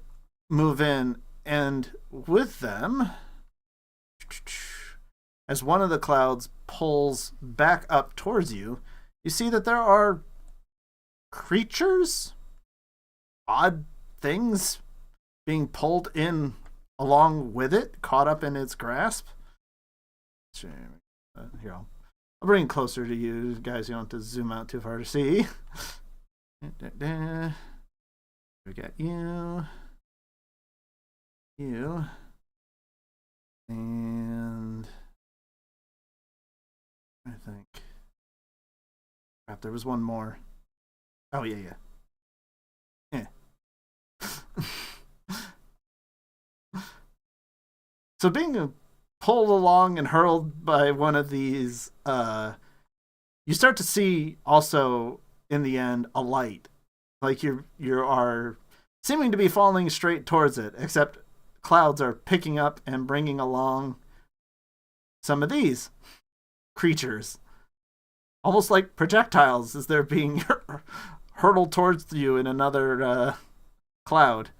move in, and with them, as one of the clouds pulls back up towards you, you see that there are creatures, odd things being pulled in along with it, caught up in its grasp. Here, I'll bring it closer to you guys. You don't have to zoom out too far to see. We got you, and I think. Crap, there was one more. Oh yeah. So being pulled along and hurled by one of these, you start to see also in the end a light, like you are seeming to be falling straight towards it, except clouds are picking up and bringing along some of these. creatures, almost like projectiles, as they're being hurtled towards you in another cloud.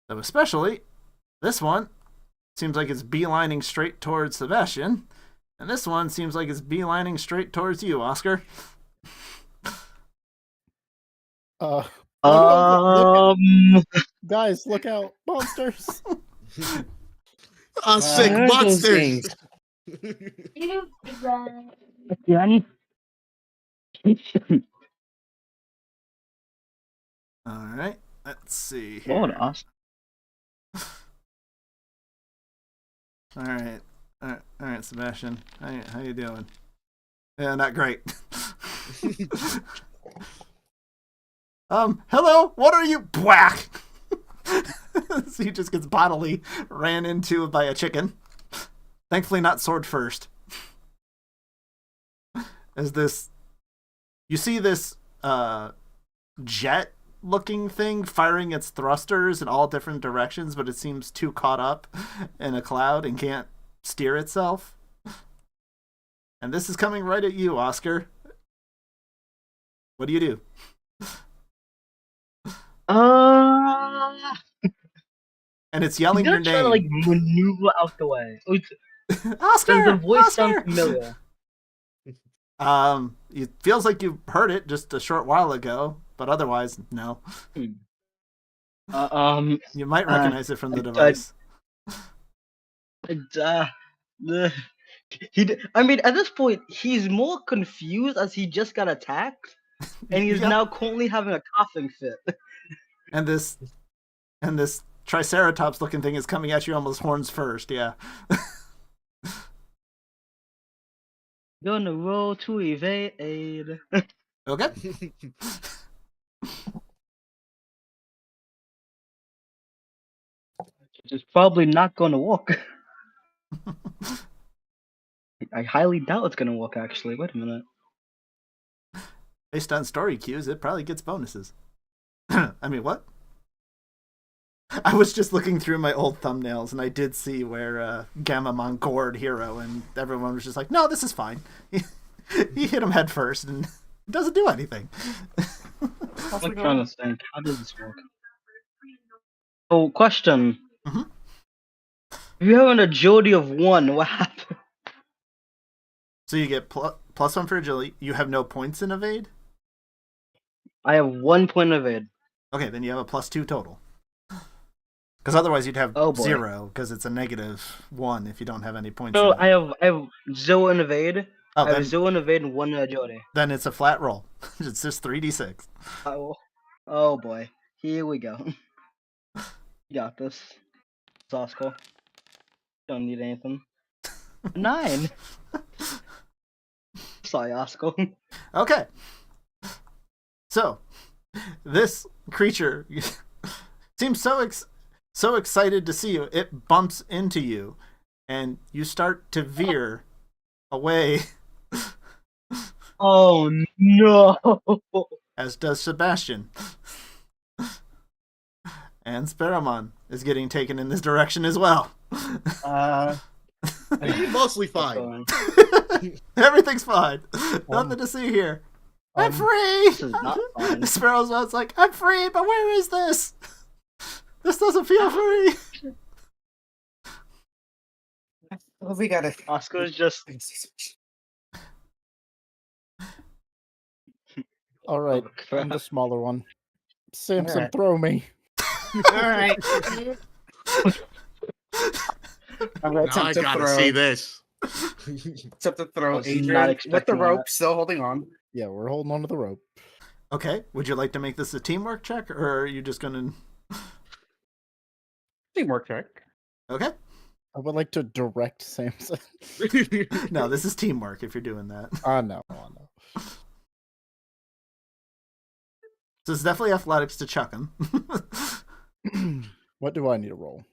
So especially this one seems like it's beelining straight towards Sebastian, and this one seems like it's beelining straight towards you, Oscar. Guys, look out! Monsters! Sick Where are those monsters! Again? All right, let's see here. Lord, Oscar. All right, Sebastian. How you doing? Yeah, not great. Hello. What are you? Whack. So he just gets bodily ran into by a chicken. Thankfully, not sword first. As this, you see this jet-looking thing firing its thrusters in all different directions, but it seems too caught up in a cloud and can't steer itself. And this is coming right at you, Oscar. What do you do? And it's yelling your I'm trying to name. like maneuver out the way. Oscar! The voice Oscar! sounds familiar. It feels like you heard it just a short while ago, but otherwise, no. You might recognize it from the device. I mean, at this point, he's more confused as he just got attacked, and he's now currently having a coughing fit. And this Triceratops looking thing is coming at you almost horns first, yeah. Gonna roll to evade. Okay. It's probably not gonna work. I highly doubt it's gonna work, actually. Wait a minute. Based on story cues, it probably gets bonuses. I mean, what? I was just looking through my old thumbnails, and I did see where Gamamon gored Hero, and everyone was just like, no, this is fine. He hit him head first, and it doesn't do anything. I'm trying to think. How does this work? Oh, question. Mm-hmm. If you have an agility of 1, what happens? So you get +1 for agility. You have no points in evade? I have 1 point of evade. Okay, then you have a +2 total. Because otherwise you'd have 0, because it's a -1 if you don't have any points. So I have 0 in evade. Oh, I have 0 in evade and 1 in agility. Then it's a flat roll. It's just 3d6. Oh boy. Here we go. You got this. Oscar. Don't need anything. 9. Sorry, Oscar. Okay. So, this creature seems so excited to see you. It bumps into you, and you start to veer away. Oh no! As does Sebastian. And Sparrowmon is getting taken in this direction as well. Mostly fine. Everything's fine. Nothing to see here. I'm free! This is not fine. Sparrowmon's like, I'm free, but where is this? This doesn't feel free. Well, we gotta. Oscar's just. All right, I'm the smaller one. Samson, throw me. All right. I'm gonna Now I gotta see this. Attempt to throw Was not Adrian with the expecting rope, that. still holding on. Yeah, we're holding on to the rope. Okay, would you like to make this a teamwork check, or are you just gonna... Teamwork check. Okay. I would like to direct Samson. No, this is teamwork if you're doing that. No. So it's definitely athletics to chuck him. What do I need to roll?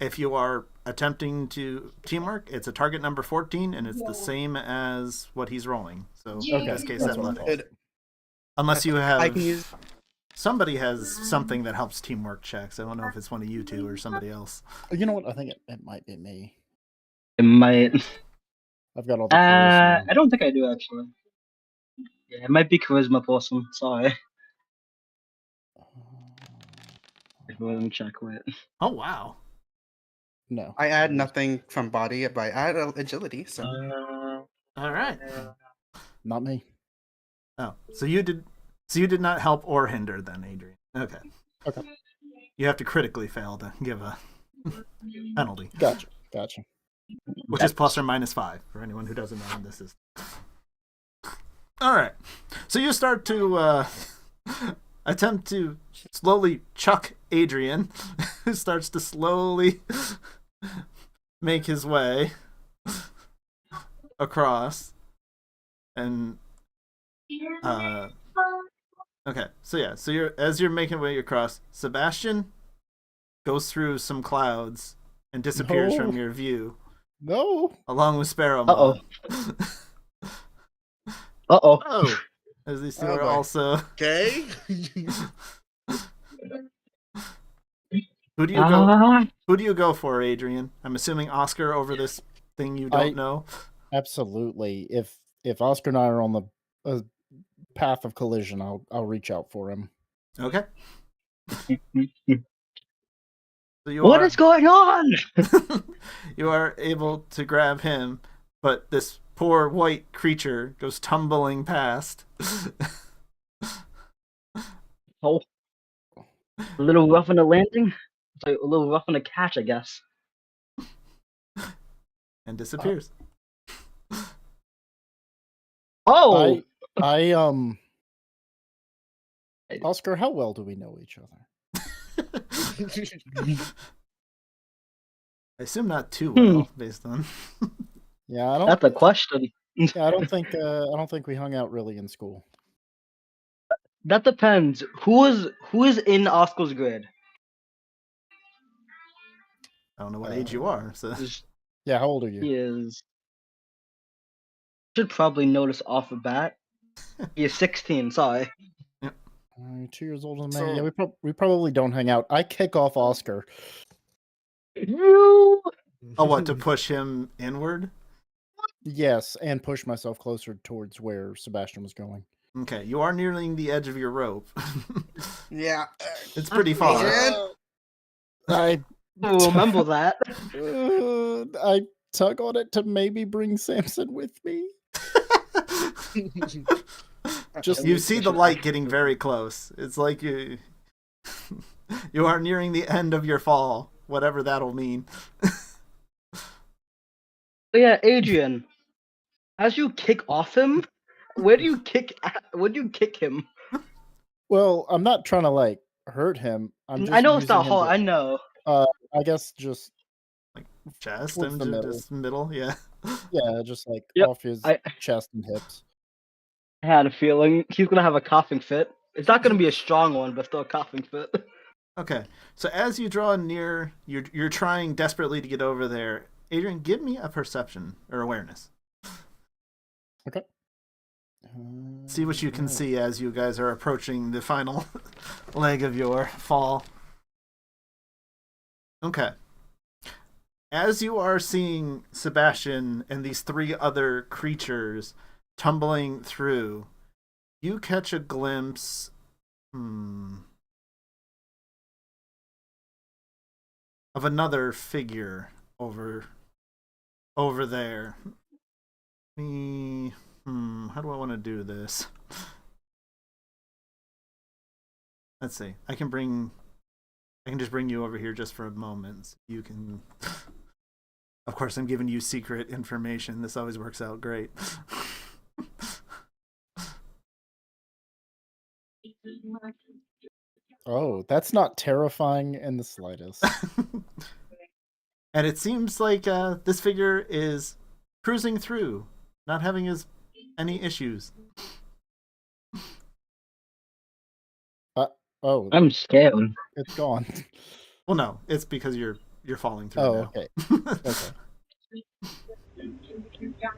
If you are attempting to teamwork, it's a target number 14, and it's the same as what he's rolling. So in this case, That's what athletics. Unless you have... I can use. Somebody has something that helps teamwork checks. I don't know if it's one of you two or somebody else. You know what? I think it might be me. It might. I've got all the charisma. I don't think I do actually. Yeah, it might be charisma person. Sorry. Let me check. Wait. Oh wow. No. I add nothing from body, but I add agility. So All right. Not me. Oh, so you did not help or hinder then, Adrian. Okay. Okay. You have to critically fail to give a penalty, Gotcha. which is plus or minus 5 for anyone who doesn't know what this is. All right. So you start to attempt to slowly chuck Adrian, who starts to slowly make his way across. And okay, so you're making way across, Sebastian goes through some clouds and disappears from your view, No. along with Sparrow. Uh-oh. Oh, As these two Oh, are boy. also. okay. Who do you go? Who do you go for, Adrian? I'm assuming Oscar over this thing you don't know. Absolutely. If Oscar and I are on the path of collision, I'll reach out for him. Okay. So What is going on? You are able to grab him, but this poor white creature goes tumbling past. Oh, a little rough on the landing. It's like a little rough on the catch, I guess. And disappears. Oh, I Oscar, how well do we know each other? I assume not too well, based on. Yeah, I don't. that's a question. Yeah, I don't think we hung out really in school. That depends. Who is in Oscar's grade? I don't know what age you are, so. Yeah, how old are you? He is. Should probably notice off the bat. He is 16. Sorry. 2 years older than me. So- Yeah, we probably don't hang out. I kick off Oscar. You. Oh, what, to push him inward? Yes, and push myself closer towards where Sebastian was going. Okay, you are nearing the edge of your rope. yeah. It's pretty far. Adrian? I Remember that. I tug on it to maybe bring Samson with me. Just You see the light getting very close. It's like you are nearing the end of your fall, whatever that'll mean. But yeah, Adrian. As you kick off him, where do you kick him? Well, I'm not trying to like hurt him. I'm just I know it's using not him hard. to- I know. I guess just Chest Towards and the middle. just middle, yeah. yeah, just like Yep, off his I- chest and hips. I had a feeling he's gonna have a coughing fit. It's not gonna be a strong one, but still a coughing fit. Okay, so as you draw near, you're trying desperately to get over there. Adrian, give me a perception or awareness. Okay. See what you can see as you guys are approaching the final leg of your fall. Okay. As you are seeing Sebastian and these 3 other creatures tumbling through, you catch a glimpse. Of another figure over there. How do I want to do this? Let's see. I can just bring you over here just for a moment. You can. Of course, I'm giving you secret information. This always works out great. Oh, that's not terrifying in the slightest. And it seems like this figure is cruising through, not having any issues. Oh, I'm scared. it's gone. Well, no, it's because you're falling through Oh, now. okay.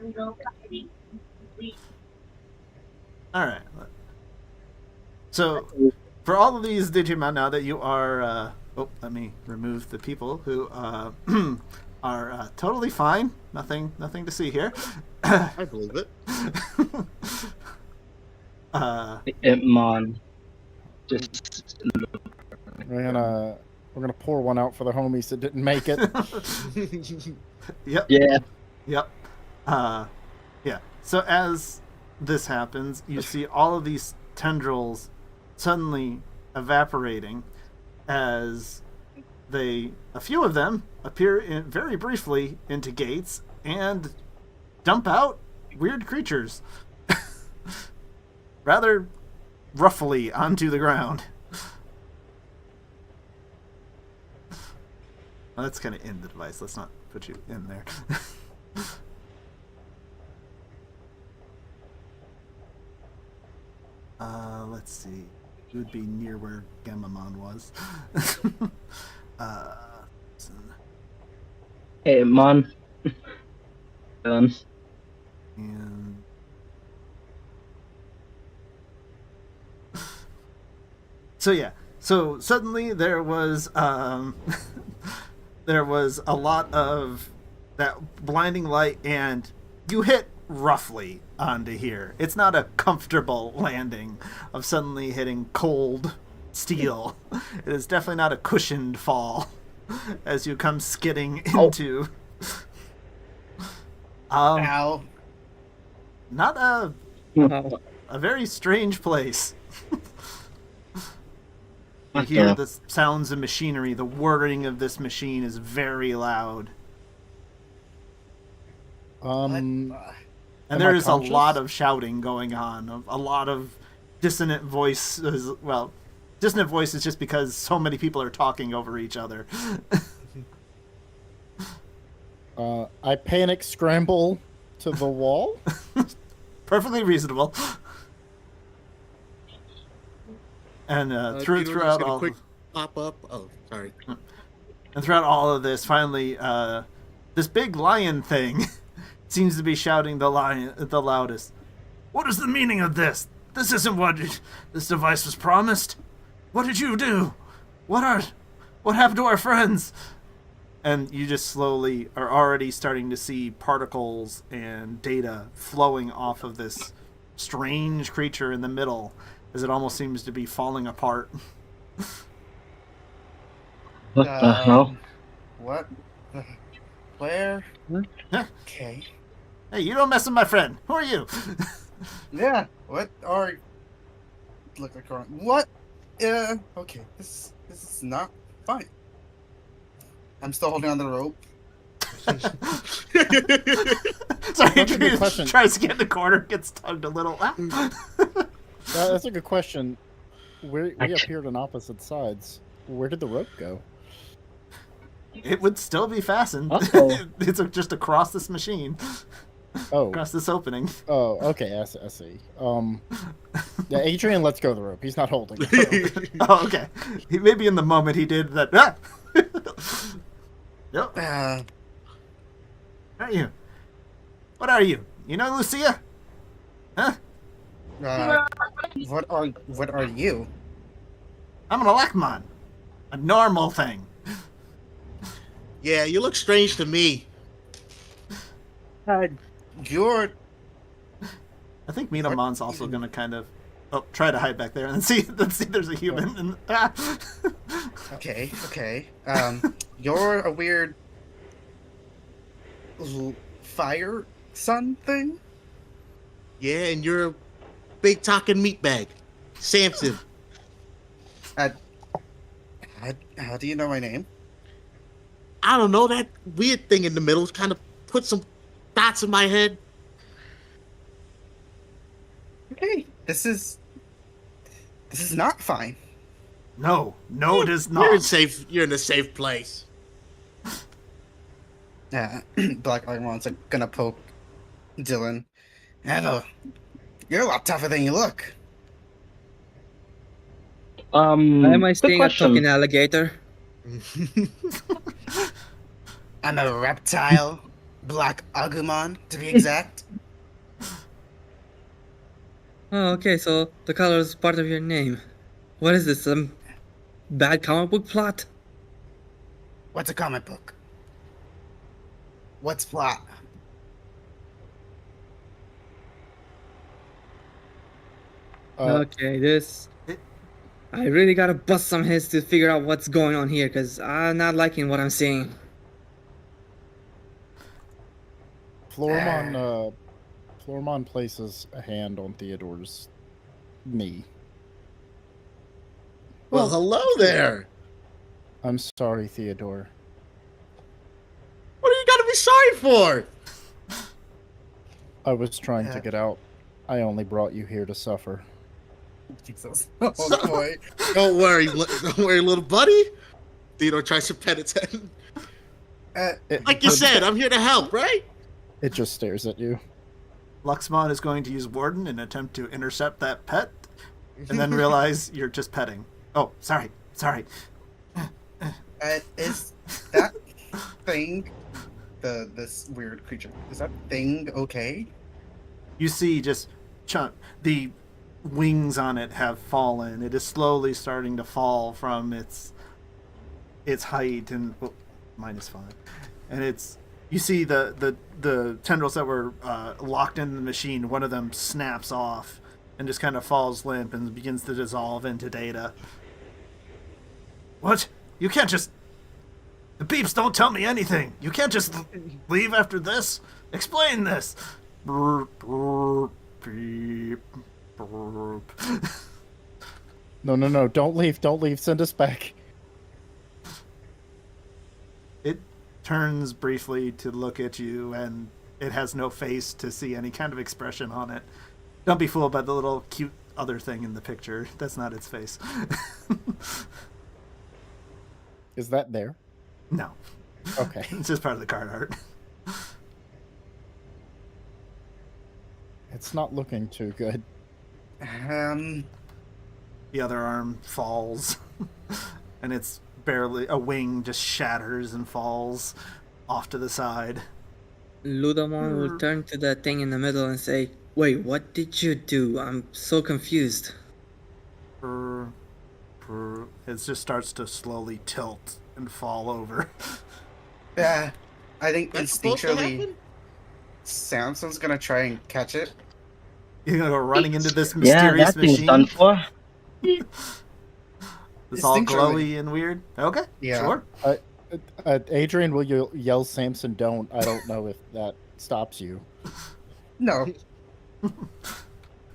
Okay. All right. So, for all of these Digimon, now that you are, let me remove the people who are totally fine. Nothing to see here. I believe it. Mon. Just We're gonna pour one out for the homies that didn't make it. Yep. yeah. Yep. Yeah. So as this happens, you see all of these tendrils suddenly evaporating as a few of them appear very briefly into gates and dump out weird creatures rather roughly onto the ground. Well, that's kind of in the device. Let's not put you in there. Let's see. It would be near where Gamamon was. Hey, Mon. Done. And so yeah. So suddenly there was there was a lot of that blinding light, and you hit roughly onto here. It's not a comfortable landing of suddenly hitting cold steel. It is definitely not a cushioned fall as you come skidding into Ow. not a very strange place. You hear the sounds of machinery. The whirring of this machine is very loud. And there is a lot of shouting going on, a lot of dissonant voices. Well, dissonant voices just because so many people are talking over each other. I panic scramble to the wall. Perfectly reasonable. And throughout all, quick pop up. Oh, sorry. And throughout all of this, finally, this big lion thing seems to be shouting the loudest. What is the meaning of this? This isn't what this device was promised. What did you do? What happened to our friends? And you just slowly are already starting to see particles and data flowing off of this strange creature in the middle, as it almost seems to be falling apart. What the hell? What? Where? Huh? Okay. Hey, you don't mess with my friend. Who are you? Yeah. What are? Look like what? Okay. This is not fine. I'm still holding on to the rope. Sorry, That's a good question. tries to get in the corner, gets tugged a little. That's a good question. We appeared on opposite sides. Where did the rope go? It would still be fastened. Uh-oh. It's just across this machine. Oh. Across this opening. Oh, okay. I see. Yeah, Adrian, let's go the rope. He's not holding it. Oh, okay. Maybe in the moment he did that. Ah! Yep. Are you? What are you? You know Lucia? Huh? What are you? I'm an Alakmon. A normal thing. Yeah, you look strange to me. You're. I think Minamon's also gonna kind of try to hide back there and see. Let's see. There's a human. And, Okay. You're a weird fire sun thing. Yeah, and you're a big talking meatbag, Samson. How do you know my name? I don't know, that weird thing in the middle kind of put some thoughts in my head. Okay, this is not fine. no, it is not. You're in a safe place. Black Iron's gonna poke Dylan. You're a lot tougher than you look. Why am I quick seeing a question. talking alligator? I'm a reptile, Black Agumon, to be exact. Oh, okay, so the color is part of your name. What is this, some bad comic book plot? What's a comic book? What's plot? Okay, this. I really gotta bust some heads to figure out what's going on here, because I'm not liking what I'm seeing. Florimon places a hand on Theodore's knee. Well, hello there. I'm sorry, Theodore. What do you gotta be sorry for? I was trying to get out. I only brought you here to suffer. Jesus. Oh boy. Don't worry, little buddy. Theodore tries to pet its head. Like you said, I'm here to help, right? It just stares at you. Luxmon is going to use Warden and attempt to intercept that pet, and then realize you're just petting. Oh, sorry. Is that thing, this weird creature, is that thing okay? You see just the wings on it have fallen. It is slowly starting to fall from its height, and -5. And you see the tendrils that were locked in the machine, one of them snaps off and just kind of falls limp and begins to dissolve into data. What? You can't just... The beeps don't tell me anything. You can't just leave after this. Explain this. Burp, burp, beep, burp. No, don't leave, send us back. It turns briefly to look at you, and it has no face to see any kind of expression on it. Don't be fooled by the little cute other thing in the picture. That's not its face. Is that there? No. Okay. It's just part of the card art. It's not looking too good. The other arm falls, and it's barely... A wing just shatters and falls off to the side. Ludamon will turn to the thing in the middle and say, "Wait, what did you do? I'm so confused." It just starts to slowly tilt and fall over. Yeah, I think That's supposed to instinctually happen? Samson's gonna try and catch it. You're gonna go running into this Yeah, mysterious that thing's machine. done for. It's all Instinctually. glowy and weird. Okay, Yeah. sure. Adrian, will you yell Samson don't? I don't know if that stops you. No.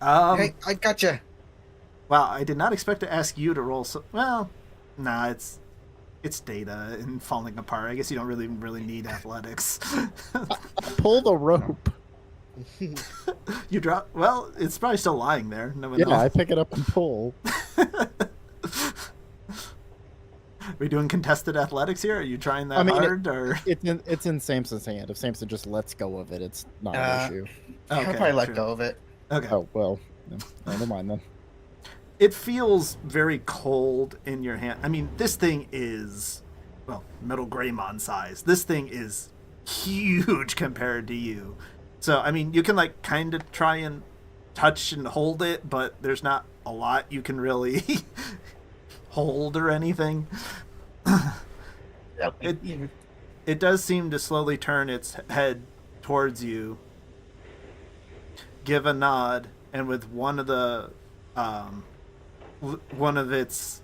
Hey, I gotcha. Wow, I did not expect to ask you to roll. Well, nah, it's data and falling apart. I guess you don't really need athletics. Pull the rope. You drop. Well, it's probably still lying there. No one Yeah, knows. I pick it up and pull. Are we doing contested athletics here? Are you trying that hard? Or It's in Samson's hand. If Samson just lets go of it, it's not an issue. I'll probably let go of it. Okay. Oh, well, never mind then. It feels very cold in your hand. I mean, this thing is, well, Metal Greymon size. This thing is huge compared to you. So, I mean, you can, like, kind of try and touch and hold it, but there's not a lot you can really hold or anything. It does seem to slowly turn its head towards you, give a nod, and with one of its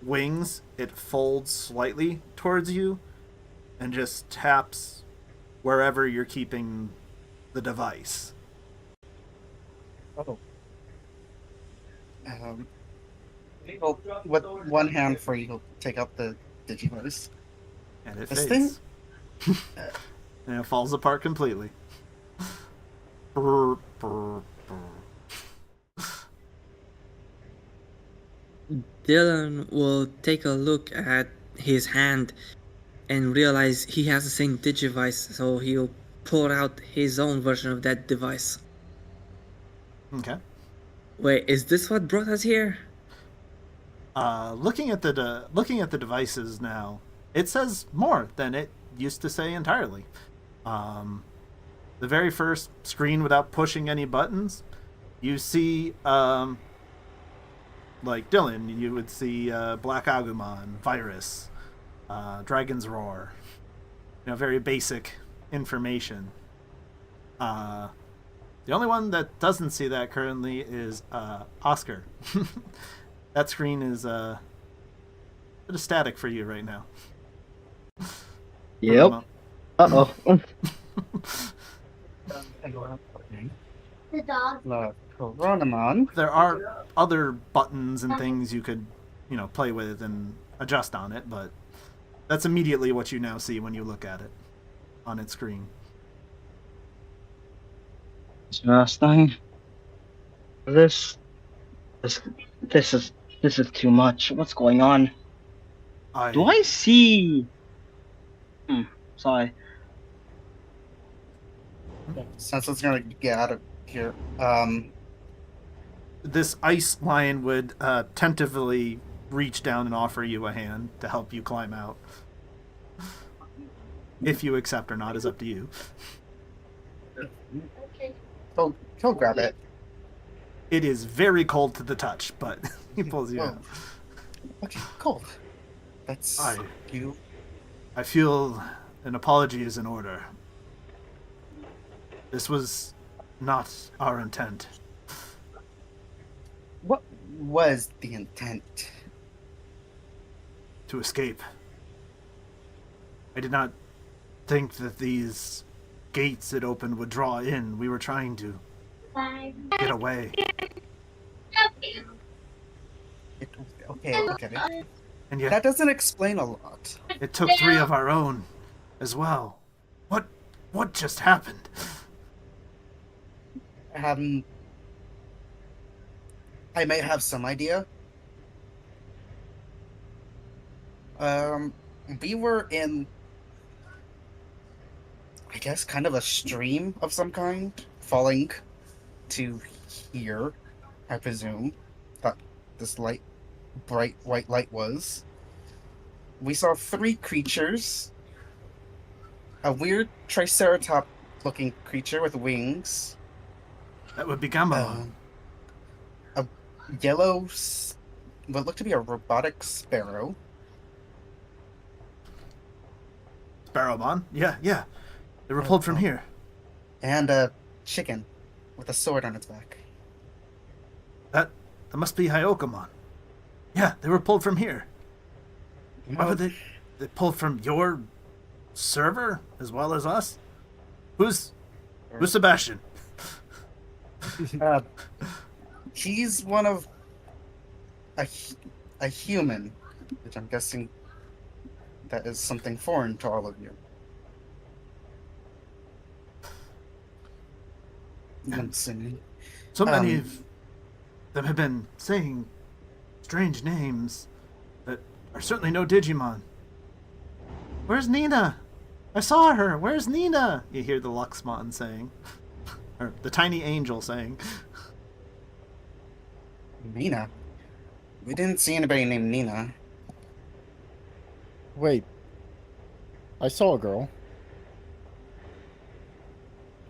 wings, it folds slightly towards you and just taps wherever you're keeping the device. Oh. Well, with one hand free, he'll take out the Digiverse. And it This fades. And it falls apart completely. Brr, brr, brr. Dylan will take a look at his hand and realize he has the same Digivice, so he'll pull out his own version of that device. Okay. Wait, is this what brought us here? Looking at the devices now, it says more than it used to say entirely. The very first screen, without pushing any buttons, you see, like Dylan, you would see Black Agumon, Virus, Dragon's Roar. You know, very basic information. The only one that doesn't see that currently is Oscar. That screen is a bit of static for you right now. Yep. Uh-oh. Coronomon. There are other buttons and things you could, play with and adjust on it, but that's immediately what you now see when you look at it on its screen. Interesting. This is too much. What's going on? Do I see? Sorry. Since it's gonna get out of here, This ice lion would tentatively reach down and offer you a hand to help you climb out. If you accept or not is up to you. he'll grab it. It is very cold to the touch, but he pulls you out. Okay, cold. That's you. I feel an apology is in order. This was not our intent. What was the intent? To escape. I did not think that these gates it opened would draw in. We were trying to get away. Okay. And yet That doesn't explain a lot. it took 3 of our own as well. What just happened? I may have some idea. We were in, I guess, kind of a stream of some kind, falling to here, I presume, that this bright white light was. We saw 3 creatures. A weird triceratop-looking creature with wings. That would be Gamma. A yellow, what looked to be a robotic sparrow. Sparrowmon? Yeah. They were pulled from here. And a chicken with a sword on its back. That must be Hyokamon. Yeah, they were pulled from here. Why would they pulled from your server as well as us? Who's Sebastian? He's one of a human, which I'm guessing that is something foreign to all of you. I'm assuming. So many of them have been saying strange names that are certainly no Digimon. Where's Nina? I saw her. Where's Nina? You hear the Luxmon saying. Or the tiny angel saying. Nina? We didn't see anybody named Nina. Wait. I saw a girl.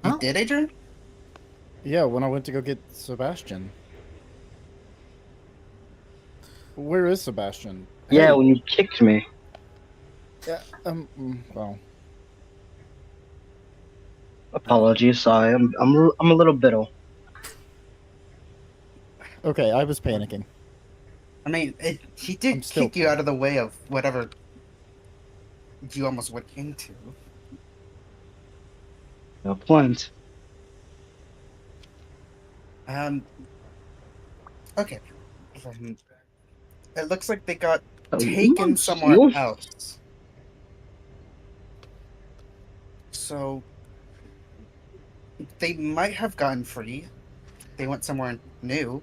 You did, Adrian? Yeah, when I went to go get Sebastian. Where is Sebastian? Yeah, Hey. when you kicked me. Yeah, well. Apologies, sorry. I'm a little bitter. Okay, I was panicking. I mean, he did kick you out of the way of whatever you almost went into. No point. Okay. It looks like they got taken somewhere else. So they might have gotten free. They went somewhere new.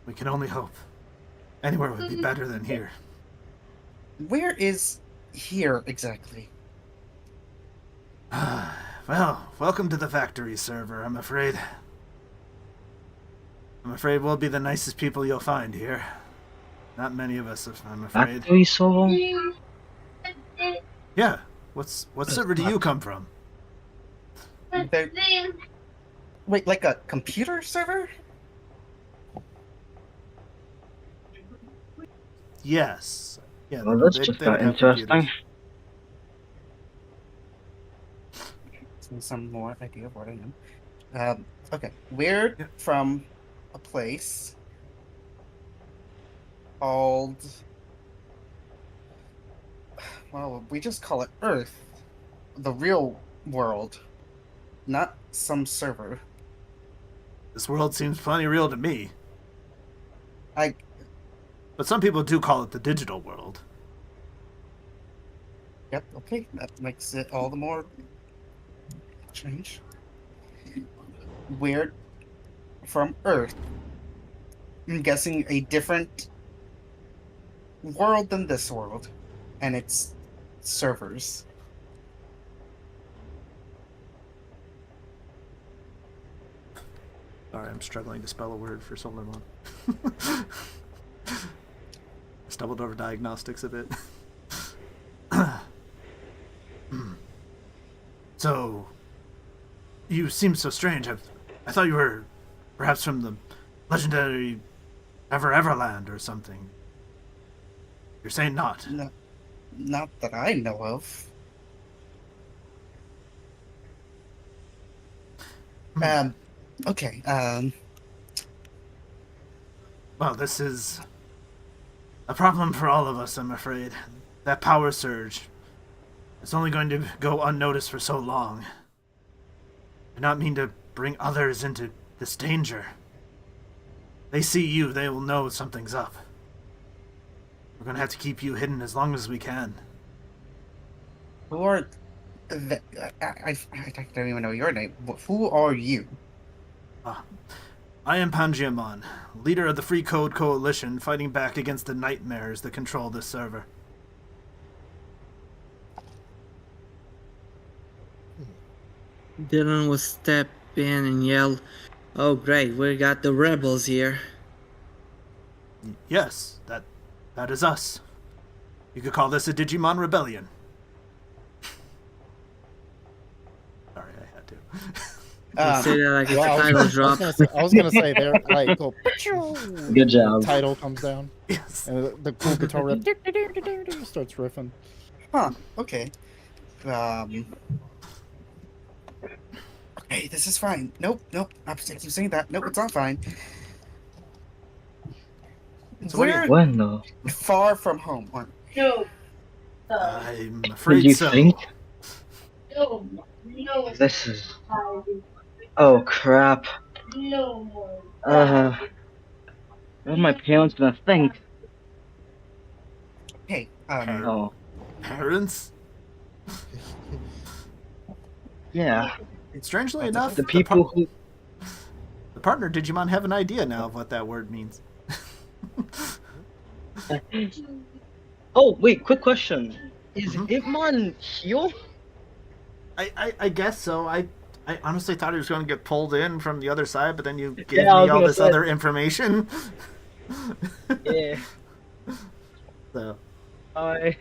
We can only hope. Anywhere would be better than here. Where is here exactly? Well, welcome to the factory server, I'm afraid. I'm afraid we'll be the nicest people you'll find here. Not many of us, I'm afraid. Factory server? Yeah. What server do you come from? Wait, like a computer server? Yes. Yeah. Well, that's just got interesting. some more idea of what I am. Okay, we're Yeah. from a place called, well, we just call it Earth, the real world, not some server. This world seems plenty real to me, I but some people do call it the digital world. Yep, okay, that makes it all the more strange. We're from Earth. I'm guessing a different world than this world, and its servers. Sorry, I'm struggling to spell a word for Solomon. Stumbled over diagnostics a bit. So, you seem so strange. I thought you were perhaps from the legendary Everland or something. You're saying not. No, not that I know of. Okay, Well, this is a problem for all of us, I'm afraid. That power surge. It's only going to go unnoticed for so long. I do not mean to bring others into this danger. They see you, they will know something's up. We're going to have to keep you hidden as long as we can. who are... I don't even know your name. Who are you? I am Pangiamon, leader of the Free Code Coalition, fighting back against the nightmares that control this server. Dylan will step in and yell, "Oh great, we got the rebels here." Yes, that is us. You could call this a Digimon rebellion. Sorry, I had to. You say that like it's Well, a title drop. I was gonna say there, like, go, Good job. the title comes down, Yes. and the cool guitar riff starts riffing. Huh, okay. Okay, this is fine. Nope. I keep saying that. Nope, it's not fine. So what do you- We're Bueno. far from home, aren't we? No. I'm What do afraid you so. think? No. No. This is. Oh crap. No more. What are my parents gonna think? Hey, Oh, Parents? yeah. Strangely enough, The people who. the partner Digimon have an idea now of what that word means. Oh wait, quick question. Is Mhm. Hitmon heal? I guess so. I honestly thought he was going to get pulled in from the other side, but then you gave Yeah, I me was all gonna this say. other information. Yeah. So, I.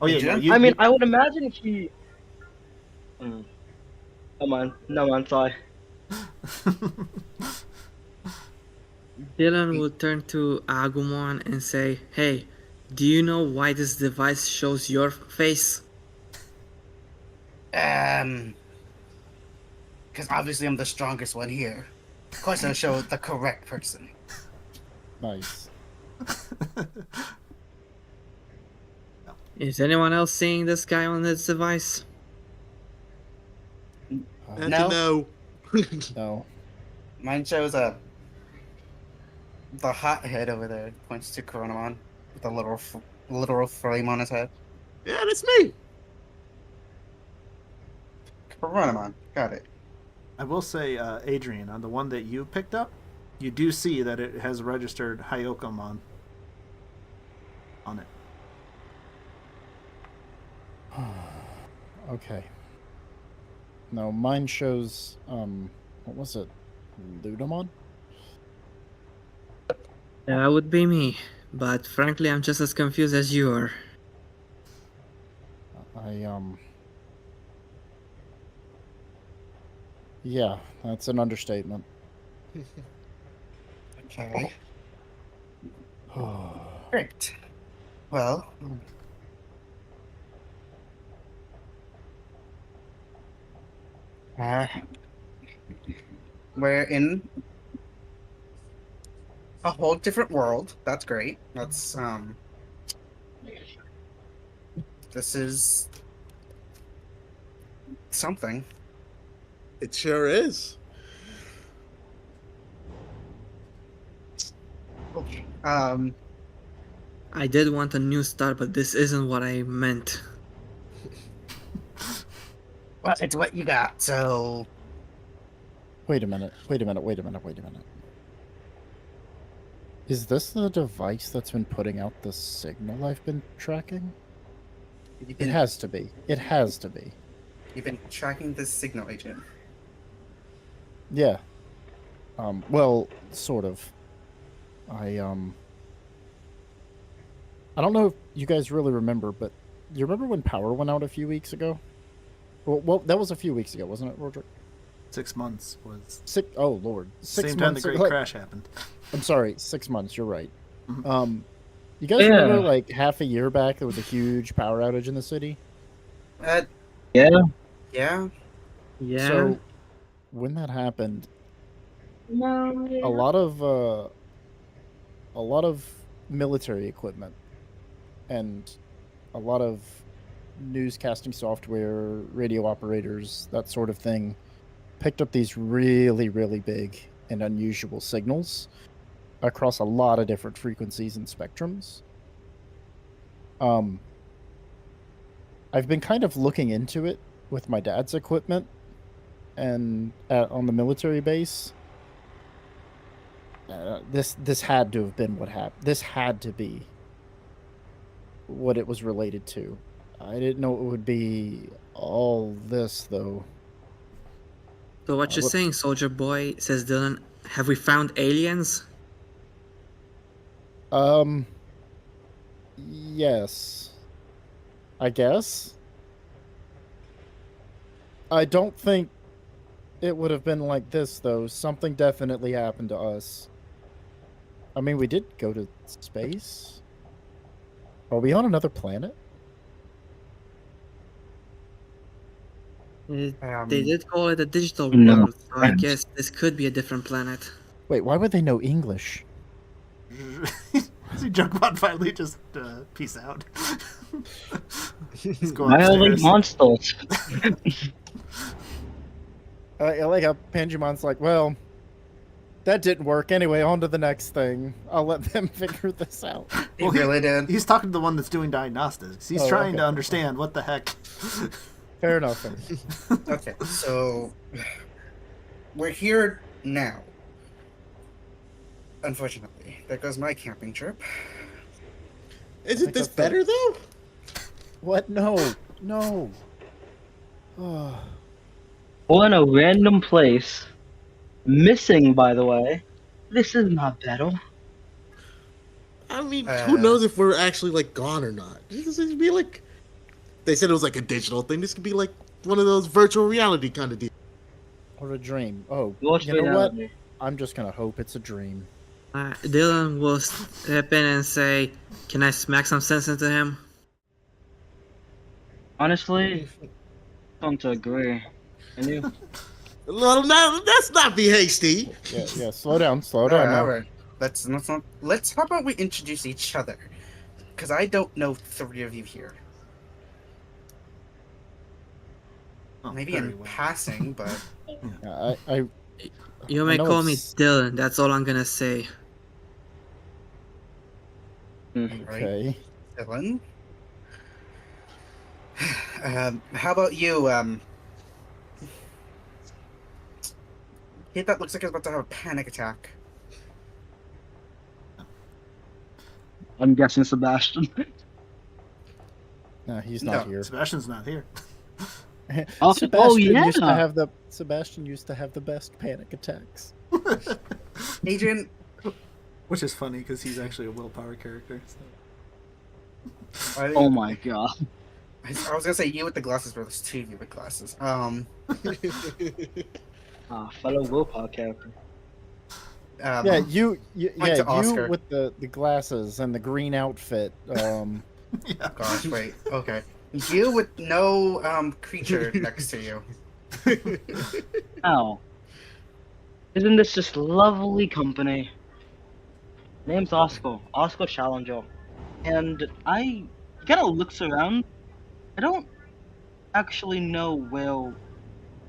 oh yeah, no, Adrian? I mean, I would imagine he. Come on, no, I'm sorry. Dylan will turn to Agumon and say, "Hey, do you know why this device shows your face?" because obviously I'm the strongest one here. Of course, I'll show the correct person. Nice. Is anyone else seeing this guy on this device? That's No. a no. No. Mine shows the hot head over there. Points to Coronamon with a literal flame on his head. Yeah, that's me. Coronamon, got it. I will say, Adrian, on the one that you picked up, you do see that it has registered Hyokomon on it. Okay. No, mine shows what was it? Ludamon? That would be me. But frankly, I'm just as confused as you are. Yeah, that's an understatement. Okay. Great. Well, Uh, we're in a whole different world. That's great. This is something. It sure is. I did want a new start, but this isn't what I meant. Well, it's what you got. So Wait a minute. Is this the device that's been putting out the signal I've been tracking? It has to be. It has to be. You've been tracking this signal, agent. Yeah. Well, sort of. I don't know if you guys really remember, but you remember when power went out a few weeks ago? Well, that was a few weeks ago, wasn't it, Rordrik? 6 months was. Oh, Lord. 6 Same time the months Great ago. Crash happened. I'm sorry, 6 months, you're right. Mhm. You guys remember, like, half a year back, there was a huge power outage in the city? Yeah. Yeah. Yeah. So, when that happened, a lot of military equipment and a lot of newscasting software, radio operators, that sort of thing, picked up these really, really big and unusual signals across a lot of different frequencies and spectrums. I've been kind of looking into it with my dad's equipment and on the military base. This had to have been what happened. This had to be what it was related to. I didn't know it would be all this, though. So what you're saying, Soldier Boy, says Dylan, have we found aliens? Yes. I guess. I don't think it would have been like this, though. Something definitely happened to us. I mean, we did go to space. Are we on another planet? They did call it a digital No. world, so I guess this could be a different planet. Wait, why would they know English? See, Junkbot finally just peace out. Let's go Violate upstairs. monsters. I like how Panjumon's like, well, that didn't work. Anyway, on to the next thing. I'll let them figure this out. Well, He really did. He's talking to the one that's doing diagnostics. He's trying okay. to understand what the heck. Fair enough. Okay, so we're here now. Unfortunately, there goes my camping trip. Isn't this that's the- better though? What? No. No. Oh. All in a random place. Missing, by the way. This is not better. I mean, who knows if we're actually like gone or not? This could be like, they said it was like a digital thing. This could be like one of those virtual reality kind of deals. Or a dream. Oh, Watch you know what? reality. I'm just gonna hope it's a dream. Dylan will step in and say, can I smack some sense into him? Honestly, come to agree. And you? Well, now let's not be hasty. Yeah. Slow down. Slow down. now. All right. Let's. How about we introduce each other? Because I don't know three of you here. Oh, Maybe very in well. passing, but You may know call me it's- Dylan, that's all I'm gonna say. right, Okay. Dylan. How about you? Kid that looks like he's about to have a panic attack. I'm guessing Sebastian. No, he's not No. here. Sebastian's not here. Oh, Sebastian used to have the best panic attacks. Adrian, Which is funny because he's actually a willpower character. So. Oh my god. I was gonna say you with the glasses, but there's two of you with glasses. Fellow willpower character. Yeah, you Point to Oscar. you with the glasses and the green outfit. Yeah. Gosh, wait. Okay. You with no creature next to you. Now, isn't this just lovely company? Name's Oscar Challenger. And you gotta looks around. I don't actually know where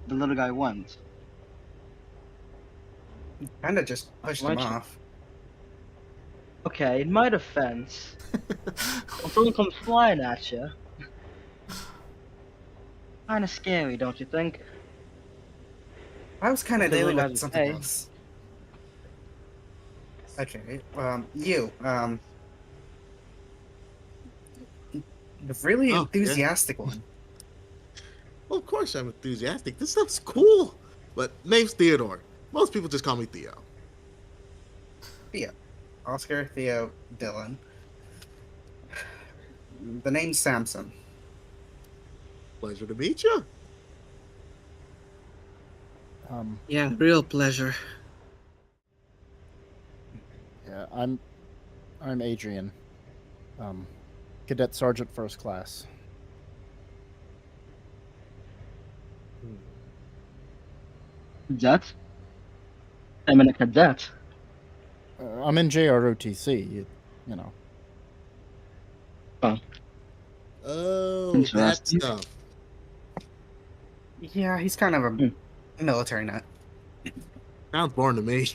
the little guy went. Kinda just pushed him Right. off. Okay, in my defense, when someone comes flying at you, kinda scary, don't you think? I was kind of The little dealing guy with was something hey. else. Okay, the really Oh, yeah. enthusiastic one. Well, of course I'm enthusiastic. This stuff's cool. But name's Theodore. Most people just call me Theo. Theo. Oscar, Theo, Dylan. The name's Samson. Pleasure to meet you. Yeah, real pleasure. Yeah, I'm Adrian. Cadet Sergeant First Class. Cadet? I'm in a cadet. I'm in JROTC. You know. Oh, that Interesting. stuff. Yeah, he's kind of a military nut. Sounds boring to me.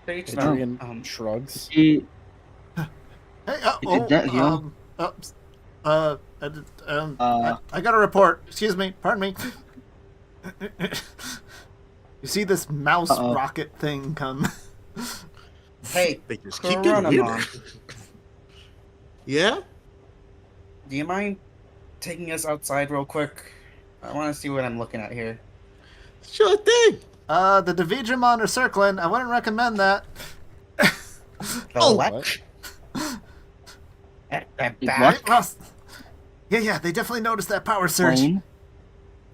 Adrian shrugs. He, Hey, Cadet, yo. I got a report. Excuse me. Pardon me. You see this mouse rocket thing come? Hey, They just keep getting weirder. Coronomon, Yeah? do you mind taking us outside real quick? I want to see what I'm looking at here. Sure thing. The Digimon are circling. I wouldn't recommend that. The what? That back? What? Yeah, they definitely noticed that power surge. Plane?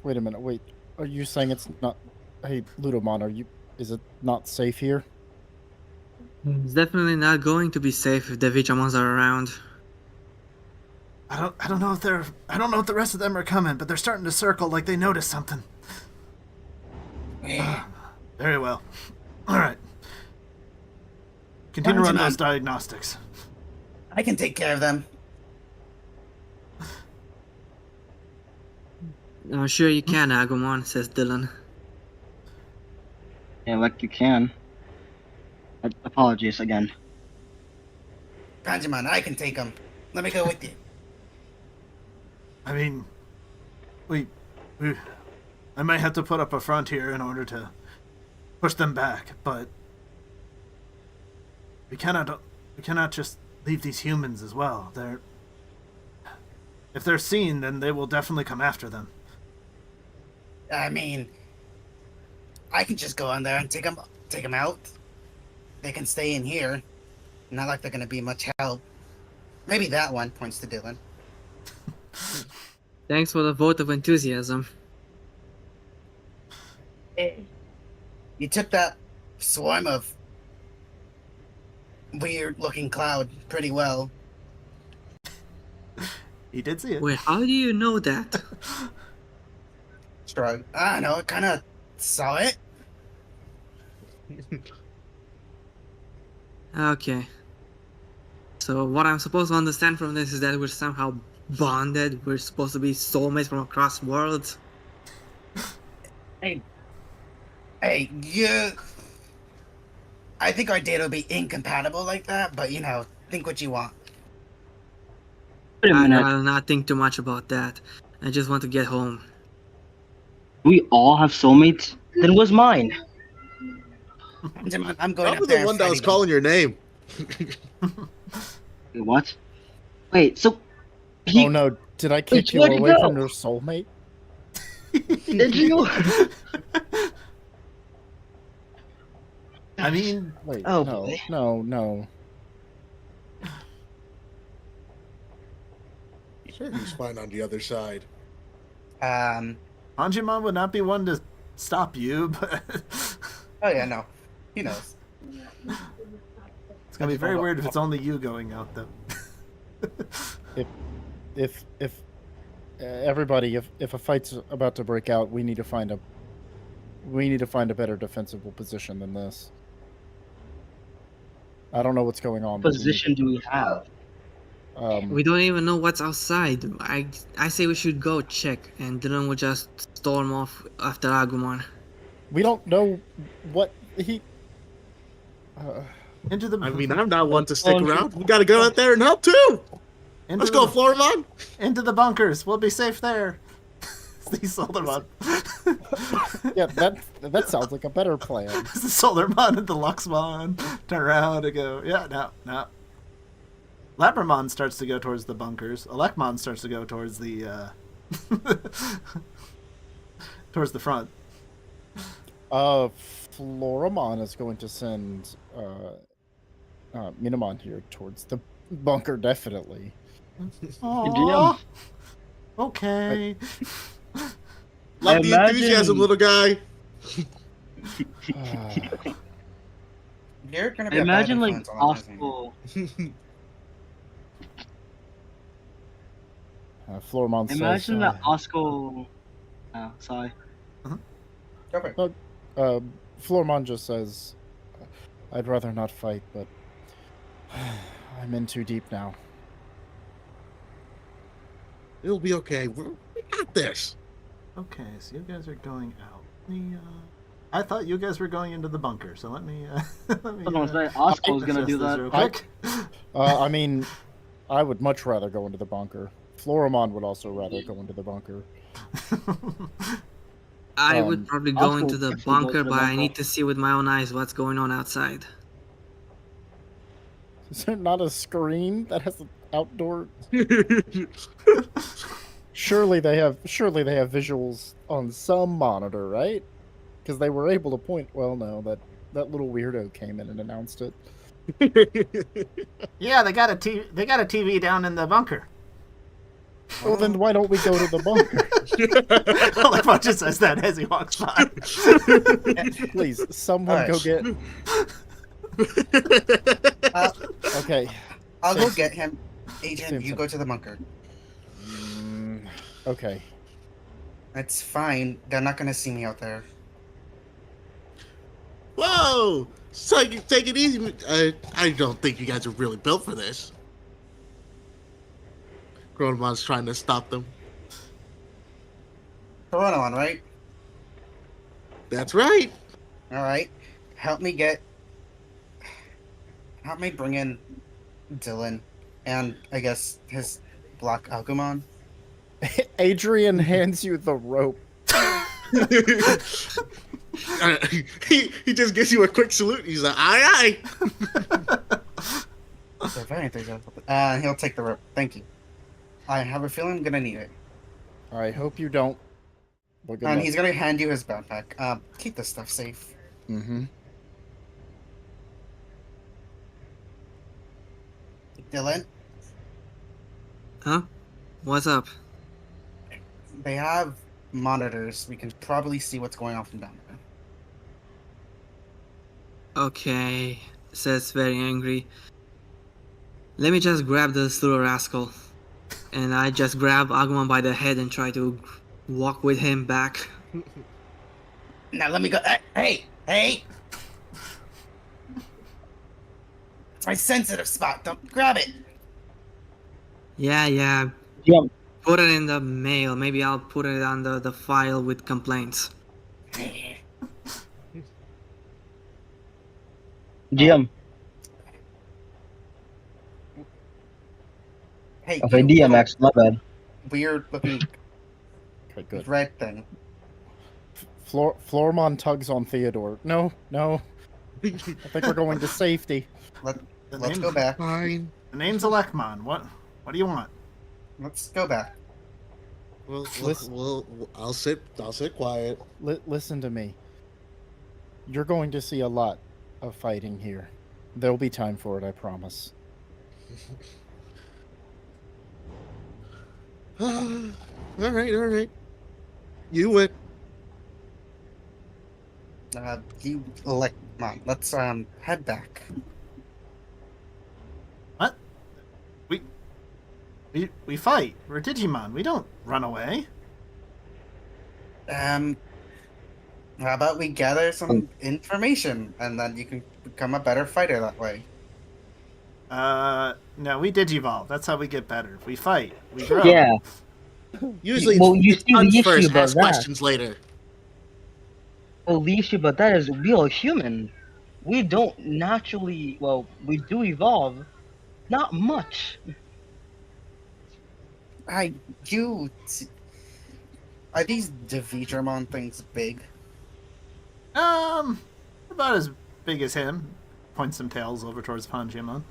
Wait a minute. Wait, are you saying it's not? Hey, Ludomon, is it not safe here? It's definitely not going to be safe if the Digimons are around. I don't know if the rest of them are coming, but they're starting to circle like they noticed something. Very well. All right. Continue to run those diagnostics. I can take care of them. I'm sure you can, Agumon, says Dylan. Yeah, like you can. Apologies again. Kanjimon, I can take them. Let me go with you. I mean, I might have to put up a front here in order to push them back, but we cannot just leave these humans as well. If they're seen, then they will definitely come after them. I mean, I can just go on there and take them out. They can stay in here. Not like they're going to be much help. Maybe that one, points to Dylan. Thanks for the vote of enthusiasm. Hey, you took that swarm of weird-looking cloud pretty well. He did see it. Wait, how do you know that? Shrug. I don't know, I kind of saw it. Okay. So what I'm supposed to understand from this is that we're somehow bonded. We're supposed to be soulmates from across worlds. Hey, I think our data will be incompatible like that, but think what you want. Wait a minute. I'll not think too much about that. I just want to get home. We all have soulmates? Then where's mine? I'm going I up was there. the one that was calling your name. Wait, what? Wait, so Oh no, did I keep you where'd you away go? from your soulmate? Did you? I mean, Wait, Oh, no, boy. no. Sure, he's fine on the other side. Anjimon would not be one to stop you, but Oh yeah, no, he knows. it's gonna be very weird if it's only you going out, though. If everybody, if a fight's about to break out, we need to find a better defensible position than this. I don't know what's going on. What position do we have? We don't even know what's outside. I say we should go check, and then we'll just storm off after Agumon. We don't know what he. Into the. I mean, I'm not one to stick around. We gotta go out there and help too. Let's go, Florimon. Into the bunkers. We'll be safe there. The Solarmon. Yeah, that sounds like a better plan. The Solarmon and the Luxmon turn around and go, yeah, no. Labramon starts to go towards the bunkers. Elecmon starts to go towards the towards the front. Florimon is going to send Minamon here towards the bunker, definitely. Aww. Okay. Love the enthusiasm, little guy. You're gonna be Imagine a bad like influence on that Osco. Florimon says... Imagine that Osco. Sorry. Okay. Florimon just says, I'd rather not fight, but I'm in too deep now. It'll be okay. We got this. Okay, so you guys are going out. I thought you guys were going into the bunker, so let me. Osco's gonna do that. Real quick. I mean, I would much rather go into the bunker. Florimon would also rather go into the bunker. I would probably go into the definitely go bunker, to the but I bunker. need to see with my own eyes what's going on outside. Is there not a screen that has an outdoor? Surely they have visuals on some monitor, right? Because they were able to point. Well, no, that little weirdo came in and announced it. Yeah, they got a TV down in the bunker. Well, then why don't we go to the bunker? Like just says that as he walks by. Please, someone go get. Okay. I'll go get him. Adrian, you go to the bunker. Okay. It's fine. They're not gonna see me out there. Whoa! Take it easy. I don't think you guys are really built for this. Chronomon's trying to stop them. Chronomon, right? That's right. All right. Help me bring in Dylan and I guess his Black Agumon. Adrian hands you the rope. He just gives you a quick salute. He's like, aye, They're very enthusiastic. He'll take the rope. Thank you. I have a feeling I'm gonna need it. I hope you don't. Well, good And luck. he's gonna hand you his backpack. Keep this stuff safe. Mm-hmm. Dylan, Huh? What's up? they have monitors. We can probably see what's going on from down there. Okay, says very angry. Let me just grab this little rascal. And I just grab Agumon by the head and try to walk with him back. Now let me go. Hey! It's my sensitive spot. Don't grab it. Yeah. Yeah. Put it in the mail. Maybe I'll put it on the file with complaints. GM. Hey, Okay, you DM, little actually, my bad. weird looking Okay, good. red thing. Florimon tugs on Theodore. No. I think we're going to safety. Let's go back. Fine. The name's Elecmon. What do you want? Let's go back. Well, Listen. I'll sit quiet. Listen to me. You're going to see a lot of fighting here. There'll be time for it, I promise. All right. You win. You elect mom. Let's head back. What? We fight. We're Digimon. We don't run away. How about we gather some information, and then you can become a better fighter that way. No, we Digivolve. That's how we get better. We fight. We grow. Yeah. Usually, Well, you it's see the guns issue first, about ask that. questions later. Well, the issue about that is we are human. We don't naturally. Well, we do evolve. Not much. You are these Digimon things big? About as big as him. Points some tails over towards Panjimon.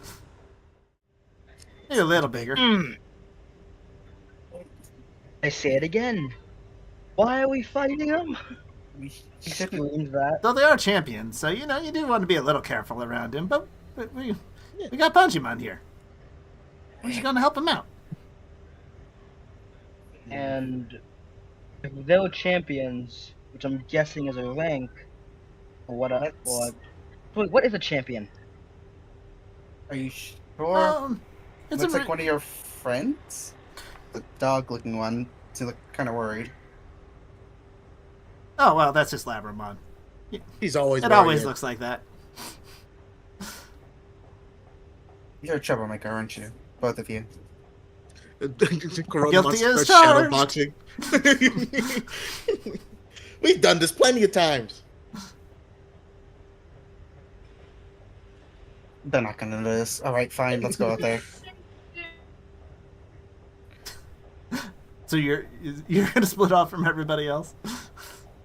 Maybe a little bigger. I say it again. Why are we fighting them? We He shouldn't. screams that. Though they are champions, so you do want to be a little careful around him. But we got Panjimon here. We're just gonna help him out. And if they were champions, which I'm guessing is a rank, or what is a champion? Are you sure? It's Looks like one of your friends? The dog-looking one. You look kind of worried. Oh well, that's just Labramon. He's always. It always looks like that. You're a troublemaker, aren't you? Both of you. Guilty as shadow charged. boxing. We've done this plenty of times. They're not gonna notice. Alright, fine, let's go out there. So you're gonna split off from everybody else?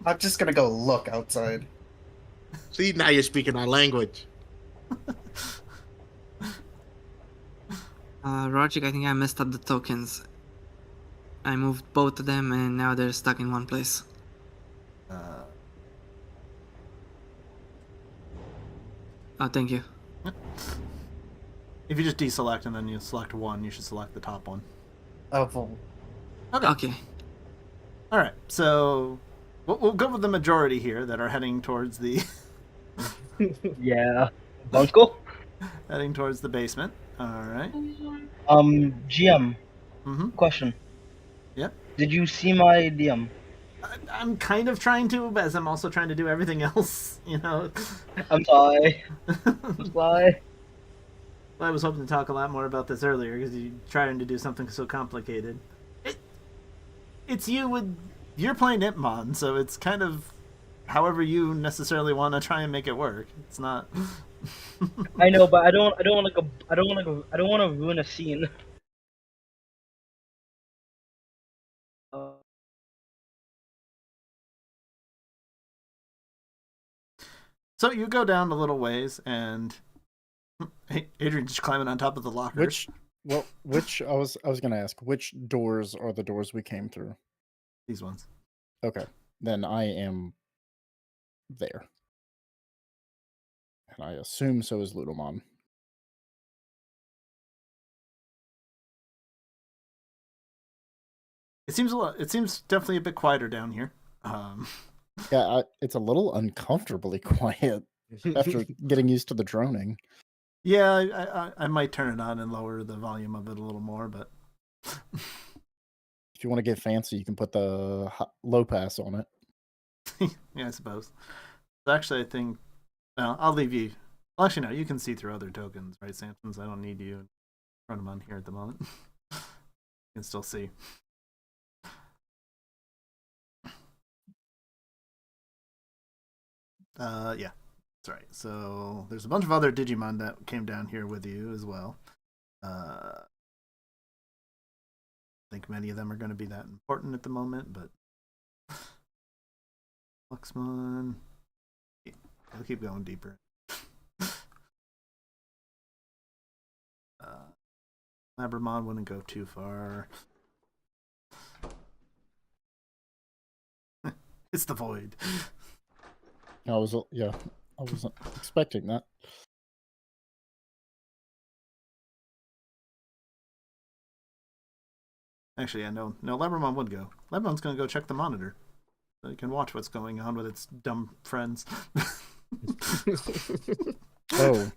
I'm just gonna go look outside. See, now you're speaking our language. Rordrik, I think I messed up the tokens. I moved both of them and now they're stuck in one place. Oh, thank you. If you just deselect and then you select one, you should select the top one. Oh, well, Okay. All right, so we'll go with the majority here that are heading towards the Yeah. Uncle? heading towards the basement. All right. GM. Mm-hmm. Question. Yep. Did you see my DM? I'm kind of trying to, but as I'm also trying to do everything else, I'm sorry. I'm sorry. I was hoping to talk a lot more about this earlier because you're trying to do something so complicated. It's you're playing Itmon, so it's kind of however you necessarily want to try and make it work. It's not. I know, but I don't want to ruin a scene. So you go down a little ways, and Adrian's just climbing on top of the lockers. Which I was gonna ask, which doors are the doors we came through? These ones. Okay, then I am there, and I assume so is Ludomon. It seems definitely a bit quieter down here. Yeah, it's a little uncomfortably quiet after getting used to the droning. Yeah, I might turn it on and lower the volume of it a little more, but If you want to get fancy, you can put the low pass on it. yeah, I suppose. So actually, I think I'll leave you. Well, actually, no, you can see through other tokens, right, Samsons? I don't need you in front of them on here at the moment. You can still see. Yeah, that's right. So there's a bunch of other Digimon that came down here with you as well. I think many of them are going to be that important at the moment, but Luxmon, I'll keep going deeper. Labramon wouldn't go too far. It's the void. I wasn't expecting that. Actually, yeah, no, Labramon would go. Labramon's going to go check the monitor, so you can watch what's going on with its dumb friends. Oh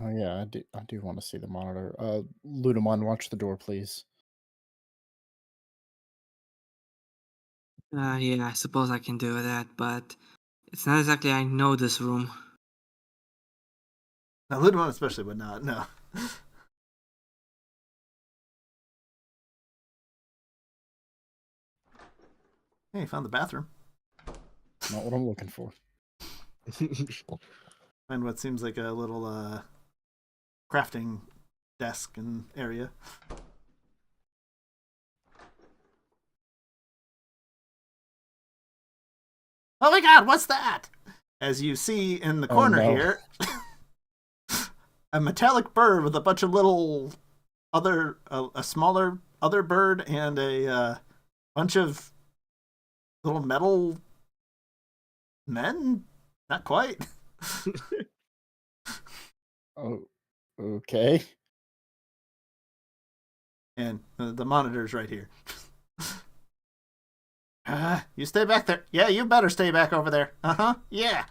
yeah, do want to see the monitor. Ludamon, watch the door, please. Yeah, I suppose I can do that, but it's not exactly I know this room. Now, Ludwig especially would not. No. Hey, found the bathroom. Not what I'm looking for. Find what seems like a little crafting desk and area. Oh my god, what's that? As you see in the corner here, a metallic bird with a bunch of little a smaller other bird and a bunch of little metal men? Not quite. Oh, okay. And the monitor's right here. You stay back there. Yeah, you better stay back over there. Uh-huh. Yeah.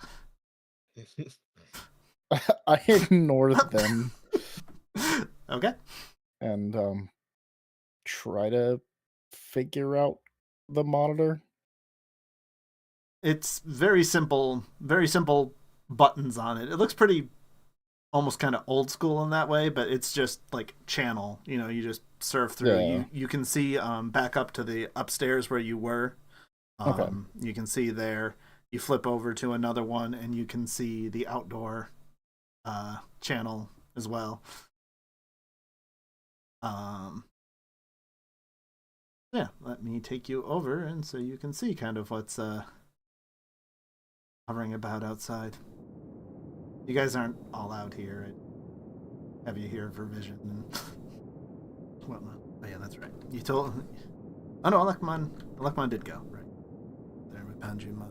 I ignore them Okay. and try to figure out the monitor. It's very simple buttons on it. It looks pretty almost kind of old school in that way, but it's just like channel. You know, you just surf through. Yeah. You can see back up to the upstairs where you were. Okay. You can see there. You flip over to another one, and you can see the outdoor channel as well. Yeah, let me take you over, and so you can see kind of what's hovering about outside. You guys aren't all out here. I have you here for vision and whatnot. Oh yeah, that's right. You told. Oh no, Alekmon did go right there with Panjima.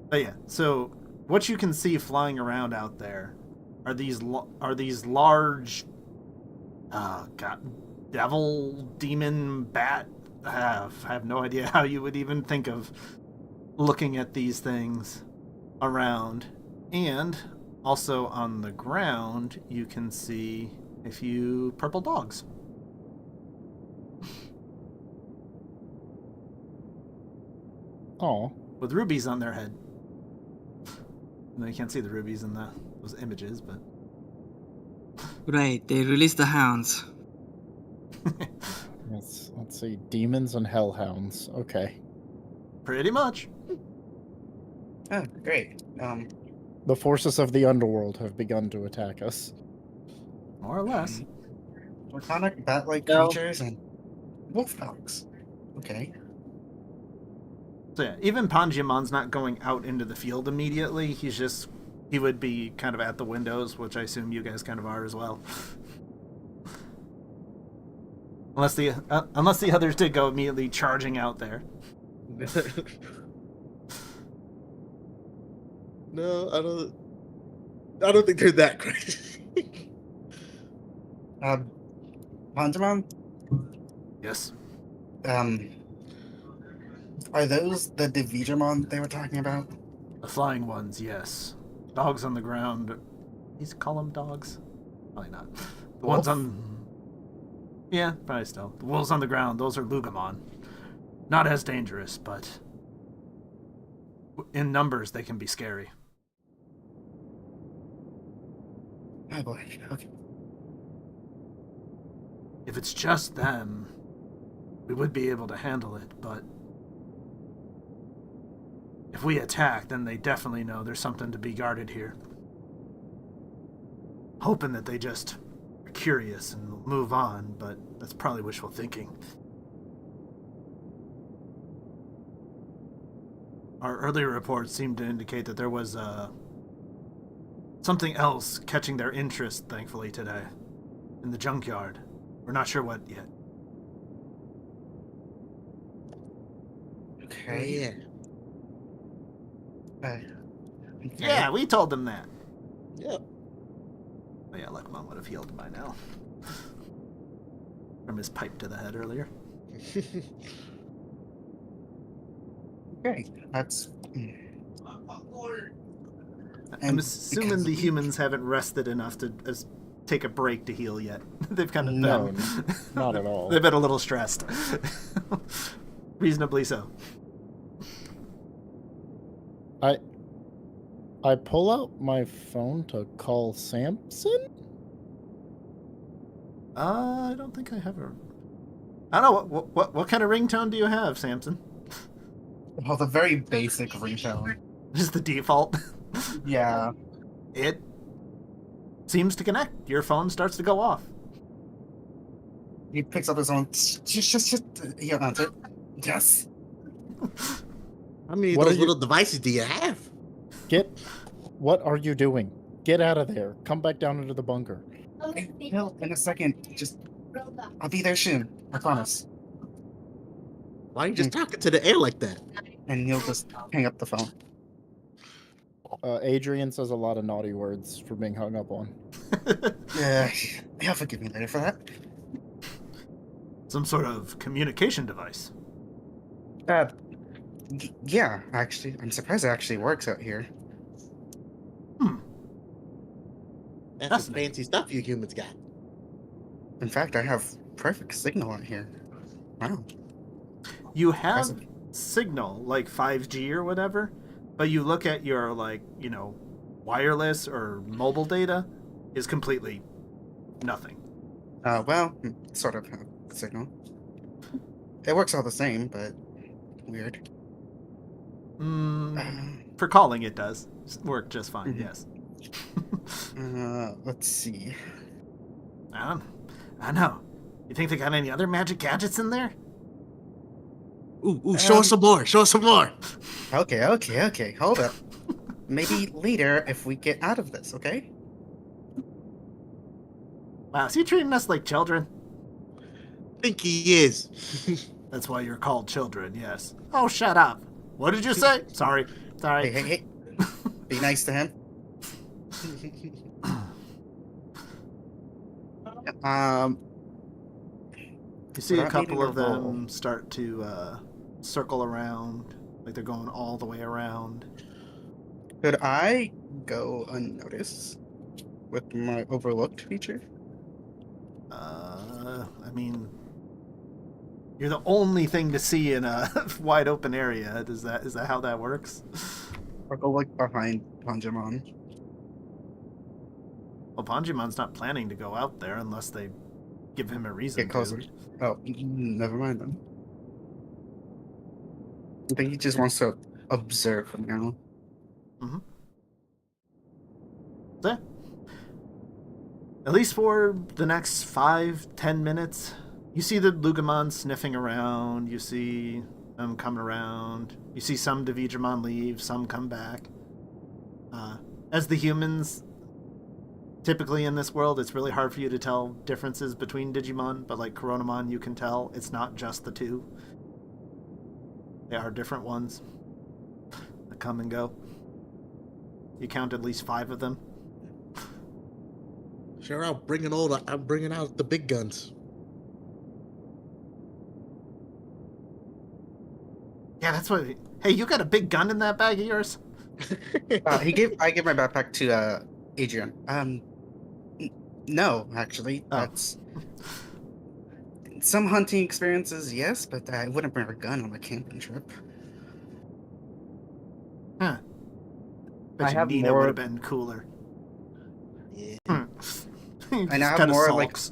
But yeah, so what you can see flying around out there are these large, devil, demon, bat. I have no idea how you would even think of looking at these things around. And also on the ground, you can see a few purple dogs. Oh. With rubies on their head. No, you can't see the rubies in those images, but... Right, they released the hounds. Let's see. Demons and hellhounds. Okay. Pretty much. Oh, great. The forces of the underworld have begun to attack us. More or less. Draconic bat-like No. creatures and wolf dogs. Okay. So yeah, even Panjimon's not going out into the field immediately. He would be kind of at the windows, which I assume you guys kind of are as well. Unless the others did go immediately charging out there. No, I don't think they're that crazy. Pantamon, Yes. are those the Digimon they were talking about? The flying ones, yes. Dogs on the ground. These call them dogs? Probably not. The ones on... Yeah, probably still. The wolves on the ground, those are Lugamon. Not as dangerous, but... in numbers, they can be scary. Oh boy, okay. If it's just them, we would be able to handle it, but... if we attack, then they definitely know there's something to be guarded here. Hoping that they just are curious and will move on, but that's probably wishful thinking. Our earlier reports seemed to indicate that there was something else catching their interest, thankfully, today. In the junkyard. We're not sure what yet. Okay. Yeah. Okay. Yeah, we told them that. Yep. Oh yeah, Luckmon would have healed by now. From his pipe to the head earlier. Okay, that's... I'm assuming the humans haven't rested enough to take a break to heal yet. They've kind of No, been, not at all. They've been a little stressed. Reasonably so. I pull out my phone to call Samson. I don't think I have a. I don't know what kind of ringtone do you have, Samson? Well, the very basic ringtone. Just the default. Yeah. It seems to connect. Your phone starts to go off. He picks up his own. Just. He'll answer. Yes. How many of What those are you- little devices do you have? What are you doing? Get out of there. Come back down into the bunker. He'll in a second. Just. I'll be there soon. I promise. Why are you just talking to the air like that? And he'll just hang up the phone. Adrian says a lot of naughty words for being hung up on. Yeah. He'll forgive me later for that. Some sort of communication device. Yeah, actually. I'm surprised it actually works out here. That's some fancy stuff you humans got. In fact, I have perfect signal out here. Wow. You have Impressive. signal, like 5G or whatever, but you look at your, like, you know, wireless or mobile data is completely nothing. Well, sort of have signal. It works all the same, but weird. For calling, it does work just fine, Mhm. yes. Let's see. I don't know. You think they got any other magic gadgets in there? Ooh, show us some more. Show us some more. Okay. Hold up. Maybe later if we get out of this, okay? Wow, is he treating us like children? Think he is. That's why you're called children, yes. Oh, shut up. What did you say? Sorry. Hey. Be nice to him. You see a Without couple needing of to roll. them start to circle around, like they're going all the way around. Could I go unnoticed with my overlooked feature? I mean, you're the only thing to see in a wide open area. Is that how that works? Or go like behind Panjamon? Well, Panjimon's not planning to go out there unless they give him a reason Get closer. to. Oh, never mind then. I think he just wants to observe for now. Yeah. At least for the next 5-10 minutes, you see the Lugamon sniffing around. You see them coming around. You see some Digimon leave, some come back. As the humans, typically in this world, it's really hard for you to tell differences between Digimon, but like Coronamon, you can tell it's not just the two. They are different ones that come and go. You count at least 5 of them. Sure, I'm bringing out the big guns. Yeah, that's what. Hey, you got a big gun in that bag of yours? I give my backpack to Adrian. No, actually, Oh. that's some hunting experiences, yes, but I wouldn't bring a gun on a camping trip. Huh. Bet I you have Nina more- would have been cooler. Yeah. He I now just have kinda more, like- sulks.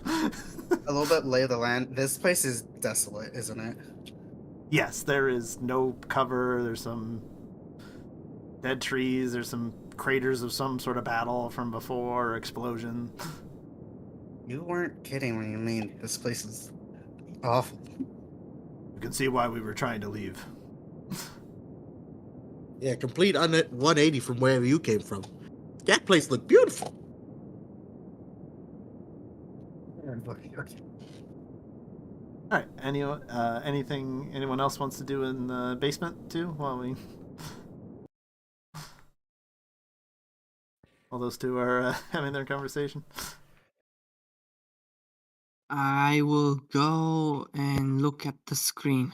A little bit lay of the land. This place is desolate, isn't it? Yes, there is no cover. There's some dead trees. There's some craters of some sort of battle from before, or explosion. You weren't kidding when you mean this place is awful. You can see why we were trying to leave. Yeah, complete 180 from wherever you came from. That place looked beautiful. Okay. All right. Anything anyone else wants to do in the basement too? While those two are having their conversation. I will go and look at the screen.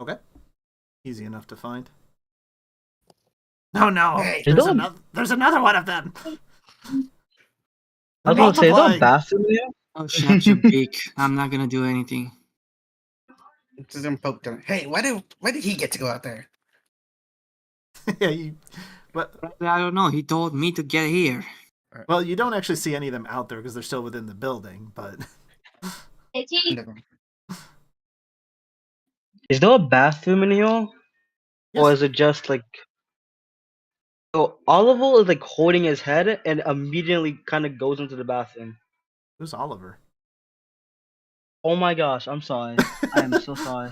Okay. Easy enough to find. No, Hey, there's done. another one of them. I was gonna say, is there a multiplying. bathroom here? Oh, shut your beak. I'm not gonna do anything. Just gonna poke them. Hey, why did he get to go out there? Yeah, but I don't know. He told me to get here. well, you don't actually see any of them out there because they're still within the building. But Never. Is there a bathroom in here, or yes, is it just like? So Oliver is like holding his head and immediately kind of goes into the bathroom. who's Oliver? Oh my gosh, I'm sorry. I am so sorry.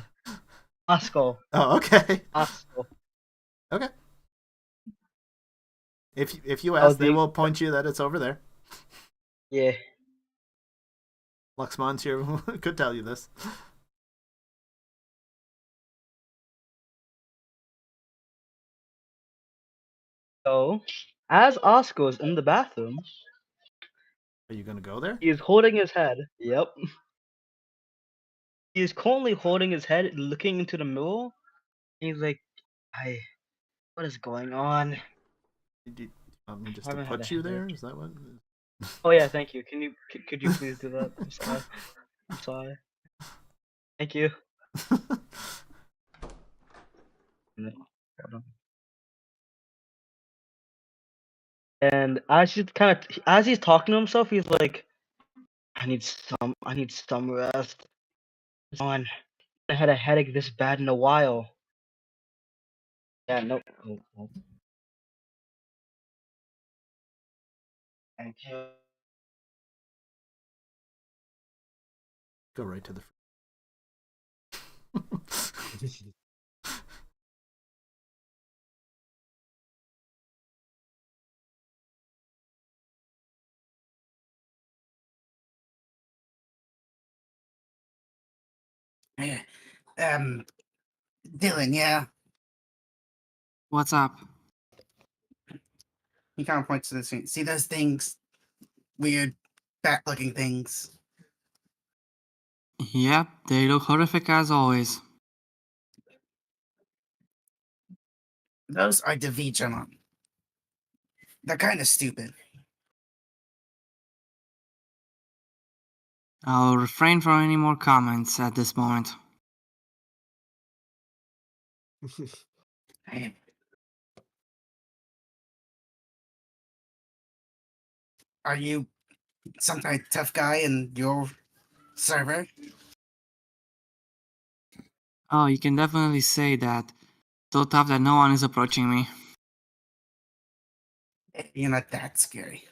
Oscar. Oh, okay, Oscar. okay. If you Oh, ask, they will point you that it's over there. yeah. Luxmon's here could tell you this. So, as Oscar's in the bathroom, Are you gonna go there? he is holding his head. Yep. He is currently holding his head, looking into the mirror. He's like, what is going on? Do you want me just I to haven't had a put you there? headache. Is that what? Oh yeah, thank you. Could you please do that? I'm sorry. I'm sorry. Thank you. No problem. And as he's talking to himself, he's like, I need some rest. Come on. I had a headache this bad in a while. Yeah, no. Oh. Thank you. Go right to the. Yeah. Dylan, yeah. What's up? He kind of points to the screen. See those things? Weird, bat-looking things. Yep, they look horrific as always. Those are Digimon. They're kind of stupid. I'll refrain from any more comments at this moment. Hey. Are you some kind of tough guy in your server? Oh, you can definitely say that. So tough that no one is approaching me. You're not that scary.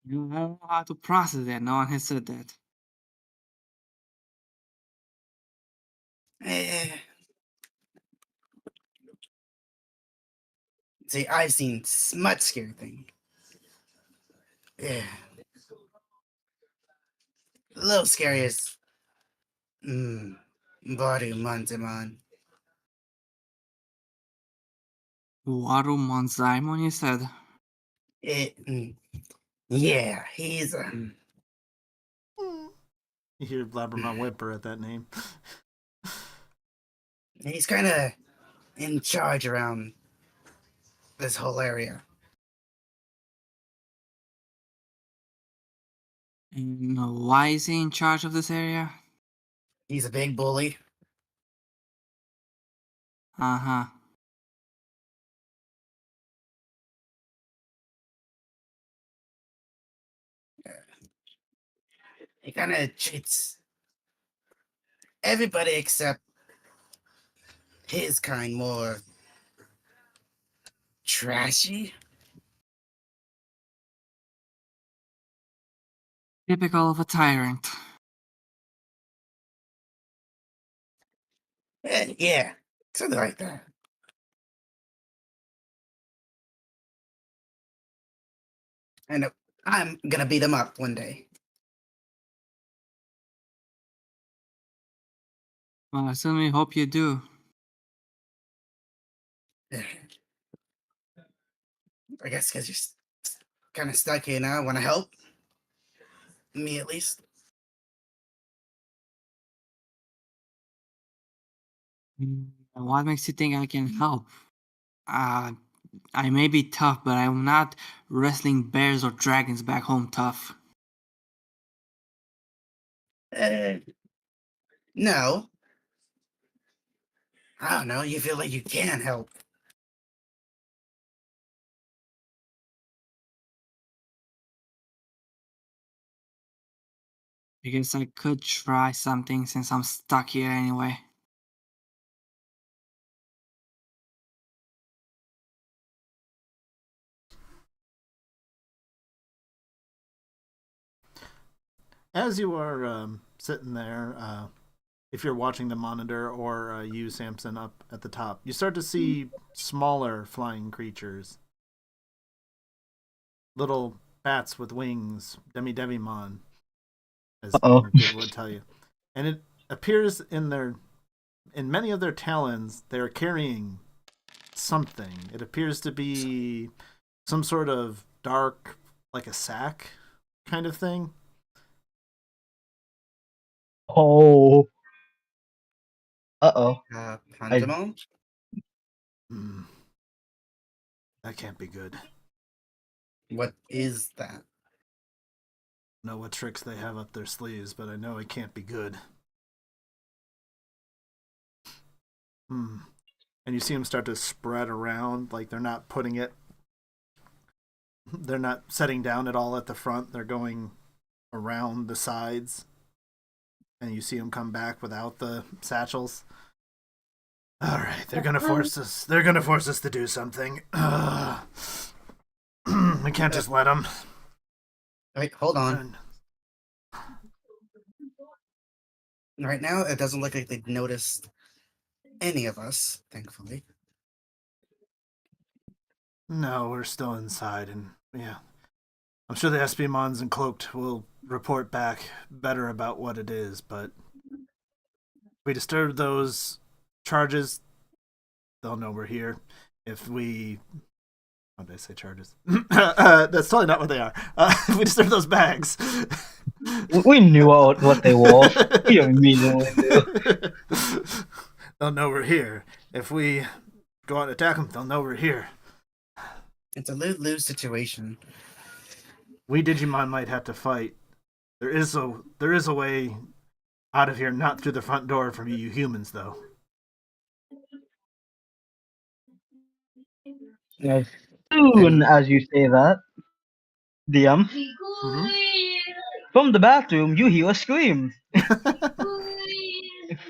I don't know how to process that. No one has said that. Eh. See, I've seen much scary things. Yeah. A little scary is. Body Mantimon. Waru Monzaimon, you said? Yeah, he's. You hear Blabbermouth whimper at that name. He's kind of in charge around this whole area. And why is he in charge of this area? He's a big bully. Uh-huh. He kind of treats everybody except his kind more trashy. Typical of a tyrant. Yeah, something like that. And I'm gonna beat him up one day. Well, I certainly hope you do. I guess because you're kind of stuck here now. Want to help? Me at least. What makes you think I can help? I may be tough, but I'm not wrestling bears or dragons back home tough. No. I don't know. You feel like you can help. I guess I could try something since I'm stuck here anyway. As you are sitting there, if you're watching the monitor or you, Samson, up at the top, you start to see smaller flying creatures. Little bats with wings, Digimon, as people would tell you. And it appears in many of their talons, they're carrying something. It appears to be some sort of dark, like a sack kind of thing. Oh. Uh-oh. Pandemon? That can't be good. What is that? I know what tricks they have up their sleeves, but I know it can't be good. And you see them start to spread around, like they're not setting down at all at the front. They're going around the sides. And you see them come back without the satchels. All right, they're gonna force us. They're gonna force us to do something. We can't just let them. Wait, hold on. Right now, it doesn't look like they've noticed any of us, thankfully. No, we're still inside, and yeah, I'm sure the Espimons and Cloaked will report back better about what it is. But if we disturb those charges, they'll know we're here. If we how did I say charges? That's totally not what they are. If we disturb those bags, We knew what they were. We immediately knew. They'll know we're here. If we go out and attack them, they'll know we're here. It's a lose-lose situation. We Digimon might have to fight. There is a way out of here, not through the front door from you humans, though. As soon as you say that, DM, from the bathroom, you hear a scream.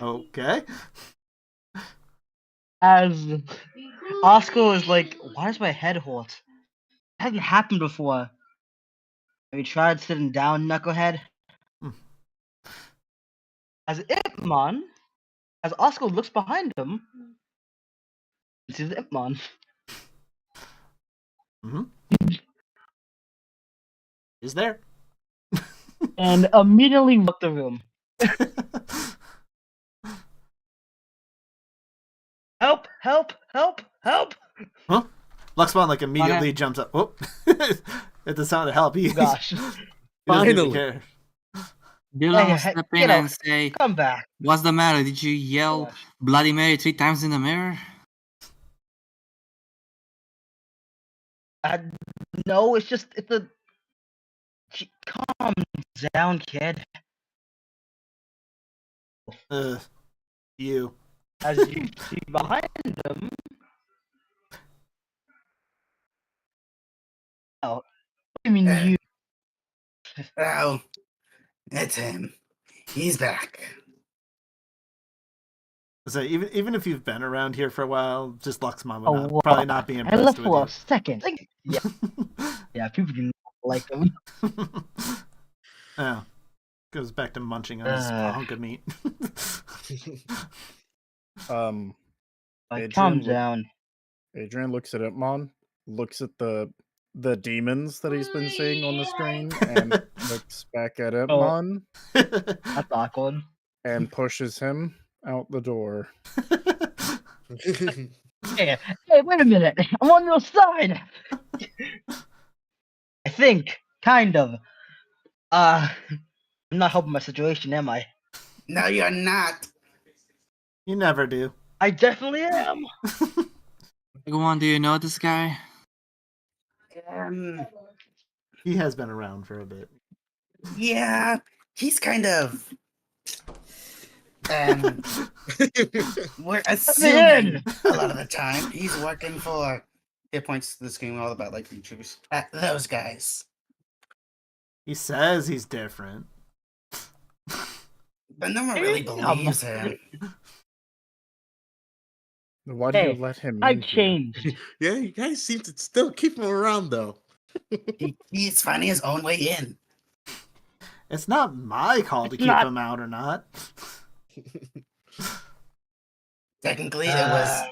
Okay. As Oscar is like, why does my head hurt? It hasn't happened before. Have you tried sitting down, knucklehead? As Ipmon, as Oscar looks behind him, he sees Ipmon. Is there? And immediately left the room. Help! Help! Help! Help! Huh? Luxmon like immediately jumps up. Oh, at the sound of help, he Gosh. Finally. Dylan will Hey, step in and say, come back. "What's the matter? Did you yell Bloody Mary 3 times in the mirror?" No, it's a... Calm down, kid. You. As you see behind him... Oh, what do you mean you? Oh, it's him. He's back. So even if you've been around here for a while, just Luxmon would probably not be impressed I left with for you. a second. Yeah, yeah, people do not like him. Oh, goes back to munching on his hunk of meat. Calm down. Adrian looks at Ipmon, looks at the demons that he's been seeing on the screen, and looks back at Ipmon. That's awkward. And pushes him out the door. Hey, wait a minute. I'm on your side. I think, kind of. I'm not helping my situation, am I? No, you're not. You never do. I definitely am. Digimon, do you know this guy? He has been around for a bit. Yeah, he's kind of. We're assuming a lot of the time he's working for. It points to the screen all about like features. Those guys. He says he's different. But no one really believes him. Why do you let him in I here? changed. Yeah, you guys seem to still keep him around though. He's finding his own way in. It's not my call to keep him out or not. Technically, it was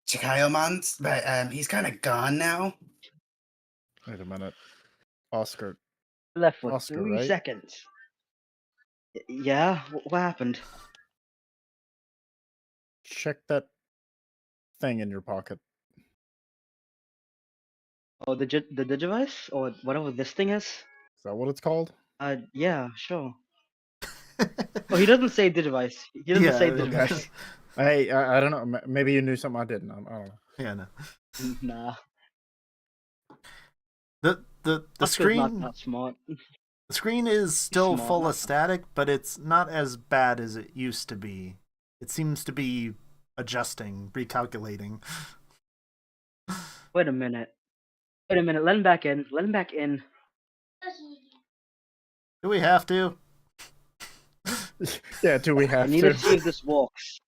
Chikayomon's, but he's kind of gone now. Wait a minute. Oscar. Left for Oscar, 3 right? seconds. Yeah, what happened? Check that thing in your pocket. Oh, the Digivice or whatever this thing is. Is that what it's called? Yeah, sure. Oh, he doesn't say Digivice. He doesn't say Digivice. Hey, I don't know. Maybe you knew something I didn't. I don't know. Yeah, no. Nah. The Oscar's screen. not smart. The screen is still Smart, full not of static, but it's not as bad as it used to be. It seems to be adjusting, recalculating. Wait a minute. Let him back in. Let him back in. Do we have to? Yeah, do we I have need to? to see if this works.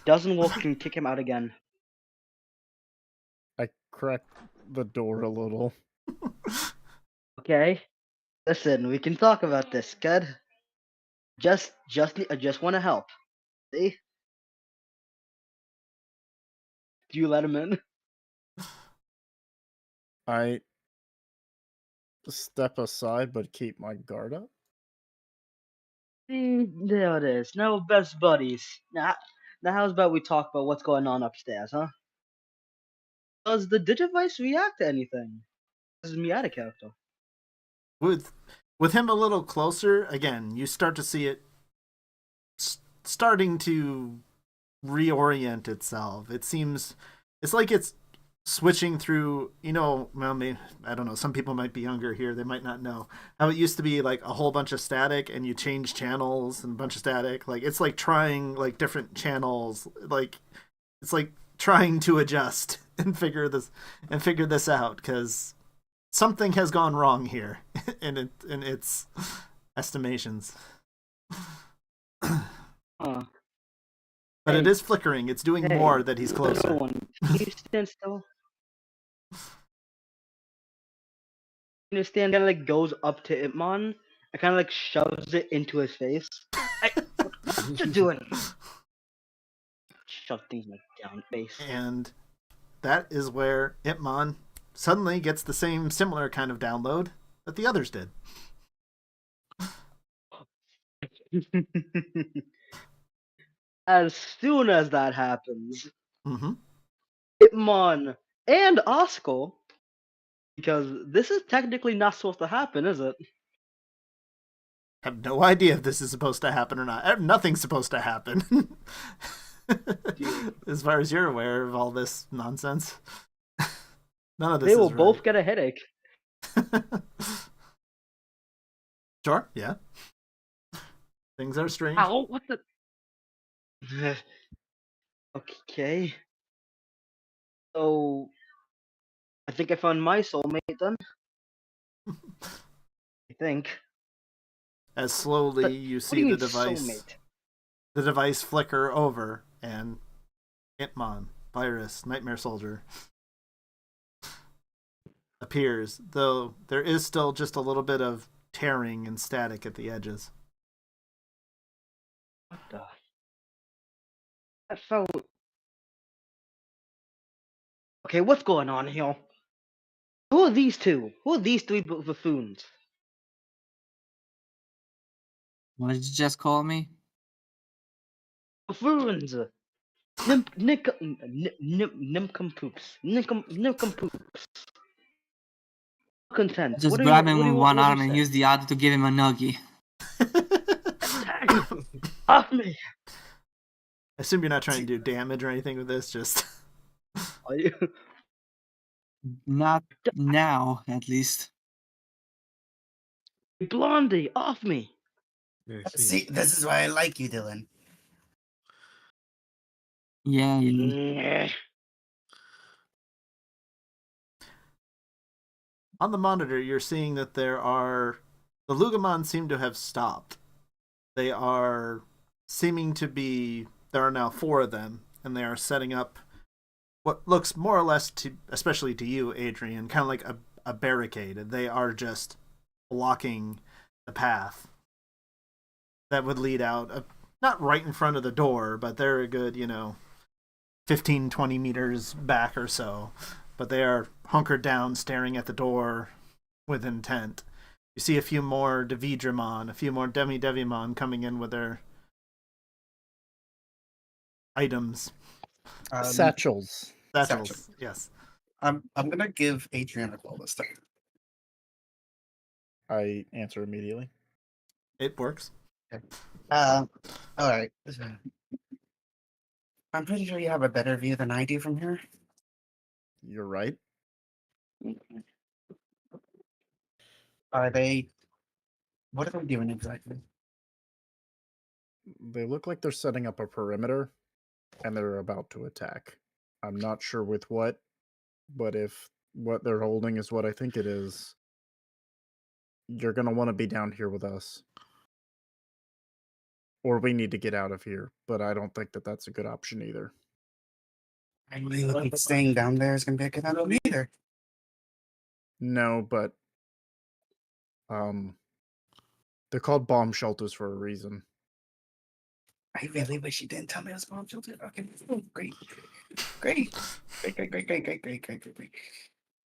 Doesn't work, can kick him out again. I cracked the door a little. Okay. Listen, we can talk about this, good? I just want to help. See? Do you let him in? I step aside but keep my guard up. See, there it is. No best buddies. Now how's about we talk about what's going on upstairs, huh? Does the Digivice react to anything? This is Miata character. With him a little closer, again, you start to see it starting to reorient itself. It's like it's switching through, well, maybe, I don't know, some people might be younger here, they might not know how it used to be like a whole bunch of static and you change channels and a bunch of static. Like it's like trying like different channels, like it's like trying to adjust and figure this out, because something has gone wrong here in its estimations. But Hey. it is flickering. It's doing more that he's closer. Can you stand still? You understand? Kind of like goes up to Itmon and kind of like shoves it into his face. What you doing? Shove things like down face. And that is where Itmon suddenly gets the same similar kind of download that the others did. As soon as that happens, Mm-hmm. Itmon and Oscar, because this is technically not supposed to happen, is it? I have no idea if this is supposed to happen or not. Nothing's supposed to happen. As far as you're aware of all this nonsense. None of this They will is both right. get a headache. Sure, yeah. Things are strange. Ow, what the? Okay. So, I think I found my soulmate then. I think. As slowly you see the device flicker over, and Itmon, Virus, Nightmare Soldier appears, though there is still just a little bit of tearing and static at the edges. What the? That felt. Okay, what's going on here? Who are these two? Who are these three buffoons? What did you just call me? Buffoons! Nimcompoops. Nimcompoops. Content. Just What do grab you, him what do with you, one what do arm you and say? use the other to give him a nuggie. Off me! I assume you're not trying to do damage or anything with this, just Are you? Not now, at least. Blondie, off me! Yeah, I See, this is why I like you, Dylan. Yeah, yeah. Yeah. On the monitor, you're seeing that the Lugamon seem to have stopped. They are seeming to be. There are now 4 of them, and they are setting up what looks more or less to, especially to you, Adrian, kind of like a barricade. They are just blocking the path that would lead out, not right in front of the door, but they're a good, 15, 20 meters back or so. But they are hunkered down, staring at the door with intent. You see a few more Devidramon, a few more Devimon coming in with their items. Satchels. Satchels, yes. I'm gonna give Adrian a call this time. I answer immediately. It works. All right. I'm pretty sure you have a better view than I do from here. You're right. Are they? What are they doing exactly? They look like they're setting up a perimeter, and they're about to attack. I'm not sure with what, but if what they're holding is what I think it is, you're going to want to be down here with us. Or we need to get out of here, but I don't think that that's a good option either. I really look like staying down there is gonna be a good option either. No, but they're called bomb shelters for a reason. I really wish you didn't tell me it was bomb shelter. Okay, great.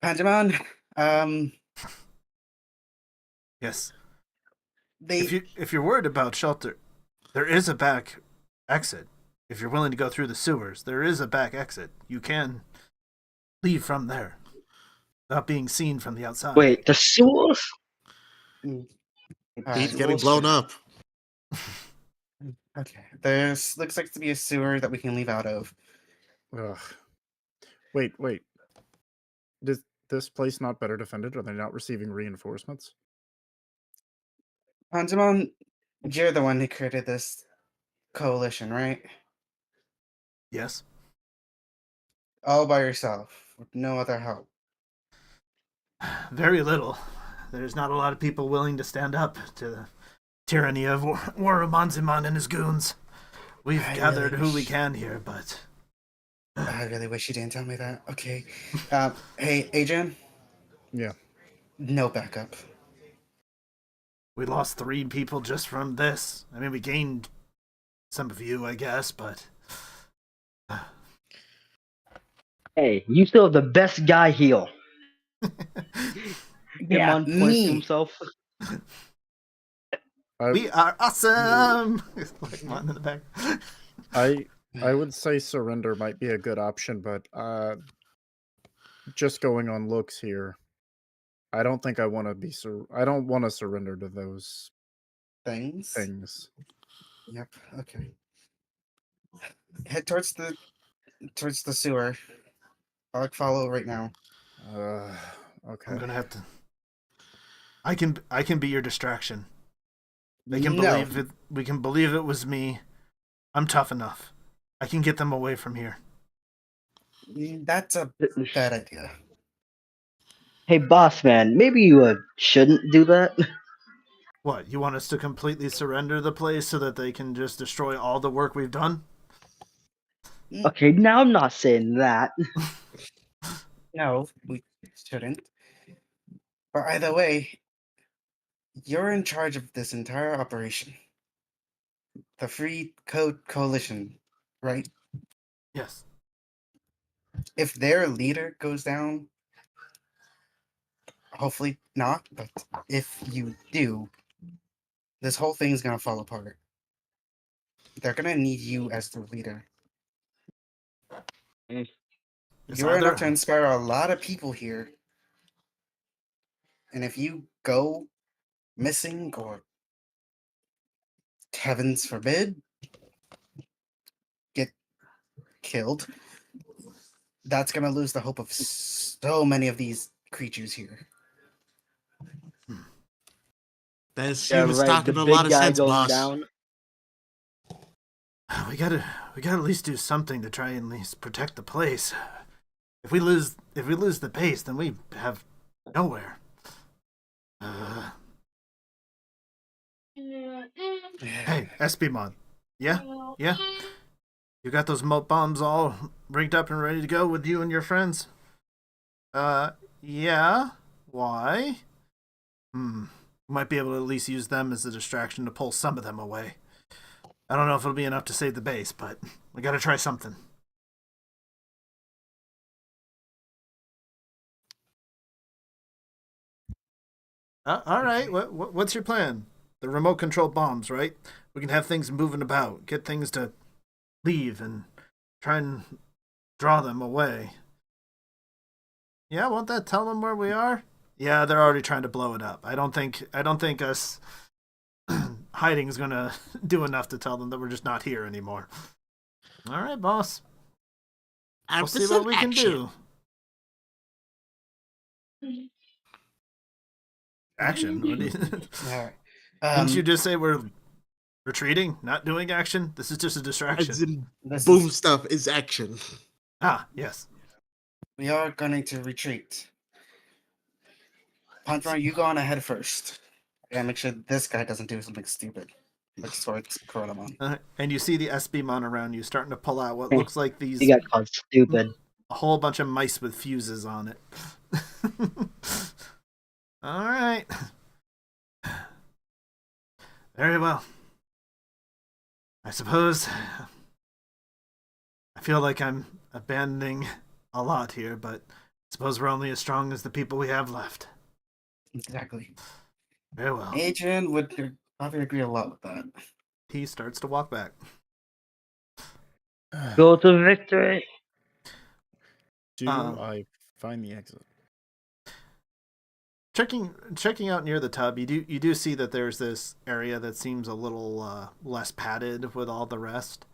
Panjamon, Yes. they If you're worried about shelter, there is a back exit. If you're willing to go through the sewers, there is a back exit. You can leave from there without being seen from the outside. Wait, the sewers? He's getting blown up. Okay, there's looks like to be a sewer that we can leave out of. Ugh. Wait. Is this place not better defended? Are they not receiving reinforcements? Panjamon, you're the one who created this coalition, right? Yes. All by yourself, with no other help. Very little. There's not a lot of people willing to stand up to the tyranny of Waramanziman and his goons. We've gathered who we can here, but I really wish you didn't tell me that. Okay. Hey, Adrian? Yeah. No backup. we lost 3 people just from this. I mean, we gained some of you, I guess, but Hey, you still have the best guy heal. Yeah, Digimon points to me. himself. we are awesome. Like mine in the back. I would say surrender might be a good option, but just going on looks here, I don't think I want to be I don't want to surrender to those Things. Yep. Okay. Head towards the sewer. I'll follow right now. Okay. I'm gonna have to. I can be your distraction. They can No. believe it. We can believe it was me. I'm tough enough. I can get them away from here. That's a bad idea. Hey, boss man, maybe you shouldn't do that. What, you want us to completely surrender the place so that they can just destroy all the work we've done? Okay, now I'm not saying that. No, we shouldn't. But either way, you're in charge of this entire operation. The Free Code Coalition, right? Yes. If their leader goes down, hopefully not, but if you do, this whole thing's gonna fall apart. They're gonna need you as the leader. It's You're either- enough to inspire a lot of people here. And if you go missing or, heavens forbid, get killed, that's gonna lose the hope of so many of these creatures here. That's Yeah, human right. The talking a big lot of guy sense, going boss. down. We gotta at least do something to try and at least protect the place. If we lose the base, then we have nowhere. Hey, SB-Mon. Yeah? Yeah? You got those moat bombs all rigged up and ready to go with you and your friends? Yeah? Why? Might be able to at least use them as a distraction to pull some of them away. I don't know if it'll be enough to save the base, but we gotta try something. All right. What's your plan? The remote control bombs, right? We can have things moving about, get things to leave, and try and draw them away. Yeah, won't that tell them where we are? Yeah, they're already trying to blow it up. I don't think us hiding is gonna do enough to tell them that we're just not here anymore. All right, boss. We'll see what we can do. Action? What do you... All right. Didn't you just say we're retreating, not doing action? This is just a distraction. As in, boom stuff is action. Ah, yes. We are going to retreat. Pantra, you go on ahead first. I gotta make sure this guy doesn't do something stupid. Like towards Coronamon. And you see the SB-Mon around you starting to pull out what looks like these... He got called stupid. A whole bunch of mice with fuses on it. All right. Very well. I suppose I feel like I'm abandoning a lot here, but I suppose we're only as strong as the people we have left. Exactly. Very well. Adrian would probably agree a lot with that. He starts to walk back. Go to victory. Do I find the exit? Checking out near the tub, you do see that there's this area that seems a little less padded with all the rest.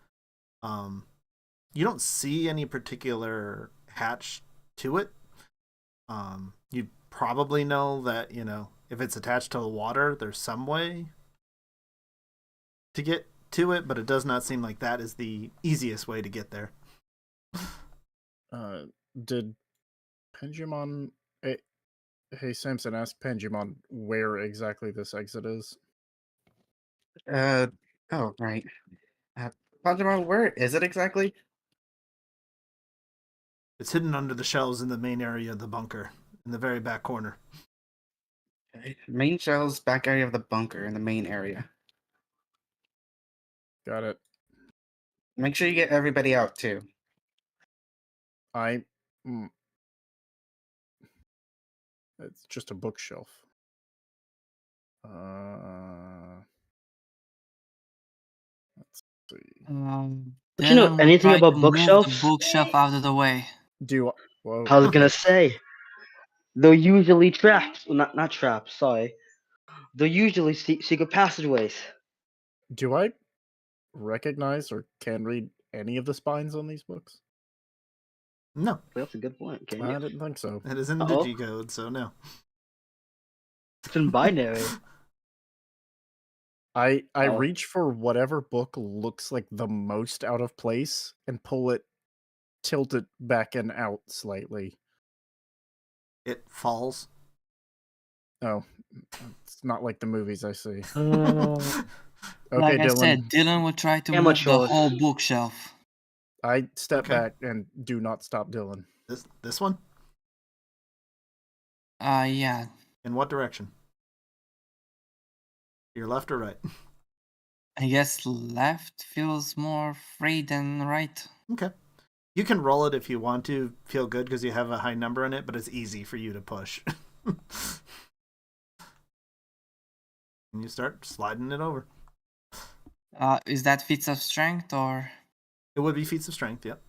You don't see any particular hatch to it. You probably know that, if it's attached to the water, there's some way to get to it, but it does not seem like that is the easiest way to get there. Did Pendulmon... Hey, Samson, ask Pendulmon where exactly this exit is. Oh, right. Panjamon, where is it exactly? It's hidden under the shelves in the main area of the bunker, in the very back corner. Okay. Main shells, back area of the bunker, in the main area. Got it. Make sure you get everybody out, too. It's just a bookshelf. Let's see. Do you know anything about bookshelves? The bookshelf out of the way. Whoa. I was gonna say, they're usually traps. Well, not traps. Sorry, they're usually secret passageways. Do I recognize or can read any of the spines on these books? No. That's a good point. Can you? I didn't think so. It is in Digicode, so no. It's in binary. I reach for whatever book looks like the most out of place and tilt it back and out slightly. It falls. Oh, it's not like the movies I see. Okay, like I Dylan. said, Dylan would try to move the whole bookshelf. I step back and do not stop Dylan. This one? Yeah. In what direction? Your left or right? I guess left feels more free than right. Okay. You can roll it if you want to feel good because you have a high number in it, but it's easy for you to push. And you start sliding it over. Is that feats of strength or? It would be feats of strength, yep.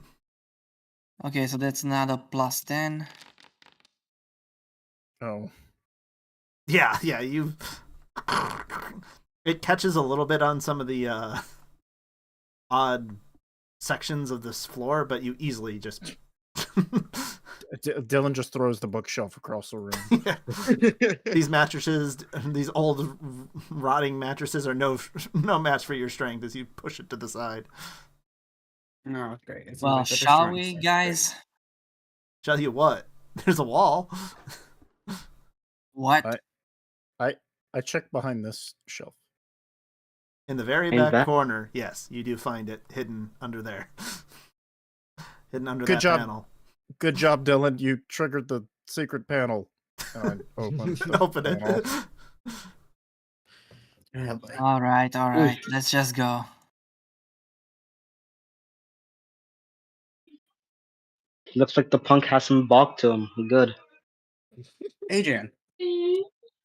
Okay, so that's another plus 10. Oh. Yeah, you... It catches a little bit on some of the odd sections of this floor, but you easily just Dylan just throws the bookshelf across the room. Yeah. These mattresses, these old rotting mattresses, are no match for your strength as you push it to the side. No, okay. It seems Well, like the shall destroying we, side. guys? Tell you what, there's a wall. What? I check behind this shelf. In the very In back back? corner, yes, you do find it hidden under there. Hidden under Good that job. panel. Good job, Dylan. You triggered the secret panel. And I opened the Open panel. it. Yeah, boy. All right. Let's just go. Looks like the punk has some bulk to him. Good. Adrian,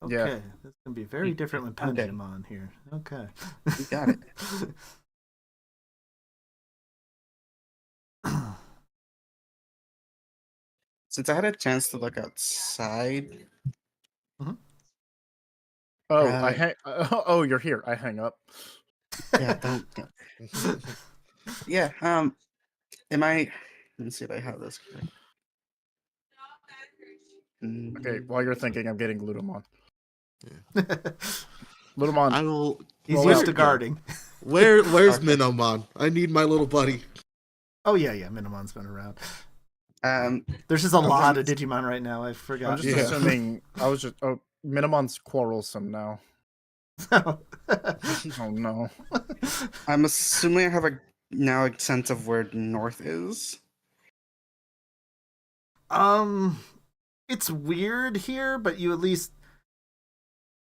Okay, Yeah. this can be very different with Okay. Pendulum here. Okay. you got it. Since I had a chance to look outside, Oh, Uh, oh, you're here. I hang up. yeah, don't. Yeah, am I? Let me see if I have this. correct. Okay, Mm, while you're thinking, I'm getting Glutamon. He's Glutamon, I will. Roll used out. to guarding. Where's Okay. Minamon? I need my little buddy. Oh yeah, Minimon's been around. Um, There's just a I'm lot just- of Digimon right now. I forgot. I'm just Yeah. assuming. Minimon's quarrelsome now. Oh no. I'm assuming I have now a sense of where north is. It's weird here, but you at least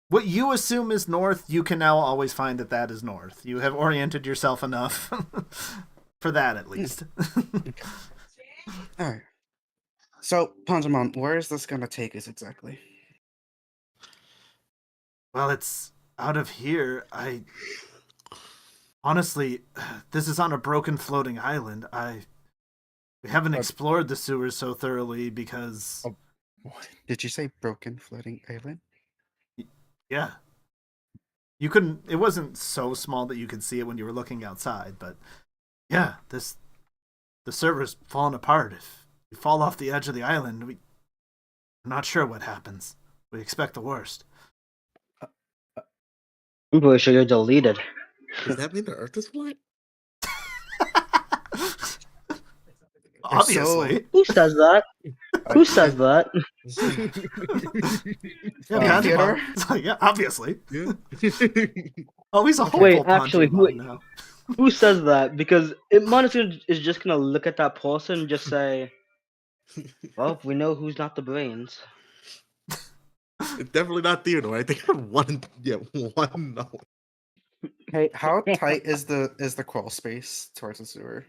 what you assume is north, you can now always find that is north. You have oriented yourself enough for that, at least. All right. So, Panjamon, where is this gonna take us exactly? Well, it's out of here. Honestly, this is on a broken floating island. We haven't explored the sewers so thoroughly because Did you say broken floating island? yeah. You couldn't it wasn't so small that you could see it when you were looking outside, but yeah, the server's fallen apart. If we fall off the edge of the island, we're not sure what happens. We expect the worst. I'm pretty sure you're deleted. Does that mean the Earth is flat? Obviously. Who says that? Who says that? Yeah, Theodore? Patamon. It's like, yeah, obviously. Yeah. Oh, he's a hopeful Wait, actually, Patamon now. Who says that? Because Monica is just gonna look at that person and just say, "Well, we know who's not the brains." It's definitely not Theodore. I think one no. Hey, how tight is the crawl space towards the sewer?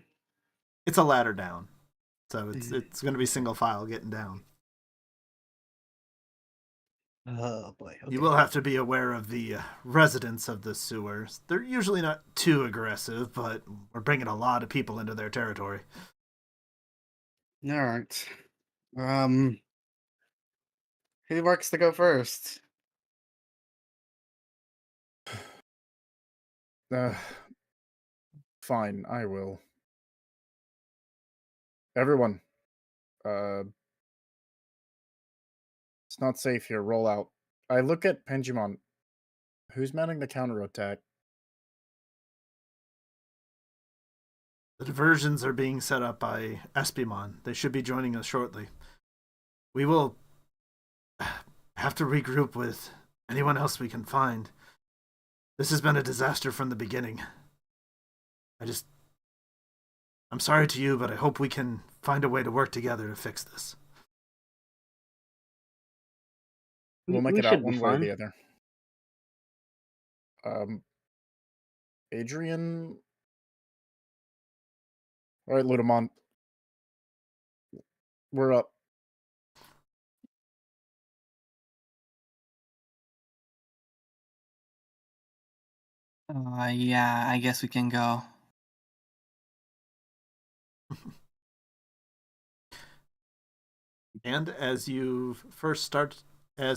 It's a ladder down. So it's going to be single file getting down. Oh boy. Okay. You will have to be aware of the residents of the sewers. They're usually not too aggressive, but we're bringing a lot of people into their territory. All right. Who wants to go first? Fine, I will. Everyone, it's not safe here. Roll out. I look at Pendulum. Who's mounting the counterattack? The diversions are being set up by Espimon. They should be joining us shortly. We will have to regroup with anyone else we can find. This has been a disaster from the beginning. I'm sorry to you, but I hope we can find a way to work together to fix this. We'll make We it out should be one way or fine. the other. Adrian. All right, Ludamon. We're up. Yeah, I guess we can go. And as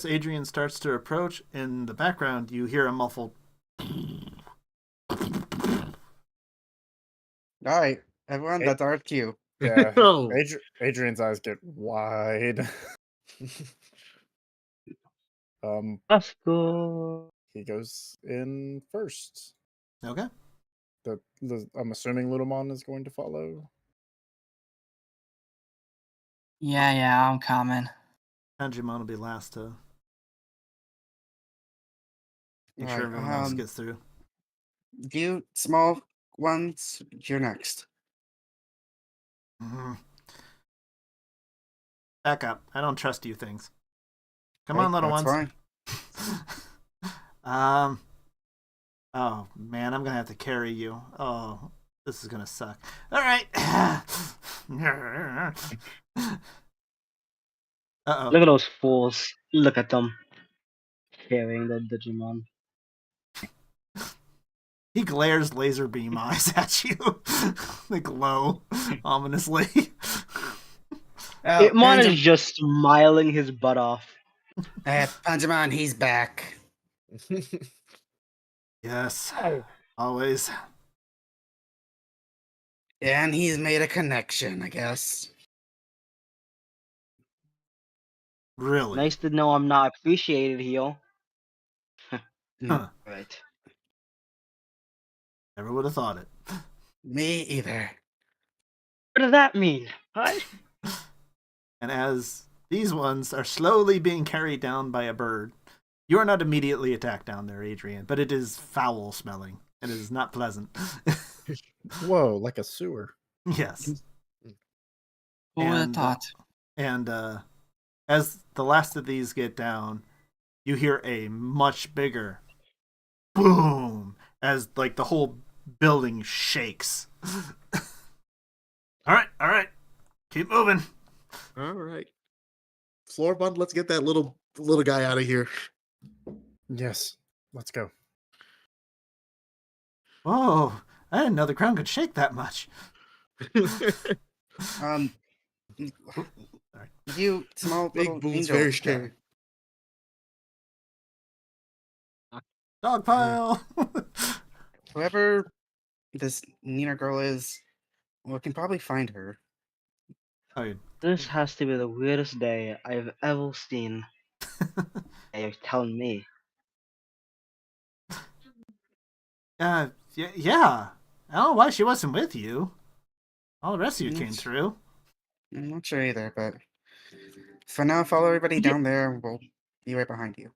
Adrian starts to approach, in the background you hear a muffled. All right, everyone, Hey. that's our cue. Yeah, Oh. Adrian's eyes get wide. Let's go. He goes in first. Okay. I'm assuming Ludomon is going to follow. Yeah, I'm coming. Digimon will be last to make sure Right, everyone else gets through. You small ones, you're next. Mhm. Back up. I don't trust you things. Come Hey, on, little that's ones. fine. Oh man, I'm gonna have to carry you. Oh, this is gonna suck. All right. Uh-oh. Look at those fools. Look at them. Carrying the Digimon. He glares laser beam eyes at you. They glow ominously. Oh, Hitmon is just smiling his butt off. Panjamon, he's back. Yes. Always. And he's made a connection, I guess. Really? Nice to know I'm not appreciated, heel. Huh. Right. Never would have thought it. Me either. What does that mean? What? And as these ones are slowly being carried down by a bird, you are not immediately attacked down there, Adrian, but it is foul smelling. And it is not pleasant. Whoa, like a sewer. Yes. Who would have thought? And as the last of these get down, you hear a much bigger boom as like the whole building shakes. All right. Keep moving. All right. Floorbond, let's get that little guy out of here. Yes, let's go. Oh, I didn't know the ground could shake that much. You small Big little Boom's angel. very scary. Dog pile. Whoever this Nina girl is, we can probably find her. Oh, This has to be the weirdest day I've ever seen. You're telling me. Yeah. I don't know why she wasn't with you. All the rest of you came through. I'm not sure either, but for now, follow everybody down there. We'll be right behind you.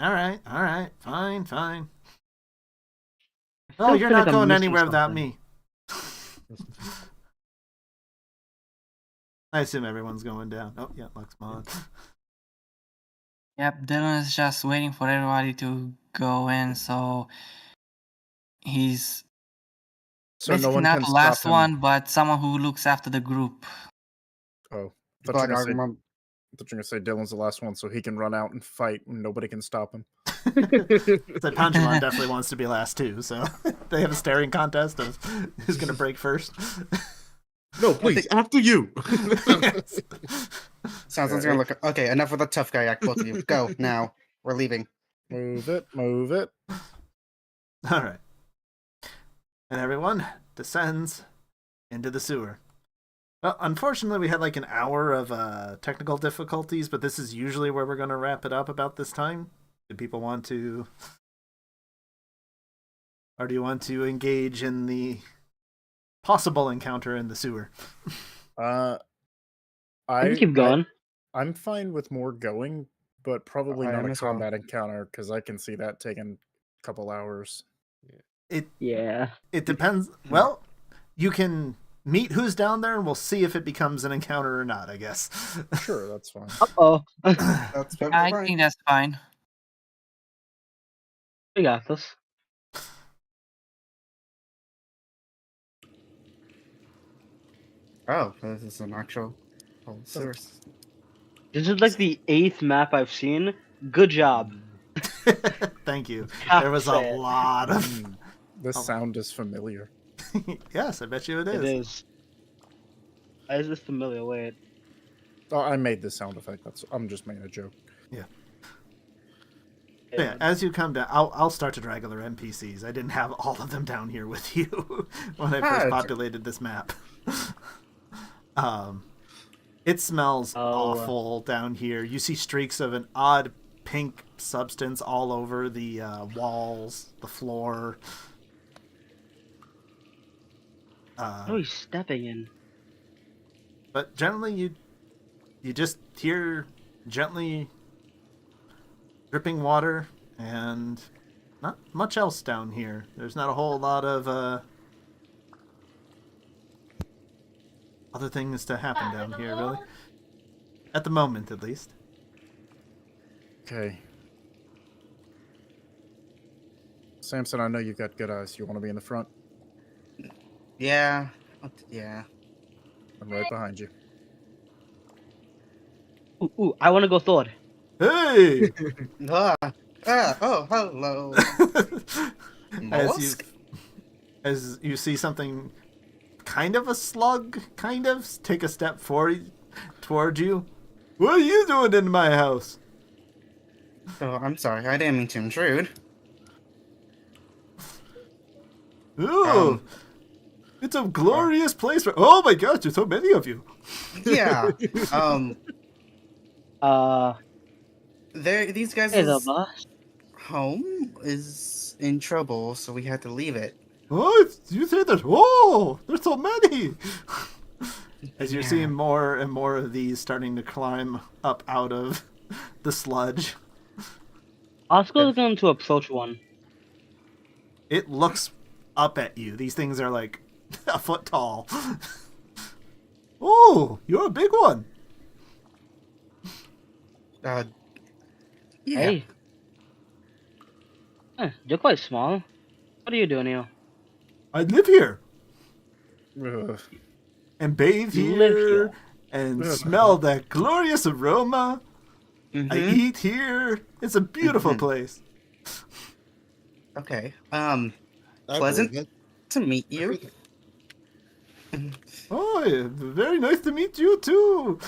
All right. Fine. I Oh, still you're feel not like I'm going missing anywhere without something. me. I assume everyone's going down. Oh, yeah, Luxmon. Yep, Dylan is just waiting for everybody to go in, so he's So no basically one not can the stop last him. one, but someone who looks after the group. Oh, I thought you Black were gonna say- Agumon. I thought you were gonna say Dylan's the last one, so he can run out and fight, and nobody can stop him. So Panjamon definitely wants to be last too, so they have a staring contest of who's going to break first. No, please, after you. Sounds like gonna look. Okay, enough with the tough guy act, both of you. Go now. We're leaving. Move it. All right. And everyone descends into the sewer. Well, unfortunately, we had like an hour of technical difficulties, but this is usually where we're going to wrap it up about this time. Do people want to... Or do you want to engage in the possible encounter in the sewer? I can keep going. I'm fine with more going, but probably I not am a as well. combat encounter, because I can see that taking a couple hours. Yeah. It depends. Well, you can meet who's down there, and we'll see if it becomes an encounter or not, I guess. Sure, that's fine. Uh-oh. That's perfectly I fine. think that's fine. We got this. Oh, this is an actual source. This is like the 8th map I've seen. Good job. Thank you. Have There was to a say it. lot of... This sound is familiar. Yes, I bet you it It is. is. Is this familiar? Wait. Oh, I made this sound effect. I'm just making a joke. Yeah. Yeah, as you come down, I'll start to drag other NPCs. I didn't have all of them down here with you when I first okay. populated this map. It smells awful down here. You see streaks of an odd pink substance all over the walls, the floor. Oh, he's stepping in. But generally, you just hear gently dripping water and not much else down here. There's not a whole lot of other things to happen down here, really. At the moment, at least. Okay. Samson, I know you've got good eyes. You want to be in the front? Yeah. Yeah. I'm right behind you. Ooh, I want to go Thor. Hey! Oh, hello. Mollusk? As you see something kind of a slug, take a step forward toward you. What are you doing in my house? Oh, I'm sorry. I didn't mean to intrude. Ooh, it's a glorious place for. Oh my gosh, there's so many of you. Yeah. These guys' Hey, the boss. home is in trouble, so we had to leave it. Oh, you say that? Oh, there's so many. As you're seeing more and more of these starting to climb up out of the sludge. Oscar's going to approach one. It looks up at you. These things are like a foot tall. Oh, you're a big one. Yeah. Hey. You're quite small. What are you doing here? I live here Ugh. and bathe You live here here. and smell that glorious aroma. Mhm. I eat here. It's a beautiful place. Okay. I Pleasant believe it. to meet you. Oh, yeah, very nice to meet you too.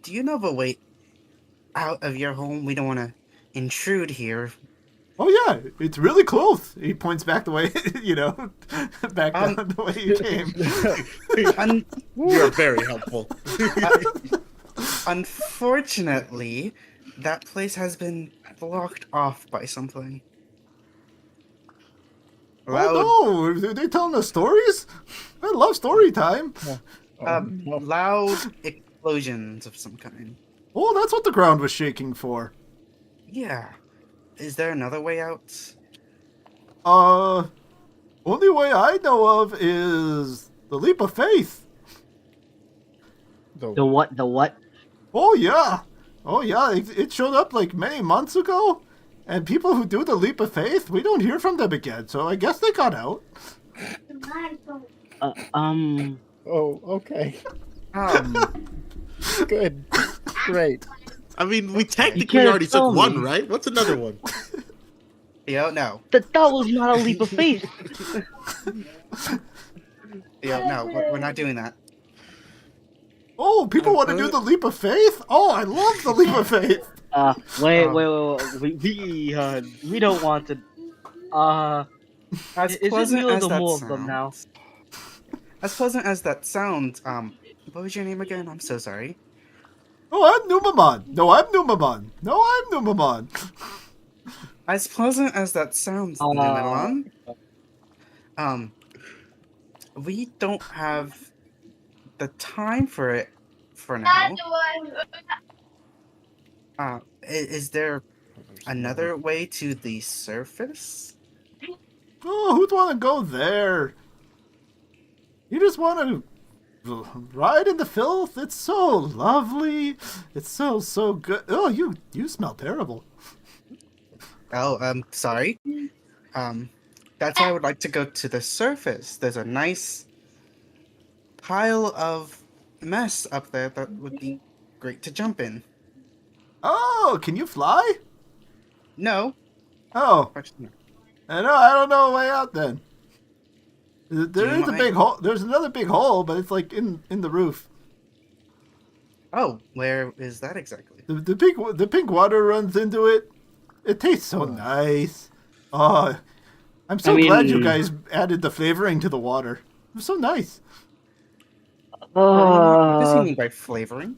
Do you know of a way out of your home? We don't want to intrude here. Oh yeah, it's really close. He points back the way, back down the way you came. You're very helpful. Unfortunately, that place has been blocked off by something. Oh no, are they telling us stories? I love story time. No. Loud explosions of some kind. Oh, that's what the ground was shaking for. Yeah. Is there another way out? Only way I know of is the leap of faith. The what? The what? Oh yeah, it showed up like many months ago, and people who do the leap of faith, we don't hear from them again. So I guess they got out. Oh, okay. Um, Good. Great. I mean, we You technically can't already tell took one, me. right? What's another one? no. That was not a leap of faith. No, we're not doing that. Oh, people want to do the leap of faith? Oh, I love the leap of faith. Wait. We don't want to. As Is it pleasant you or as the that more of them now? sounds. As pleasant as that sounds, what was your name again? I'm so sorry. Oh, I'm Numamon. No, I'm Numamon. No, I'm Numamon. As pleasant as that sounds, Numemon, we don't have the time for it for now. Is there another way to the surface? Oh, who'd want to go there? You just want to ride in the filth? It's so lovely. It's so good. Oh, you smell terrible. Oh, sorry. That's why I would like to go to the surface. There's a nice pile of mess up there that would be great to jump in. Oh, can you fly? No. Oh, Actually, no. I don't know a way out then. There Do you is a mind? big hole. There's another big hole, but it's like in the roof. Oh, where is that exactly? The pink water runs into it. It tastes so nice. Oh, I'm so glad you guys added the flavoring to the water. It was so nice. What does he mean by flavoring?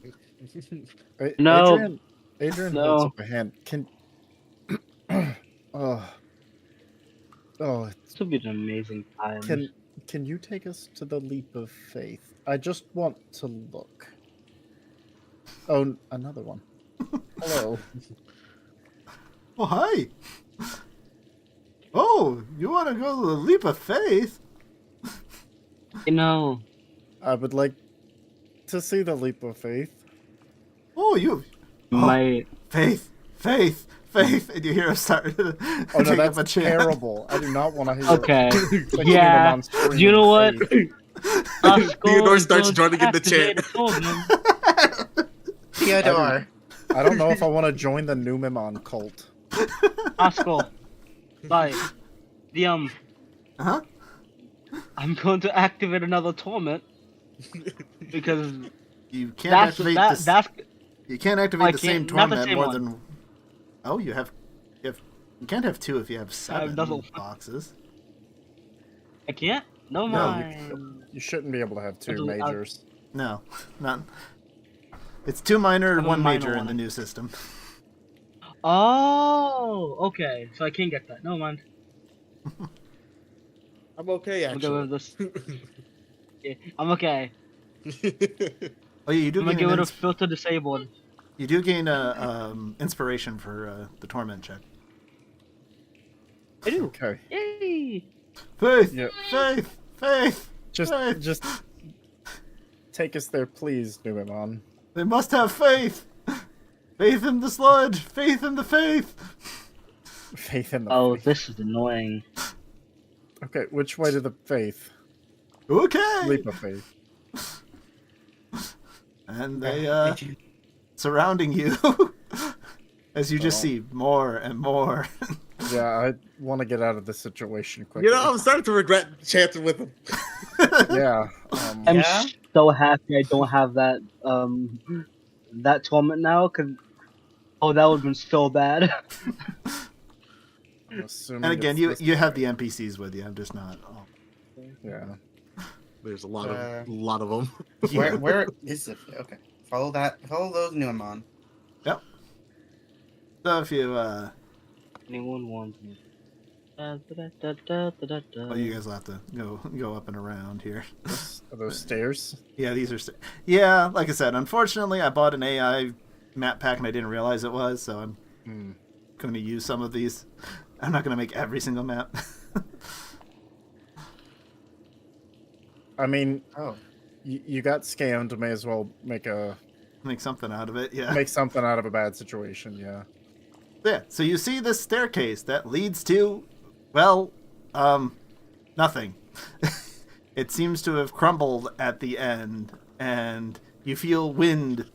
No. Adrian No. holds up a hand. Can oh This would be an amazing time. can you take us to the leap of faith? I just want to look. Oh, another one. Hello. Oh, hi. Oh, you want to go to the leap of faith? You know, I would like to see the leap of faith. Oh, you. my Faith. And you hear him start to Oh no, take that's up a chant. terrible. I do not want to hear. okay. the Yeah. Digimon scream You know what? faith. Theodore starts joining in the chant. Theodore. I don't know if I want to join the Numemon cult. Oscar, bye. Huh? I'm going to activate another torment because You can't activate this. You can't activate I the same can't- not the torment same more one. than. Oh, you have. You can't have 2 if you have 7 double. boxes. I can't. No, No, mind. You shouldn't be able to have 2 I'll- majors. No, not. It's 2 minor and I'm a 1 minor major in one. the new system. Oh, okay. So I can't get that. No mind. I'm okay, I'm gonna actually. give this. Yeah, I'm okay. Oh, yeah, you do I'm gonna gain give an it a filter disabled. you do gain a inspiration for the torment check. I do. Okay. Yay! Faith, Yep. faith. Just take us there, please, Numemon. They must have faith. Faith in the sludge. Faith in the faith. Faith in the Oh, faith. this is annoying. Okay, which way to the faith? Okay. Leap of faith. And they Did you- surrounding you as you just see more and more. Yeah, I want to get out of this situation quickly. You know, I'm starting to regret chanting with him. Yeah. I'm Yeah? so happy I don't have that that torment now, cause that would've been so bad. I'm assuming And again, it's this you have way. the NPCs with you. I'm just not. Oh. Yeah. There's a lot of them. Where is it? Okay. Follow those Numemon. Yep. So if you Anyone wants me? well, you guys will have to go up and around here. Are those stairs? Yeah, these are. Yeah, like I said, unfortunately, I bought an AI map pack and I didn't realize it was, so I'm going to use some of these. I'm not going to make every single map. I mean, Oh. you got scammed. May as well make something out of it. Yeah. make something out of a bad situation. Yeah. Yeah. So you see this staircase that leads to, well, nothing. It seems to have crumbled at the end, and you feel wind.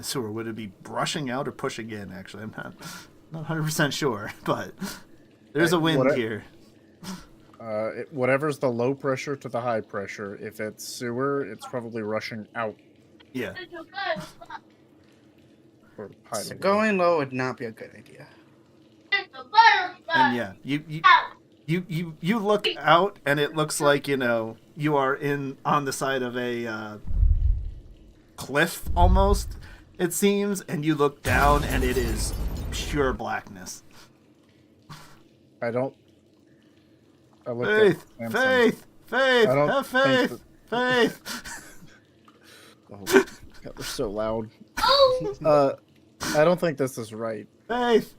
Sewer, would it be brushing out or pushing in? Actually, I'm not 100% sure, but there's a wind here. Whatever's the low pressure to the high pressure. If it's sewer, it's probably rushing out. Yeah. Or high So to low. going low would not be a good idea. And yeah, you look out, and it looks like you are on the side of a cliff almost. It seems, and you look down, and it is pure blackness. I look at Samson. Faith, I don't have think faith, faith. Oh, God, they're so loud. I don't think this is right. Faith.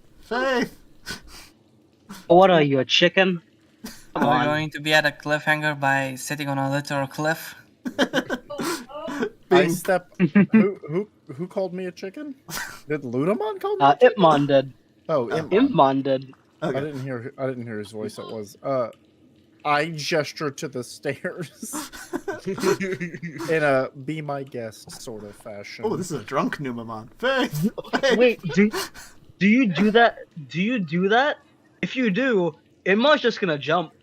What are you, a chicken? Come We're on. going to be at a cliffhanger by sitting on a literal cliff. I step. Who called me a chicken? Did Ludamon call me? Ipmon did. Oh, Imp. Imon did. Okay. I didn't hear his voice. It was. I gesture to the stairs in a "be my guest" sort of fashion. Oh, this is a drunk Numemon. Faith. Wait, do you do that? Do you do that? If you do, Imon's just gonna jump.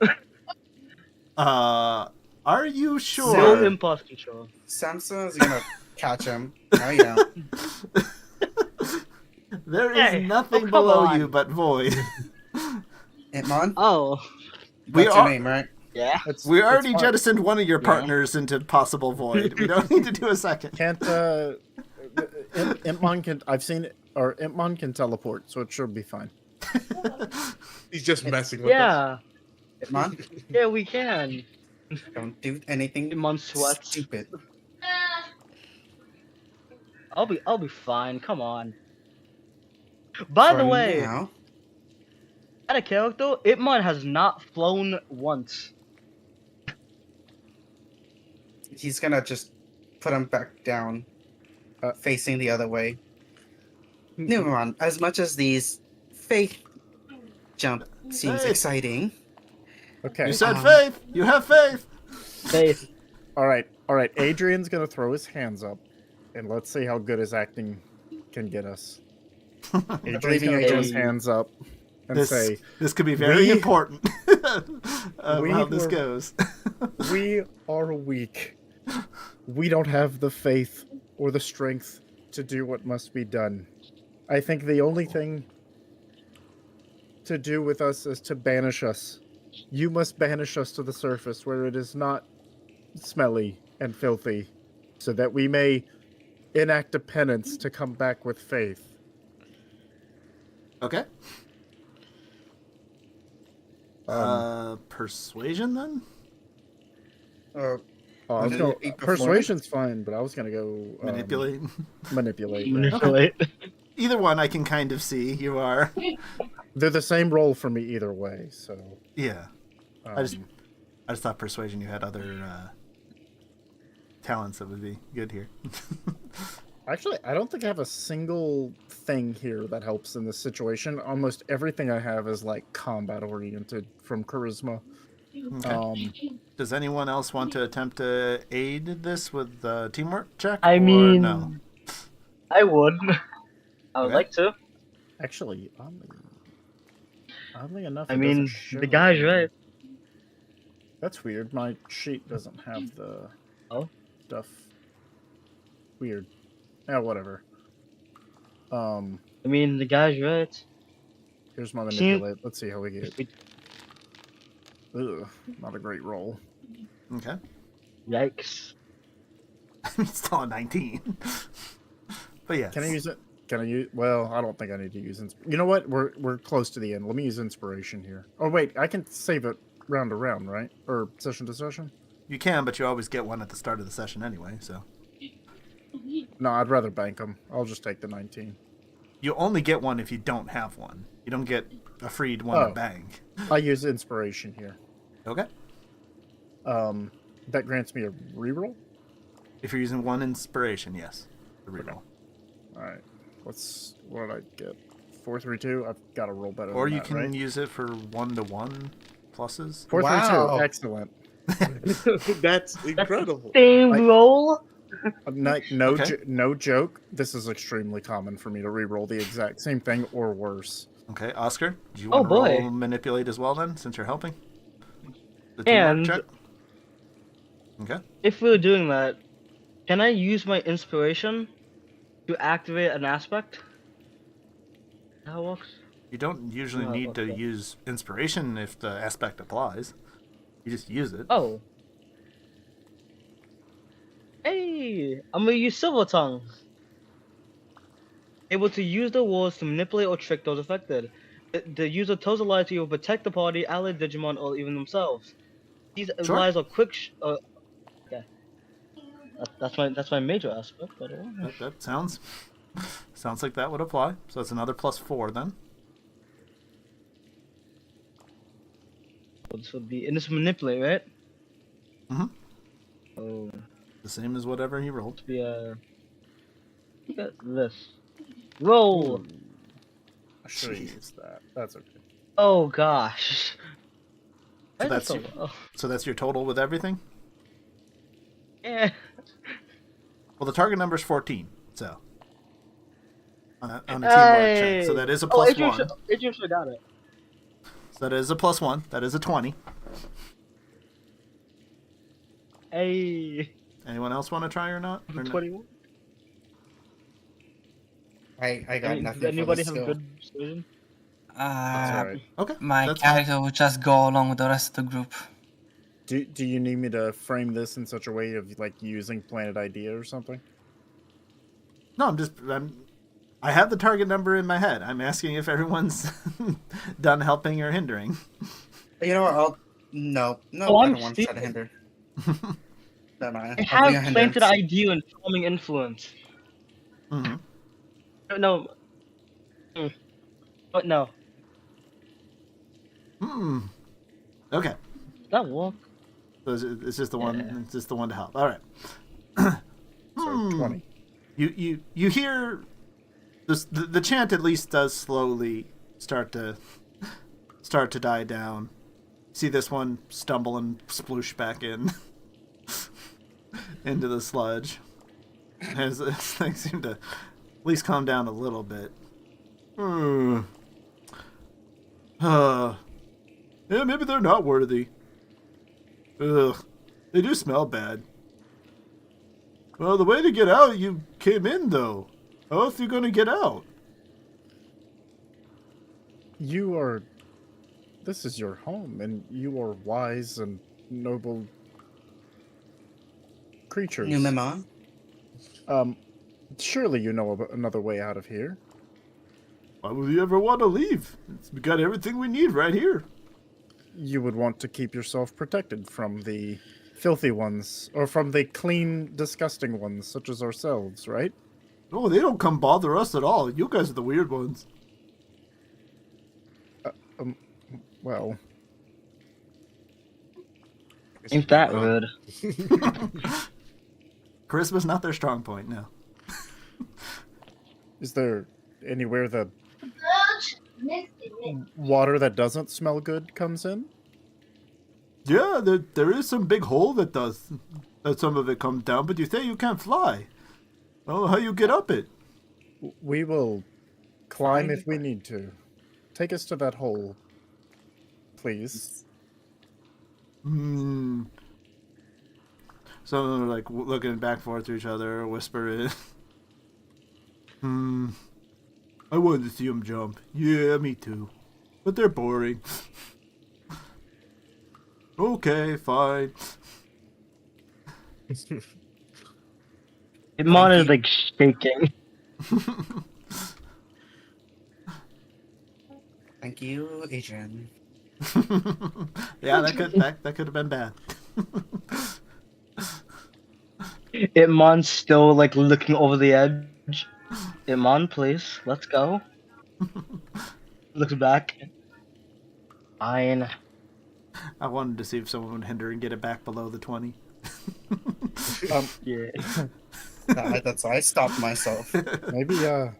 Are you No sure? impulse control. Samsung is gonna catch him. No, you don't. There is Hey, nothing come below on. you but void. Hitmon, Oh, We that's your are- name, right? yeah. We already fine. jettisoned one of your Yeah. partners into possible void. We don't need to do a second. Can't Impmon can? I've seen it, or Impmon can teleport, so it should be fine. He's just messing with us. Yeah. Hitmon, Yeah, we can. don't do anything Hitmon sweats. stupid. I'll be fine. Come on. By the For way, now, at a character, Hitmon has not flown once. he's gonna just put him back down, facing the other way. Nimron, as much as these faith jump seems Faith. exciting, Okay. You said faith. You have faith. Faith. All right. Adrian's gonna throw his hands up, and let's see how good his acting can get us. Adrian's believe in gonna you, throw his Adrian. hands up and say, This could be very "We- important of we how this were- goes. "We are weak. We don't have the faith or the strength to do what must be done. I think the only thing to do with us is to banish us. You must banish us to the surface where it is not smelly and filthy, so that we may enact a penance to come back with faith." Okay. Persuasion then? uh, Oh, I was Would gonna, it be persuasion's fine, but I was gonna go Manipulate. Manipulate. yeah. Manipulate. Either one I can kind of see. You are. They're the same roll for me either way. So Yeah. um, I just thought persuasion you had other talents that would be good here. actually, I don't think I have a single thing here that helps in this situation. Almost everything I have is like combat oriented from charisma. Okay. Does anyone else want to attempt to aid this with the teamwork check? I or mean, no? I would. I would Okay. like to. Actually, oddly enough, I it mean, doesn't show the guy's me. right. That's weird. My sheet doesn't have the Oh? stuff. Weird. Yeah, whatever. I mean, the guy's right. Here's my See- manipulate. Let's see how we get. Ugh, not a great roll. Okay. Yikes. It's still a 19. But yes. Can I use it? Can I use? Well, I don't think I need to use. You know what? We're close to the end. Let me use inspiration here. Oh wait, I can save it round to round, right? Or session to session? You can, but you always get one at the start of the session anyway, so. No, I'd rather bank them. I'll just take the 19. You only get one if you don't have one. You don't get a freed one Oh. to bank. I use inspiration here. Okay. That grants me a reroll. If you're using one inspiration, yes. The reroll. All right. What did I get? 432. I've got to roll better. Or than you that, can right? use it for 1-to-1 pluses. 432. Wow. Excellent. That's incredible. Same Like- roll? Okay. No joke. This is extremely common for me to reroll the exact same thing or worse. Okay, Oscar, do you Oh, want to boy. roll manipulate as well then, since you're helping? The And- teamwork check? Okay. If we were doing that, can I use my inspiration to activate an aspect? How it works? You don't usually Oh, need to okay. use inspiration if the aspect applies. You just use it. Oh. Hey, I'm gonna use Silver Tongue. Able to use the words to manipulate or trick those affected. The user tells a lie to you, protect the party, allied Digimon, or even themselves. These Sure. lies are quick. Okay. That's my major aspect. By the way. That sounds like that would apply. So that's another +4 then. So this would be, and this is manipulate, right? Mhm. Oh, The same as whatever he rolled. be look at this. Roll. I should have Jeez. used that. That's okay. Oh gosh. Why is it that's so your- low? So that's your total with everything? Yeah. Well, the target number is 14, so. On a teamwork check. So that is a Oh, +1. Adrian should have got it. So that is a +1. That is a 20. Hey. Anyone else want to try or not? Or no? 21. I got Does nothing for anybody this have skill. good persuasion? It's Uh, all right. Okay, my that's fine. character would just go along with the rest of the group. Do you need me to frame this in such a way of like using Planet Idea or something? No, I have the target number in my head. I'm asking if everyone's done helping or hindering. You know what? No, Oh, I I'm don't want to try to stupid. hinder. Never mind. I I'll be a have planted hindrance. ID and forming influence. Mm-hmm. No. But no. Okay, That work? so it's just the one. Yeah. It's just the one to help. All right. So 20. You hear this, the chant at least does slowly start to die down. See this one stumble and sploosh back in into the sludge. As things seem to at least calm down a little bit. Yeah, maybe they're not worthy. Ugh, they do smell bad. Well, the way to get out, you came in, though. How else are you going to get out? You are. This is your home, and you are wise and noble creatures. Numemon? Surely you know another way out of here. Why would you ever want to leave? We got everything we need right here. You would want to keep yourself protected from the filthy ones, or from the clean, disgusting ones, such as ourselves, right? Oh, they don't come bother us at all. You guys are the weird ones. Well, Ain't that rude? Charisma's not their strong point, no. is there anywhere the Girls, missed it. water that doesn't smell good comes in? Yeah, there is some big hole that some of it comes down, but you say you can't fly. Oh, how you get up it? We will climb Find if we need to. Take us to that hole, please. Some of them are like looking back and forth to each other, whispering. I wanted to see them jump. Yeah, me too. But they're boring. Okay, fine. Hitmon is like shaking. Thank you, Adrian. Yeah, that could have been bad. Hitmon's still like looking over the edge. Hitmon, please, let's go. Looks back. Fine. I wanted to see if someone would hinder and get it back below the 20. Yeah. That's why I stopped myself. Maybe, Out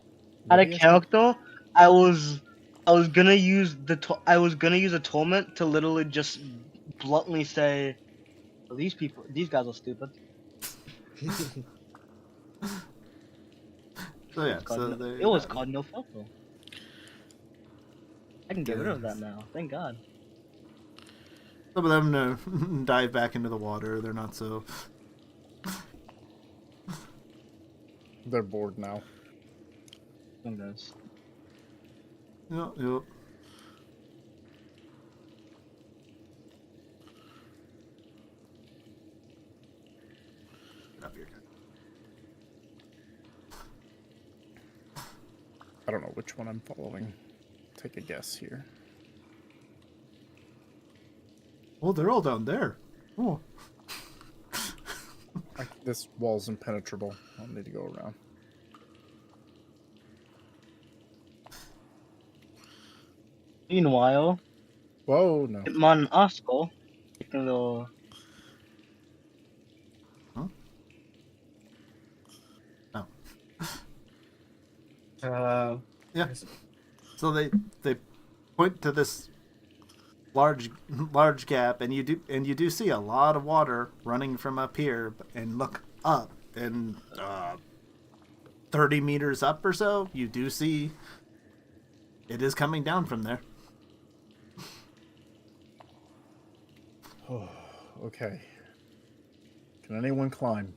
maybe of character, I was gonna use a torment to literally just bluntly say, these guys are stupid. So yeah, It was called no filter. I can get rid of that now. Thank God. some of them dive back into the water. They're not so. they're bored now. Some guys. Yep. Get up here, guy. I don't know which one I'm following. Take a guess here. Oh, they're all down there. Oh. This wall's impenetrable. I'll need to go around. Meanwhile, Whoa, no. Hitmon and Oscar taking the Yeah. So they point to this large gap, and you do see a lot of water running from up here, and look up, and 30 meters up or so, you do see it is coming down from there. Okay. Can anyone climb?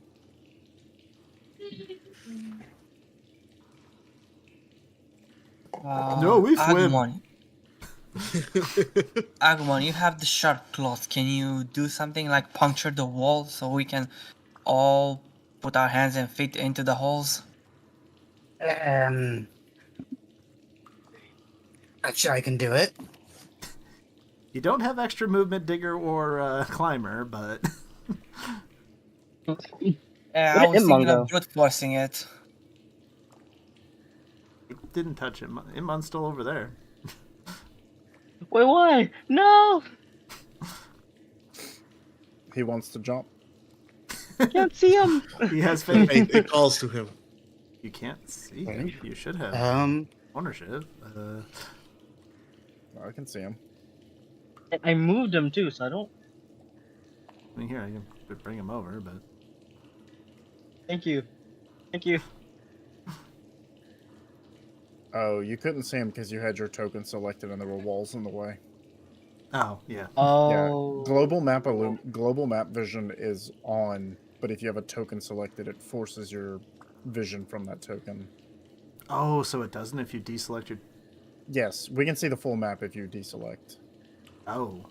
No, we swim. Agumon, you have the sharp claws. Can you do something like puncture the wall so we can all put our hands and feet into the holes? Actually, I can do it. You don't have extra movement, digger or climber, but Yeah, Where I did was Immon thinking go? of brute forcing it. it didn't touch him. Imon's still over there. Wait, why? No! He wants to jump. Can't see him! He has faith. It calls to him. You can't see him. You should have ownership. I can see him. I moved him too, so I don't. I mean, here I can bring him over, but Thank you. Thank you. Oh, you couldn't see him because you had your token selected and there were walls in the way. oh yeah. Yeah, Oh. global map vision is on, but if you have a token selected, it forces your vision from that token. Oh, so it doesn't if you deselect your. Yes, we can see the full map if you deselect. Oh,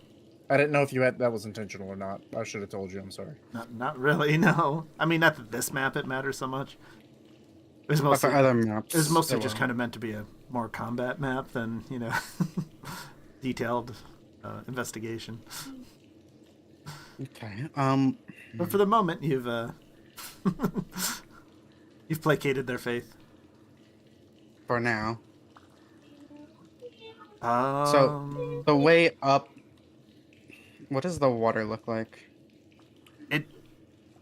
I didn't know if you had that was intentional or not. I should have told you. I'm sorry. not really. No, I mean not that this map it matters so much. It was mostly For other maps. it was mostly it just will. kind of meant to be a more combat map than detailed investigation. Okay. But for the moment, you've you've placated their faith. For now. So The way up. What does the water look like?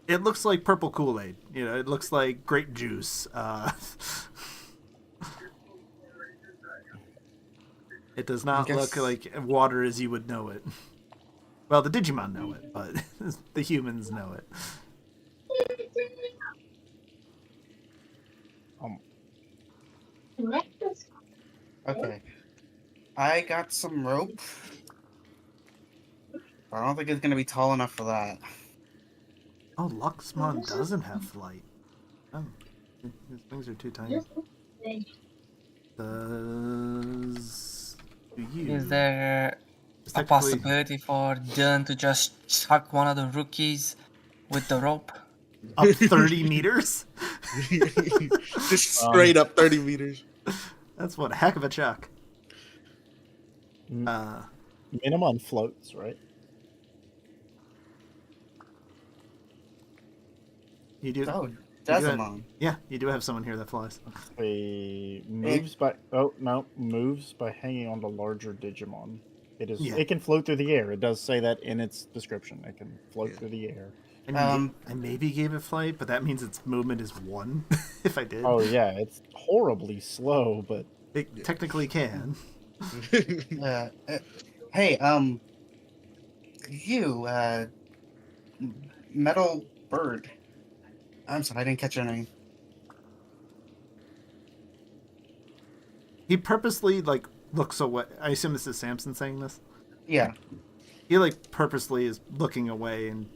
it looks like purple Kool-Aid. It looks like grape juice. It does not look like water as you would know it. Well, the Digimon know it, but the humans know it. Okay. I got some rope. But I don't think it's gonna be tall enough for that. Oh, Luxmon doesn't have flight. Oh, his wings are too tiny. Does you? Is there It's a technically- possibility for Dylan to just chuck one of the rookies with the rope? Up 30 meters? Just straight up 30 meters. That's one heck of a chuck. Minimum floats, right? You do. Oh, you do have- Desmond. Yeah, you do have someone here that flies. He moves by. Oh no, moves by hanging on to larger Digimon. It is. Yeah. It can float through the air. It does say that in its description. It can float through the air. I maybe gave it flight, but that means its movement is 1. If I did. Oh yeah, it's horribly slow, but It technically can. Hey, you, metal bird. I'm sorry, I didn't catch your name. He purposely looks away. I assume this is Samson saying this. Yeah. He purposely is looking away, and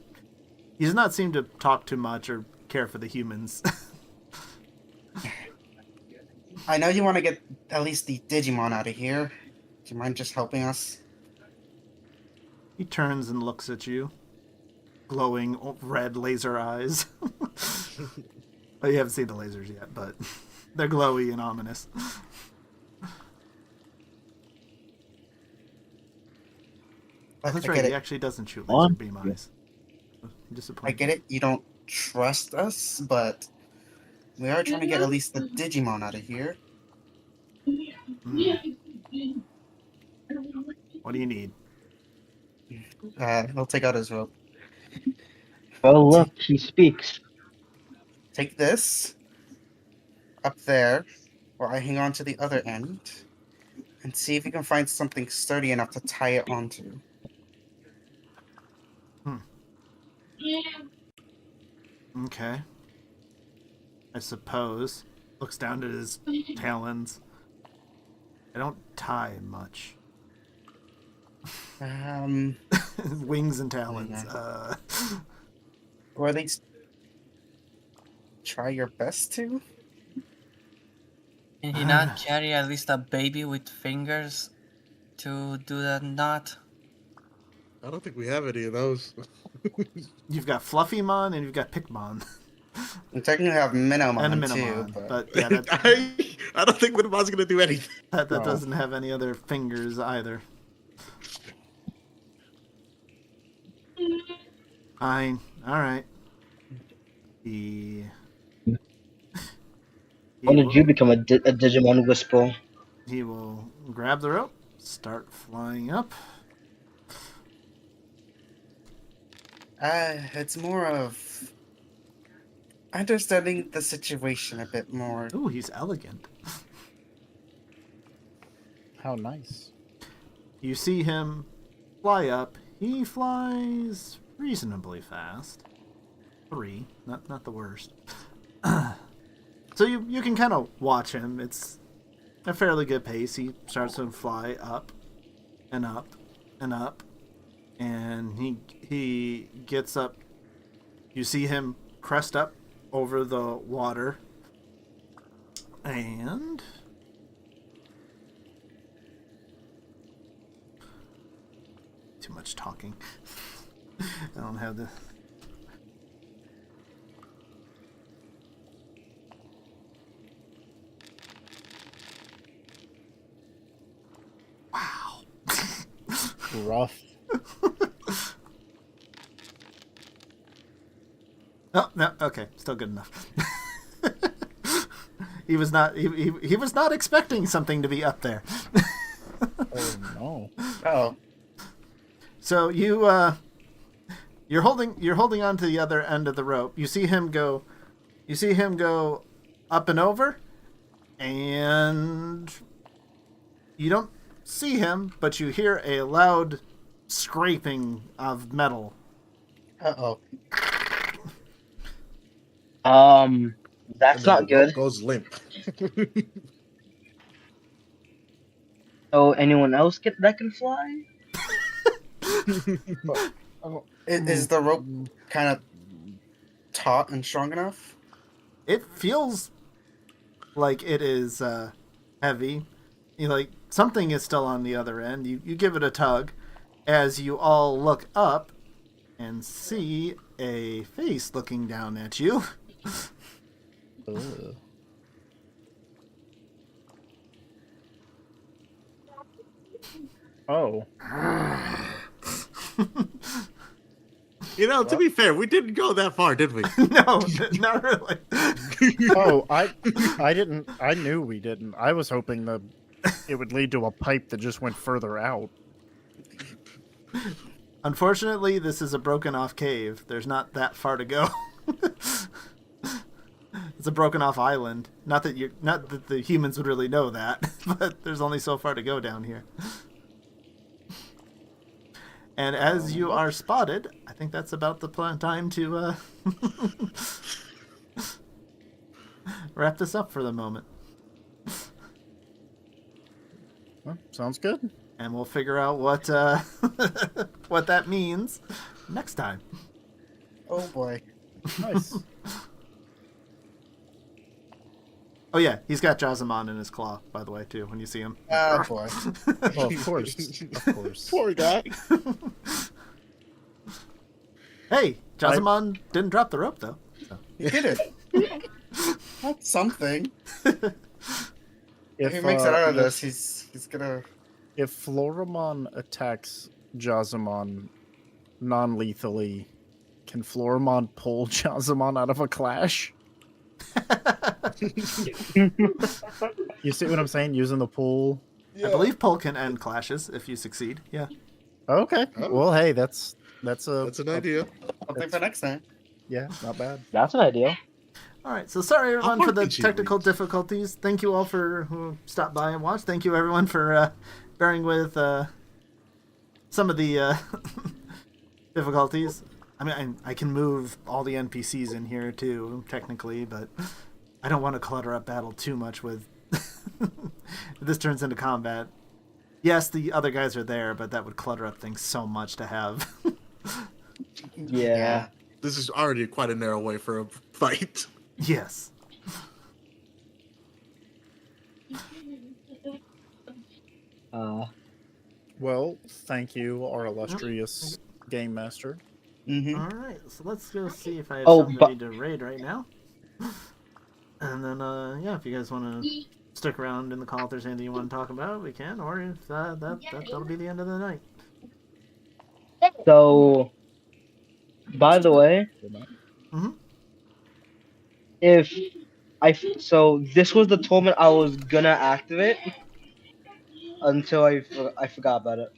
he does not seem to talk too much or care for the humans. I know you want to get at least the Digimon out of here. Do you mind just helping us? He turns and looks at you, glowing red laser eyes. Oh, you haven't seen the lasers yet, but they're glowy and ominous. That's right. He actually doesn't shoot laser beam eyes. I'm disappointed. I get it. You don't trust us, but we are trying to get at least the Digimon out of here. What do you need? He'll take out his rope. Oh, look, he speaks. Take this up there, while I hang on to the other end, and see if you can find something sturdy enough to tie it onto. Okay. I suppose. Looks down at his talons. I don't tie much. Um, Wings and talons. Or at least try your best to. Can he not carry at least a baby with fingers to do that knot? I don't think we have any of those. You've got Fluffymon and you've got Pikmon. And technically have Minimon And a too, Minimon. but Yeah, that, I don't think Minimon's gonna do anything. that No. doesn't have any other fingers either. Fine. Alright. When did you become a Digimon Whisper? He will grab the rope, start flying up. it's more of understanding the situation a bit more. Ooh, he's elegant. How nice. You see him fly up. He flies reasonably fast. 3, not the worst. So you can kind of watch him. It's a fairly good pace. He starts to fly up and up and up, and he gets up. You see him crest up over the water, and too much talking. I don't have the. Wow. Rough. Oh no. Okay, still good enough. He was not. He was not expecting something to be up there. Oh no. Oh, So you're holding on to the other end of the rope. You see him go up and over, and you don't see him, but you hear a loud scraping of metal. uh-oh. That's not good. Goes limp. So anyone else that can fly? Is the rope kind of taut and strong enough? It feels like it is heavy. Something is still on the other end. You give it a tug as you all look up and see a face looking down at you. Ugh. Oh. To be fair, we didn't go that far, did we? No, not really. Oh, I didn't. I knew we didn't. I was hoping it would lead to a pipe that just went further out. Unfortunately, this is a broken off cave. There's not that far to go. It's a broken off island. Not that the humans would really know that, but there's only so far to go down here. And as you are spotted, I think that's about the time to wrap this up for the moment. Well, sounds good. And we'll figure out what what that means next time. Oh boy. Nice. Oh yeah, he's got Jazamon in his claw, by the way, too, when you see him. Oh boy. Well, of course. Of course. Poor guy. Hey, Jazamon didn't drop the rope, though. So. You did it. That's something. If If he makes it out of this, he's gonna. If Floramon attacks Jazamon non-lethally, can Floramon pull Jazamon out of a clash? You see what I'm saying? Using the pull. I believe pull can end clashes if you succeed. Yeah. Okay. Oh. Well, hey, that's an idea. Something for next time. Yeah, not bad. That's an idea. All right. So sorry everyone for the market you technical reach? difficulties. Thank you all for who stopped by and watched. Thank you everyone for bearing with some of the difficulties. I mean, I can move all the NPCs in here too, technically, but I don't want to clutter up battle too much with. If this turns into combat. Yes, the other guys are there, but that would clutter up things so much to have. Yeah. this is already quite a narrow way for a fight. Yes. Well, thank you, our illustrious game master. Mm-hmm. All right, so let's go see if I have Oh, somebody to raid right now. And then, yeah, if you guys want to stick around in the call, if there's anything you want to talk about, we can. Or if that'll be the end of the night. So, by the way, Mm-hmm. so this was the tournament I was gonna activate until I forgot about it.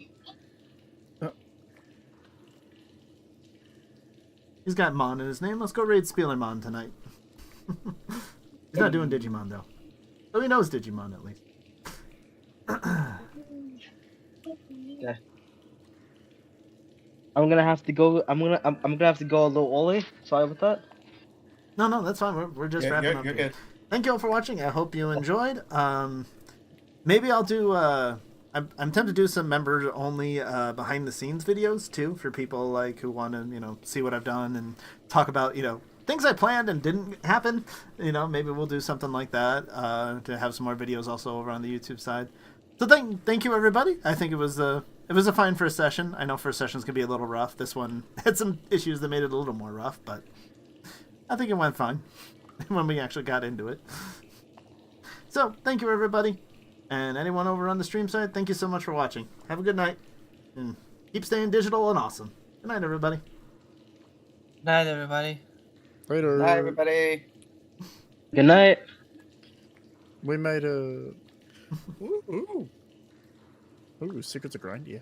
He's got Mon in his name. Let's go raid Spielermon tonight. He's not doing Digimon though. So he knows Digimon at least. Okay. I'm gonna have to go. I'm gonna have to go a little early. Sorry about that. No, that's fine. We're just wrapping up You're here. good. Thank you all for watching. I hope you enjoyed. Maybe I'll do. I'm tempted to do some members only behind the scenes videos too for people like who want to see what I've done and talk about things I planned and didn't happen. Maybe we'll do something like that to have some more videos also over on the YouTube side. So thank you everybody. I think it was a fine first session. I know first sessions can be a little rough. This one had some issues that made it a little more rough, but I think it went fine when we actually got into it. So thank you everybody. And anyone over on the stream side, thank you so much for watching. Have a good night. And keep staying digital and awesome. Good night, everybody. Good night, everybody. Later. Bye, everybody. Good night. We made a... Ooh, Secrets of Grindia.